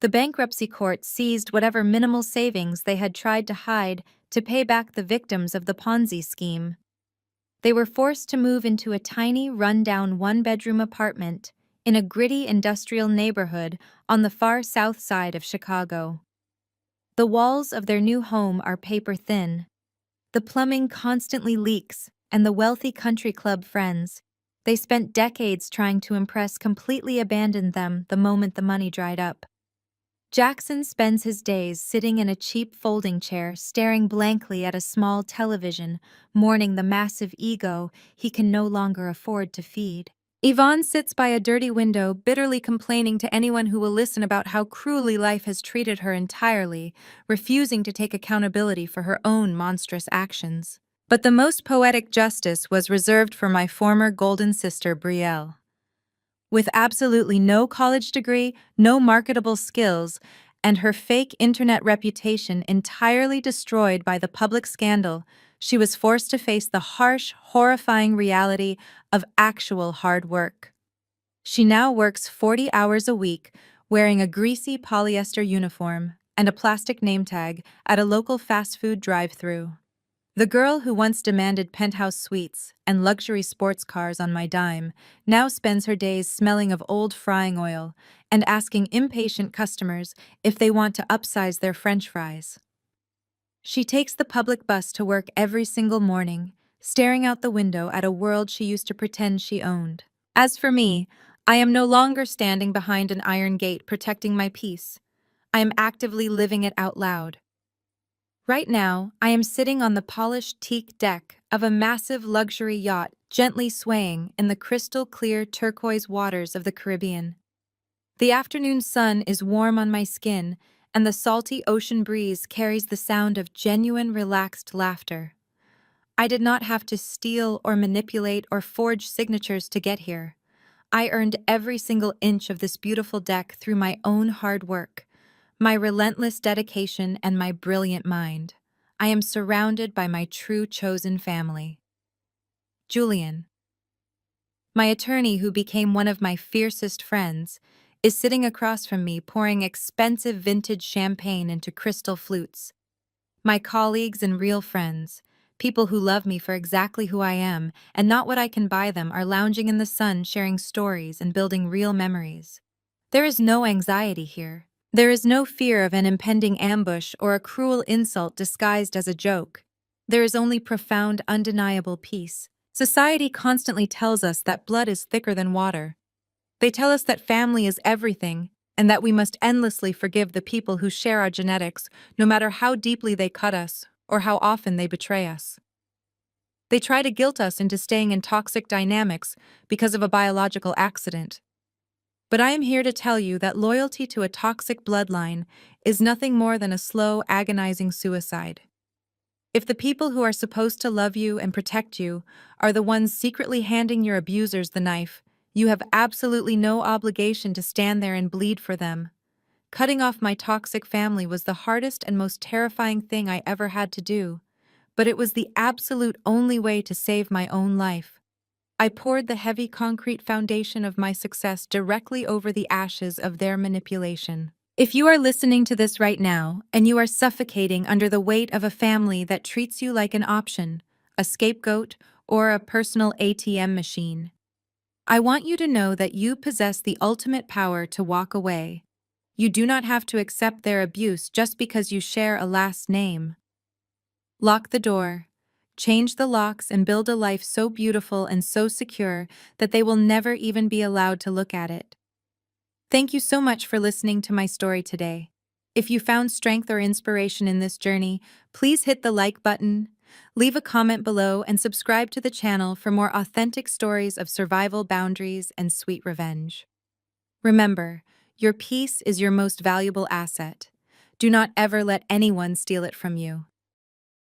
The bankruptcy court seized whatever minimal savings they had tried to hide to pay back the victims of the Ponzi scheme. They were forced to move into a tiny, run-down one-bedroom apartment in a gritty industrial neighborhood on the far south side of Chicago. The walls of their new home are paper-thin. The plumbing constantly leaks, and the wealthy country club friends they spent decades trying to impress completely abandoned them the moment the money dried up. Jackson spends his days sitting in a cheap folding chair, staring blankly at a small television, mourning the massive ego he can no longer afford to feed. Yvonne sits by a dirty window, bitterly complaining to anyone who will listen about how cruelly life has treated her entirely, refusing to take accountability for her own monstrous actions. But the most poetic justice was reserved for my former golden sister, Brielle. With absolutely no college degree, no marketable skills, and her fake internet reputation entirely destroyed by the public scandal, she was forced to face the harsh, horrifying reality of actual hard work. She now works 40 hours a week, wearing a greasy polyester uniform and a plastic name tag at a local fast food drive-thru. The girl who once demanded penthouse suites and luxury sports cars on my dime now spends her days smelling of old frying oil and asking impatient customers if they want to upsize their French fries. She takes the public bus to work every single morning, staring out the window at a world she used to pretend she owned. As for me, I am no longer standing behind an iron gate protecting my peace. I am actively living it out loud. Right now, I am sitting on the polished teak deck of a massive luxury yacht gently swaying in the crystal-clear turquoise waters of the Caribbean. The afternoon sun is warm on my skin, and the salty ocean breeze carries the sound of genuine, relaxed laughter. I did not have to steal or manipulate or forge signatures to get here. I earned every single inch of this beautiful deck through my own hard work, my relentless dedication, and my brilliant mind. I am surrounded by my true chosen family. Julian, my attorney who became one of my fiercest friends, is sitting across from me pouring expensive vintage champagne into crystal flutes. My colleagues and real friends, people who love me for exactly who I am and not what I can buy them, are lounging in the sun sharing stories and building real memories. There is no anxiety here. There is no fear of an impending ambush or a cruel insult disguised as a joke. There is only profound, undeniable peace. Society constantly tells us that blood is thicker than water. They tell us that family is everything, and that we must endlessly forgive the people who share our genetics, no matter how deeply they cut us or how often they betray us. They try to guilt us into staying in toxic dynamics because of a biological accident. But I am here to tell you that loyalty to a toxic bloodline is nothing more than a slow, agonizing suicide. If the people who are supposed to love you and protect you are the ones secretly handing your abusers the knife, you have absolutely no obligation to stand there and bleed for them. Cutting off my toxic family was the hardest and most terrifying thing I ever had to do, but it was the absolute only way to save my own life. I poured the heavy concrete foundation of my success directly over the ashes of their manipulation. If you are listening to this right now and you are suffocating under the weight of a family that treats you like an option, a scapegoat, or a personal ATM machine, I want you to know that you possess the ultimate power to walk away. You do not have to accept their abuse just because you share a last name. Lock the door. Change the locks and build a life so beautiful and so secure that they will never even be allowed to look at it. Thank you so much for listening to my story today. If you found strength or inspiration in this journey, please hit the like button, leave a comment below, and subscribe to the channel for more authentic stories of survival, boundaries, and sweet revenge. Remember, your peace is your most valuable asset. Do not ever let anyone steal it from you.